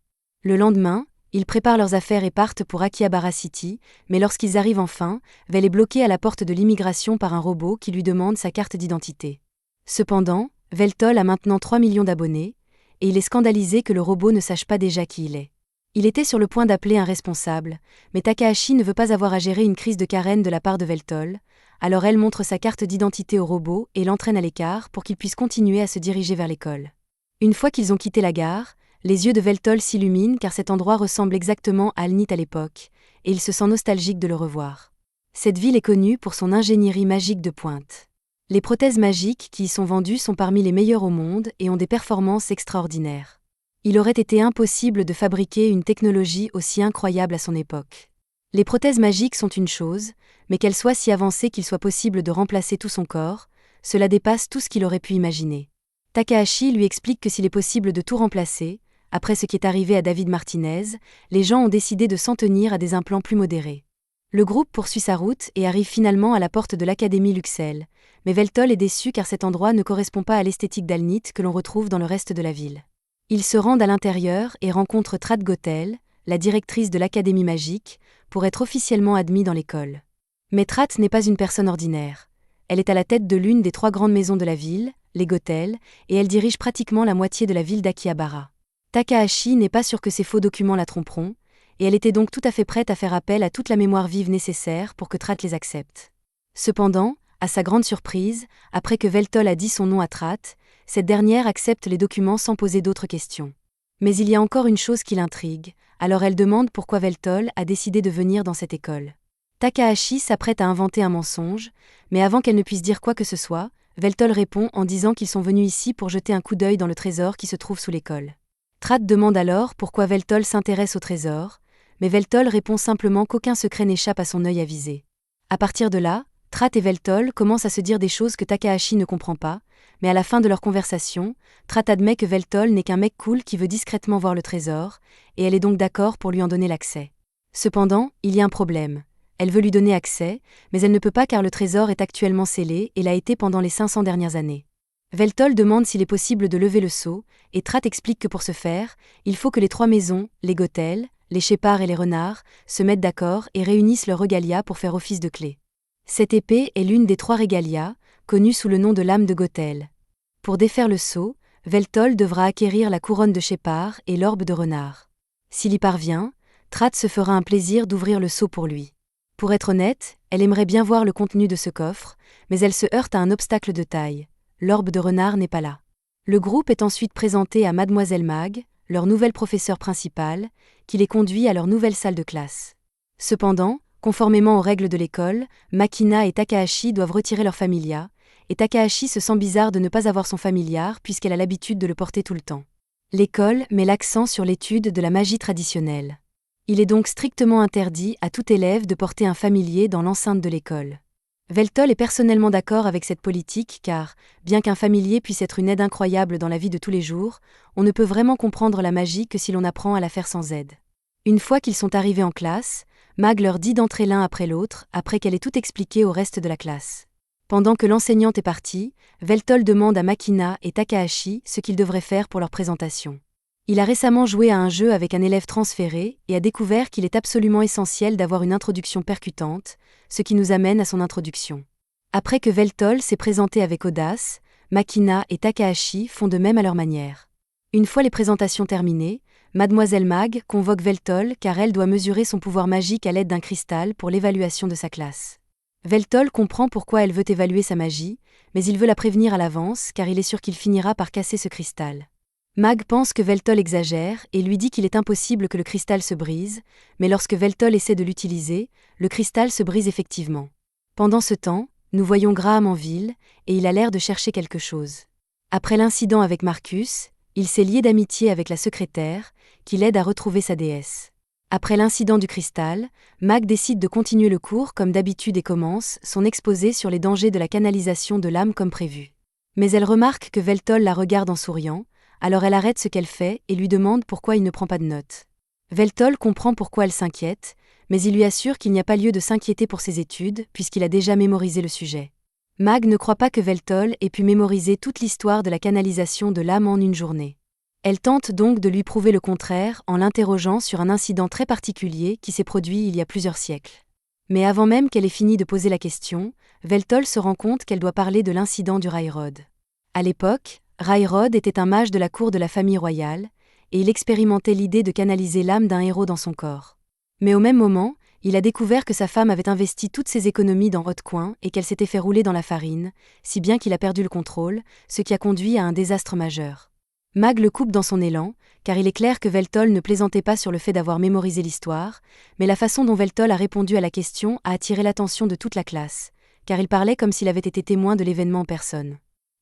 Le lendemain, ils préparent leurs affaires et partent pour Akihabara City, mais lorsqu'ils arrivent enfin, Vel est bloqué à la porte de l'immigration par un robot qui lui demande sa carte d'identité. Cependant, Veltol a maintenant 3 millions d'abonnés, et il est scandalisé que le robot ne sache pas déjà qui il est. Il était sur le point d'appeler un responsable, mais Takahashi ne veut pas avoir à gérer une crise de carène de la part de Veltol, alors elle montre sa carte d'identité au robot et l'entraîne à l'écart pour qu'il puisse continuer à se diriger vers l'école. Une fois qu'ils ont quitté la gare, les yeux de Veltol s'illuminent car cet endroit ressemble exactement à Alnit à l'époque, et il se sent nostalgique de le revoir. Cette ville est connue pour son ingénierie magique de pointe. Les prothèses magiques qui y sont vendues sont parmi les meilleures au monde et ont des performances extraordinaires. Il aurait été impossible de fabriquer une technologie aussi incroyable à son époque. Les prothèses magiques sont une chose, mais qu'elles soient si avancées qu'il soit possible de remplacer tout son corps, cela dépasse tout ce qu'il aurait pu imaginer. Takahashi lui explique que s'il est possible de tout remplacer, après ce qui est arrivé à David Martinez, les gens ont décidé de s'en tenir à des implants plus modérés. Le groupe poursuit sa route et arrive finalement à la porte de l'Académie Luxel, mais Veltol est déçu car cet endroit ne correspond pas à l'esthétique d'Alnit que l'on retrouve dans le reste de la ville. Ils se rendent à l'intérieur et rencontrent Trat Gothel, la directrice de l'Académie magique, pour être officiellement admis dans l'école. Mais Trat n'est pas une personne ordinaire. Elle est à la tête de l'une des 3 grandes maisons de la ville, les Gothel, et elle dirige pratiquement la moitié de la ville d'Akihabara. Takahashi n'est pas sûr que ces faux documents la tromperont, et elle était donc tout à fait prête à faire appel à toute la mémoire vive nécessaire pour que Trat les accepte. Cependant, à sa grande surprise, après que Veltol a dit son nom à Trat, cette dernière accepte les documents sans poser d'autres questions. Mais il y a encore une chose qui l'intrigue, alors elle demande pourquoi Veltol a décidé de venir dans cette école. Takahashi s'apprête à inventer un mensonge, mais avant qu'elle ne puisse dire quoi que ce soit, Veltol répond en disant qu'ils sont venus ici pour jeter un coup d'œil dans le trésor qui se trouve sous l'école. Trat demande alors pourquoi Veltol s'intéresse au trésor, mais Veltol répond simplement qu'aucun secret n'échappe à son œil avisé. À partir de là, Trat et Veltol commencent à se dire des choses que Takahashi ne comprend pas, mais à la fin de leur conversation, Trat admet que Veltol n'est qu'un mec cool qui veut discrètement voir le trésor, et elle est donc d'accord pour lui en donner l'accès. Cependant, il y a un problème. Elle veut lui donner accès, mais elle ne peut pas car le trésor est actuellement scellé et l'a été pendant les 500 dernières années. Veltol demande s'il est possible de lever le sceau, et Trat explique que pour ce faire, il faut que les 3 maisons, les Gothel, les Shepard et les Renards, se mettent d'accord et réunissent leur regalia pour faire office de clé. Cette épée est l'une des 3 Regalia, connue sous le nom de lame de Gothel. Pour défaire le sceau, Veltol devra acquérir la couronne de Shepard et l'orbe de renard. S'il y parvient, Trat se fera un plaisir d'ouvrir le sceau pour lui. Pour être honnête, elle aimerait bien voir le contenu de ce coffre, mais elle se heurte à un obstacle de taille. L'orbe de renard n'est pas là. Le groupe est ensuite présenté à Mademoiselle Mag, leur nouvelle professeure principale, qui les conduit à leur nouvelle salle de classe. Cependant, conformément aux règles de l'école, Makina et Takahashi doivent retirer leur familia, et Takahashi se sent bizarre de ne pas avoir son familiar puisqu'elle a l'habitude de le porter tout le temps. L'école met l'accent sur l'étude de la magie traditionnelle. Il est donc strictement interdit à tout élève de porter un familier dans l'enceinte de l'école. Veltol est personnellement d'accord avec cette politique car, bien qu'un familier puisse être une aide incroyable dans la vie de tous les jours, on ne peut vraiment comprendre la magie que si l'on apprend à la faire sans aide. Une fois qu'ils sont arrivés en classe, Mag leur dit d'entrer l'un après l'autre, après qu'elle ait tout expliqué au reste de la classe. Pendant que l'enseignante est partie, Veltol demande à Makina et Takahashi ce qu'ils devraient faire pour leur présentation. Il a récemment joué à un jeu avec un élève transféré et a découvert qu'il est absolument essentiel d'avoir une introduction percutante, ce qui nous amène à son introduction. Après que Veltol s'est présenté avec audace, Makina et Takahashi font de même à leur manière. Une fois les présentations terminées, Mademoiselle Mag convoque Veltol car elle doit mesurer son pouvoir magique à l'aide d'un cristal pour l'évaluation de sa classe. Veltol comprend pourquoi elle veut évaluer sa magie, mais il veut la prévenir à l'avance car il est sûr qu'il finira par casser ce cristal. Mag pense que Veltol exagère et lui dit qu'il est impossible que le cristal se brise, mais lorsque Veltol essaie de l'utiliser, le cristal se brise effectivement. Pendant ce temps, nous voyons Graham en ville, et il a l'air de chercher quelque chose. Après l'incident avec Marcus, il s'est lié d'amitié avec la secrétaire, qui l'aide à retrouver sa déesse. Après l'incident du cristal, Mag décide de continuer le cours comme d'habitude et commence son exposé sur les dangers de la canalisation de l'âme comme prévu. Mais elle remarque que Veltol la regarde en souriant, alors elle arrête ce qu'elle fait et lui demande pourquoi il ne prend pas de notes. Veltol comprend pourquoi elle s'inquiète, mais il lui assure qu'il n'y a pas lieu de s'inquiéter pour ses études puisqu'il a déjà mémorisé le sujet. Mag ne croit pas que Veltol ait pu mémoriser toute l'histoire de la canalisation de l'âme en une journée. Elle tente donc de lui prouver le contraire en l'interrogeant sur un incident très particulier qui s'est produit il y a plusieurs siècles. Mais avant même qu'elle ait fini de poser la question, Veltol se rend compte qu'elle doit parler de l'incident du Railroad. À l'époque, Railroad était un mage de la cour de la famille royale, et il expérimentait l'idée de canaliser l'âme d'un héros dans son corps. Mais au même moment, il a découvert que sa femme avait investi toutes ses économies dans Haute-Coin et qu'elle s'était fait rouler dans la farine, si bien qu'il a perdu le contrôle, ce qui a conduit à un désastre majeur. Mag le coupe dans son élan, car il est clair que Veltol ne plaisantait pas sur le fait d'avoir mémorisé l'histoire, mais la façon dont Veltol a répondu à la question a attiré l'attention de toute la classe, car il parlait comme s'il avait été témoin de l'événement en personne.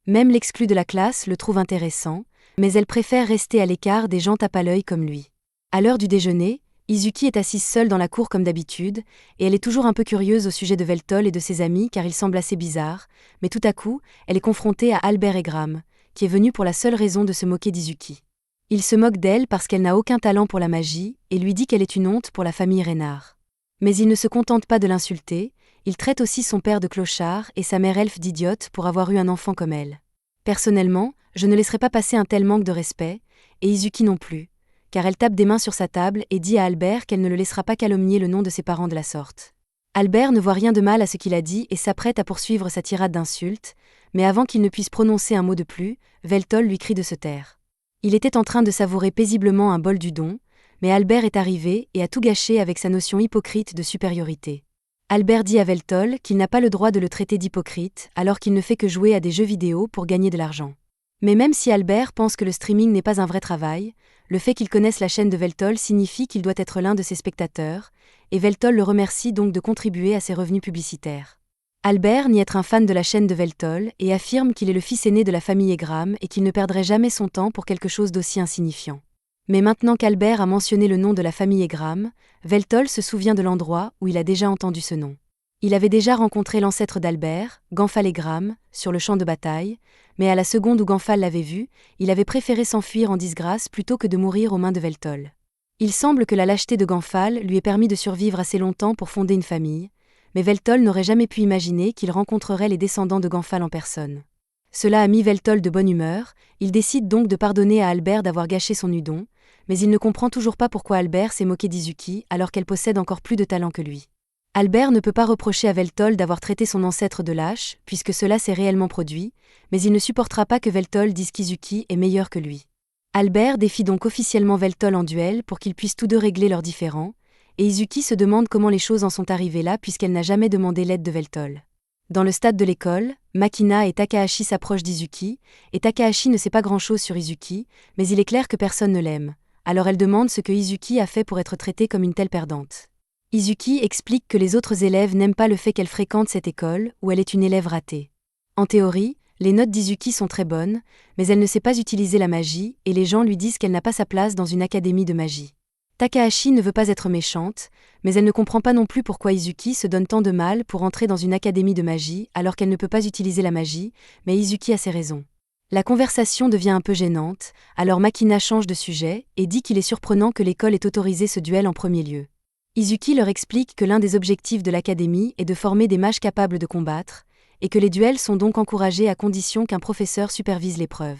Même l'exclu de la classe le trouve intéressant, mais elle préfère rester à l'écart des gens tape à l'œil comme lui. À l'heure du déjeuner, Izuki est assise seule dans la cour comme d'habitude, et elle est toujours un peu curieuse au sujet de Veltol et de ses amis car il semble assez bizarre, mais tout à coup, elle est confrontée à Albert et Graham, qui est venu pour la seule raison de se moquer d'Izuki. Il se moque d'elle parce qu'elle n'a aucun talent pour la magie, et lui dit qu'elle est une honte pour la famille Reynard. Mais il ne se contente pas de l'insulter, il traite aussi son père de clochard et sa mère elfe d'idiote pour avoir eu un enfant comme elle. Personnellement, je ne laisserai pas passer un tel manque de respect, et Izuki non plus, car elle tape des mains sur sa table et dit à Albert qu'elle ne le laissera pas calomnier le nom de ses parents de la sorte. Albert ne voit rien de mal à ce qu'il a dit et s'apprête à poursuivre sa tirade d'insultes, mais avant qu'il ne puisse prononcer un mot de plus, Veltol lui crie de se taire. Il était en train de savourer paisiblement un bol du don, mais Albert est arrivé et a tout gâché avec sa notion hypocrite de supériorité. Albert dit à Veltol qu'il n'a pas le droit de le traiter d'hypocrite alors qu'il ne fait que jouer à des jeux vidéo pour gagner de l'argent. Mais même si Albert pense que le streaming n'est pas un vrai travail, le fait qu'il connaisse la chaîne de Veltol signifie qu'il doit être l'un de ses spectateurs, et Veltol le remercie donc de contribuer à ses revenus publicitaires. Albert nie être un fan de la chaîne de Veltol et affirme qu'il est le fils aîné de la famille Egram et qu'il ne perdrait jamais son temps pour quelque chose d'aussi insignifiant. Mais maintenant qu'Albert a mentionné le nom de la famille Egram, Veltol se souvient de l'endroit où il a déjà entendu ce nom. Il avait déjà rencontré l'ancêtre d'Albert, Ganfal Egram, sur le champ de bataille, mais à la seconde où Ganfal l'avait vu, il avait préféré s'enfuir en disgrâce plutôt que de mourir aux mains de Veltol. Il semble que la lâcheté de Ganfal lui ait permis de survivre assez longtemps pour fonder une famille, mais Veltol n'aurait jamais pu imaginer qu'il rencontrerait les descendants de Ganfal en personne. Cela a mis Veltol de bonne humeur, il décide donc de pardonner à Albert d'avoir gâché son udon, mais il ne comprend toujours pas pourquoi Albert s'est moqué d'Izuki alors qu'elle possède encore plus de talent que lui. Albert ne peut pas reprocher à Veltol d'avoir traité son ancêtre de lâche, puisque cela s'est réellement produit, mais il ne supportera pas que Veltol dise qu'Izuki est meilleur que lui. Albert défie donc officiellement Veltol en duel pour qu'ils puissent tous deux régler leurs différends, et Izuki se demande comment les choses en sont arrivées là puisqu'elle n'a jamais demandé l'aide de Veltol. Dans le stade de l'école, Makina et Takahashi s'approchent d'Izuki, et Takahashi ne sait pas grand-chose sur Izuki, mais il est clair que personne ne l'aime. Alors elle demande ce que Izuki a fait pour être traitée comme une telle perdante. Izuki explique que les autres élèves n'aiment pas le fait qu'elle fréquente cette école, où elle est une élève ratée. En théorie, les notes d'Izuki sont très bonnes, mais elle ne sait pas utiliser la magie, et les gens lui disent qu'elle n'a pas sa place dans une académie de magie. Takahashi ne veut pas être méchante, mais elle ne comprend pas non plus pourquoi Izuki se donne tant de mal pour entrer dans une académie de magie alors qu'elle ne peut pas utiliser la magie, mais Izuki a ses raisons. La conversation devient un peu gênante, alors Makina change de sujet et dit qu'il est surprenant que l'école ait autorisé ce duel en premier lieu. Izuki leur explique que l'un des objectifs de l'académie est de former des mages capables de combattre, et que les duels sont donc encouragés à condition qu'un professeur supervise l'épreuve.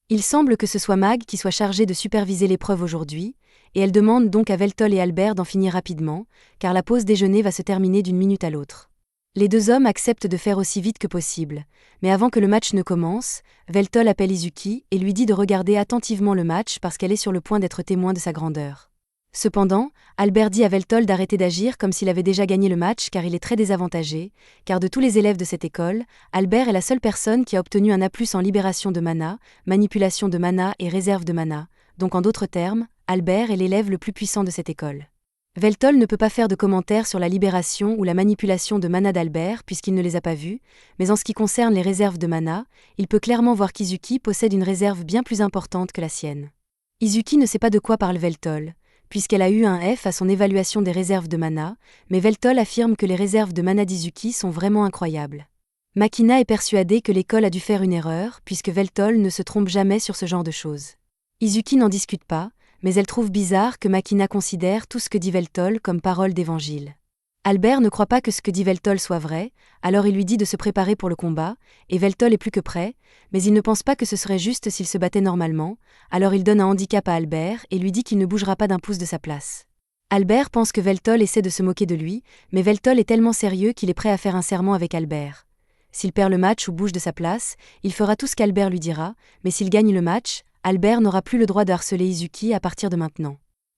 Il semble que ce soit Mag qui soit chargé de superviser l'épreuve aujourd'hui, et elle demande donc à Veltol et Albert d'en finir rapidement, car la pause déjeuner va se terminer d'une minute à l'autre. Les deux hommes acceptent de faire aussi vite que possible, mais avant que le match ne commence, Veltol appelle Izuki et lui dit de regarder attentivement le match parce qu'elle est sur le point d'être témoin de sa grandeur. Cependant, Albert dit à Veltol d'arrêter d'agir comme s'il avait déjà gagné le match car il est très désavantagé, car de tous les élèves de cette école, Albert est la seule personne qui a obtenu un A+ en libération de mana, manipulation de mana et réserve de mana, donc en d'autres termes, Albert est l'élève le plus puissant de cette école. Veltol ne peut pas faire de commentaires sur la libération ou la manipulation de mana d'Albert puisqu'il ne les a pas vus, mais en ce qui concerne les réserves de mana, il peut clairement voir qu'Izuki possède une réserve bien plus importante que la sienne. Izuki ne sait pas de quoi parle Veltol, puisqu'elle a eu un F à son évaluation des réserves de mana, mais Veltol affirme que les réserves de mana d'Izuki sont vraiment incroyables. Makina est persuadée que l'école a dû faire une erreur, puisque Veltol ne se trompe jamais sur ce genre de choses. Izuki n'en discute pas, mais elle trouve bizarre que Makina considère tout ce que dit Veltol comme parole d'évangile. Albert ne croit pas que ce que dit Veltol soit vrai, alors il lui dit de se préparer pour le combat, et Veltol est plus que prêt, mais il ne pense pas que ce serait juste s'il se battait normalement, alors il donne un handicap à Albert et lui dit qu'il ne bougera pas d'un pouce de sa place. Albert pense que Veltol essaie de se moquer de lui, mais Veltol est tellement sérieux qu'il est prêt à faire un serment avec Albert. S'il perd le match ou bouge de sa place, il fera tout ce qu'Albert lui dira, mais s'il gagne le match, Albert n'aura plus le droit de harceler Izuki à partir de maintenant.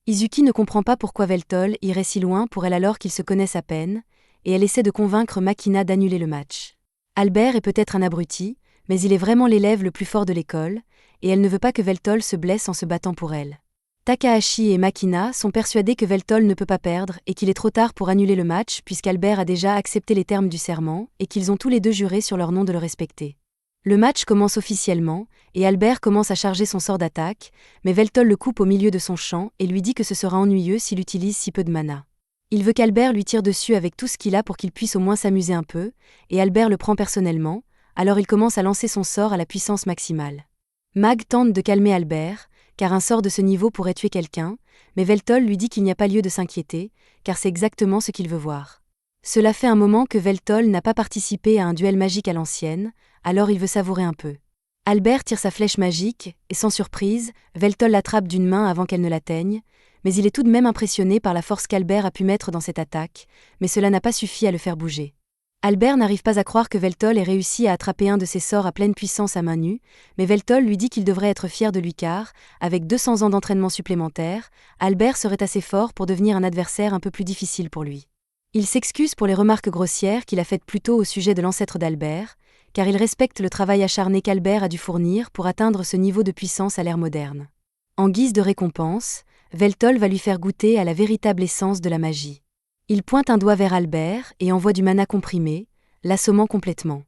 Izuki ne comprend pas pourquoi Veltol irait si loin pour elle alors qu'ils se connaissent à peine, et elle essaie de convaincre Makina d'annuler le match. Albert est peut-être un abruti, mais il est vraiment l'élève le plus fort de l'école, et elle ne veut pas que Veltol se blesse en se battant pour elle. Takahashi et Makina sont persuadés que Veltol ne peut pas perdre et qu'il est trop tard pour annuler le match puisqu'Albert a déjà accepté les termes du serment et qu'ils ont tous les deux juré sur leur nom de le respecter. Le match commence officiellement, et Albert commence à charger son sort d'attaque, mais Veltol le coupe au milieu de son champ et lui dit que ce sera ennuyeux s'il utilise si peu de mana. Il veut qu'Albert lui tire dessus avec tout ce qu'il a pour qu'il puisse au moins s'amuser un peu, et Albert le prend personnellement, alors il commence à lancer son sort à la puissance maximale. Mag tente de calmer Albert, car un sort de ce niveau pourrait tuer quelqu'un, mais Veltol lui dit qu'il n'y a pas lieu de s'inquiéter, car c'est exactement ce qu'il veut voir. Cela fait un moment que Veltol n'a pas participé à un duel magique à l'ancienne, alors il veut savourer un peu. Albert tire sa flèche magique, et sans surprise, Veltol l'attrape d'une main avant qu'elle ne l'atteigne, mais il est tout de même impressionné par la force qu'Albert a pu mettre dans cette attaque, mais cela n'a pas suffi à le faire bouger. Albert n'arrive pas à croire que Veltol ait réussi à attraper un de ses sorts à pleine puissance à main nue, mais Veltol lui dit qu'il devrait être fier de lui car, avec 200 ans d'entraînement supplémentaire, Albert serait assez fort pour devenir un adversaire un peu plus difficile pour lui. Il s'excuse pour les remarques grossières qu'il a faites plus tôt au sujet de l'ancêtre d'Albert, car il respecte le travail acharné qu'Albert a dû fournir pour atteindre ce niveau de puissance à l'ère moderne. En guise de récompense, Veltol va lui faire goûter à la véritable essence de la magie. Il pointe un doigt vers Albert et envoie du mana comprimé, l'assommant complètement.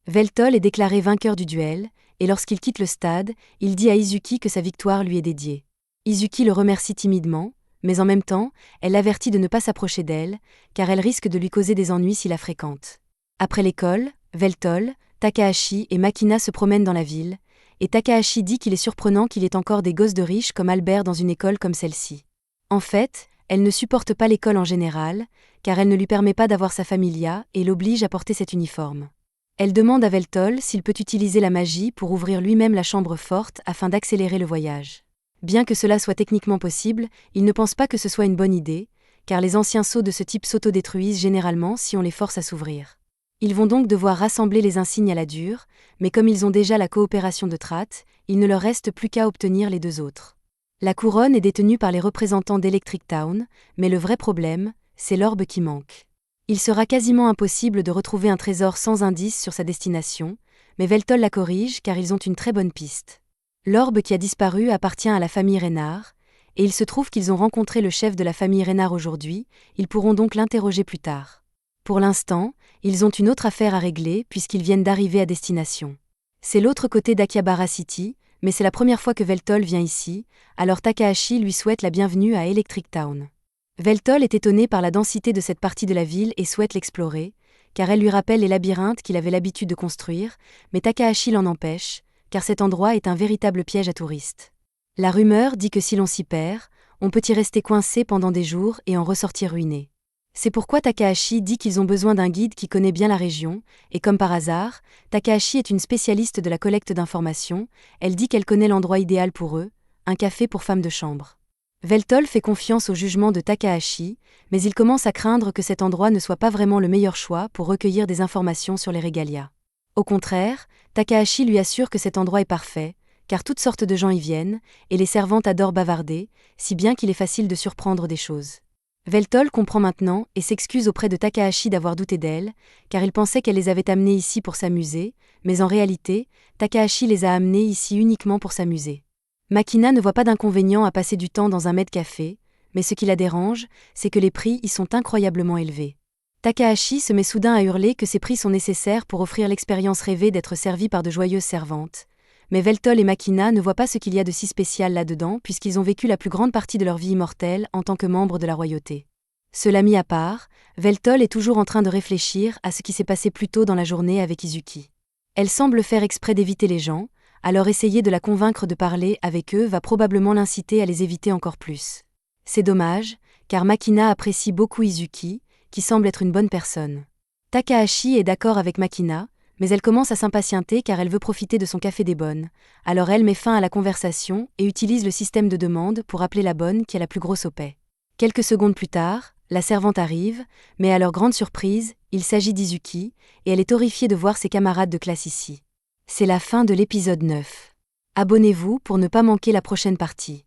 Veltol est déclaré vainqueur du duel, et lorsqu'il quitte le stade, il dit à Izuki que sa victoire lui est dédiée. Izuki le remercie timidement, mais en même temps, elle l'avertit de ne pas s'approcher d'elle, car elle risque de lui causer des ennuis s'il la fréquente. Après l'école, Veltol, Takahashi et Makina se promènent dans la ville, et Takahashi dit qu'il est surprenant qu'il y ait encore des gosses de riches comme Albert dans une école comme celle-ci. En fait, elle ne supporte pas l'école en général, car elle ne lui permet pas d'avoir sa familia et l'oblige à porter cet uniforme. Elle demande à Veltol s'il peut utiliser la magie pour ouvrir lui-même la chambre forte afin d'accélérer le voyage. Bien que cela soit techniquement possible, il ne pense pas que ce soit une bonne idée, car les anciens sceaux de ce type s'autodétruisent généralement si on les force à s'ouvrir. Ils vont donc devoir rassembler les insignes à la dure, mais comme ils ont déjà la coopération de Trat, il ne leur reste plus qu'à obtenir les 2 autres. La couronne est détenue par les représentants d'Electric Town, mais le vrai problème, c'est l'orbe qui manque. Il sera quasiment impossible de retrouver un trésor sans indice sur sa destination, mais Veltol la corrige car ils ont une très bonne piste. L'orbe qui a disparu appartient à la famille Reynard, et il se trouve qu'ils ont rencontré le chef de la famille Reynard aujourd'hui, ils pourront donc l'interroger plus tard. Pour l'instant, ils ont une autre affaire à régler puisqu'ils viennent d'arriver à destination. C'est l'autre côté d'Akihabara City, mais c'est la première fois que Veltol vient ici, alors Takahashi lui souhaite la bienvenue à Electric Town. Veltol est étonné par la densité de cette partie de la ville et souhaite l'explorer, car elle lui rappelle les labyrinthes qu'il avait l'habitude de construire, mais Takahashi l'en empêche, car cet endroit est un véritable piège à touristes. La rumeur dit que si l'on s'y perd, on peut y rester coincé pendant des jours et en ressortir ruiné. C'est pourquoi Takahashi dit qu'ils ont besoin d'un guide qui connaît bien la région, et comme par hasard, Takahashi est une spécialiste de la collecte d'informations, elle dit qu'elle connaît l'endroit idéal pour eux, un café pour femmes de chambre. Veltol fait confiance au jugement de Takahashi, mais il commence à craindre que cet endroit ne soit pas vraiment le meilleur choix pour recueillir des informations sur les régalias. Au contraire, Takahashi lui assure que cet endroit est parfait, car toutes sortes de gens y viennent, et les servantes adorent bavarder, si bien qu'il est facile de surprendre des choses. Veltol comprend maintenant et s'excuse auprès de Takahashi d'avoir douté d'elle, car il pensait qu'elle les avait amenés ici pour s'amuser, mais en réalité, Takahashi les a amenés ici uniquement pour s'amuser. Makina ne voit pas d'inconvénient à passer du temps dans un maid-café, mais ce qui la dérange, c'est que les prix y sont incroyablement élevés. Takahashi se met soudain à hurler que ces prix sont nécessaires pour offrir l'expérience rêvée d'être servi par de joyeuses servantes. Mais Veltol et Makina ne voient pas ce qu'il y a de si spécial là-dedans puisqu'ils ont vécu la plus grande partie de leur vie immortelle en tant que membres de la royauté. Cela mis à part, Veltol est toujours en train de réfléchir à ce qui s'est passé plus tôt dans la journée avec Izuki. Elle semble faire exprès d'éviter les gens, alors essayer de la convaincre de parler avec eux va probablement l'inciter à les éviter encore plus. C'est dommage, car Makina apprécie beaucoup Izuki, qui semble être une bonne personne. Takahashi est d'accord avec Makina, mais elle commence à s'impatienter car elle veut profiter de son café des bonnes, alors elle met fin à la conversation et utilise le système de demande pour appeler la bonne qui a la plus grosse au paix. Quelques secondes plus tard, la servante arrive, mais à leur grande surprise, il s'agit d'Izuki, et elle est horrifiée de voir ses camarades de classe ici. C'est la fin de l'épisode 9. Abonnez-vous pour ne pas manquer la prochaine partie.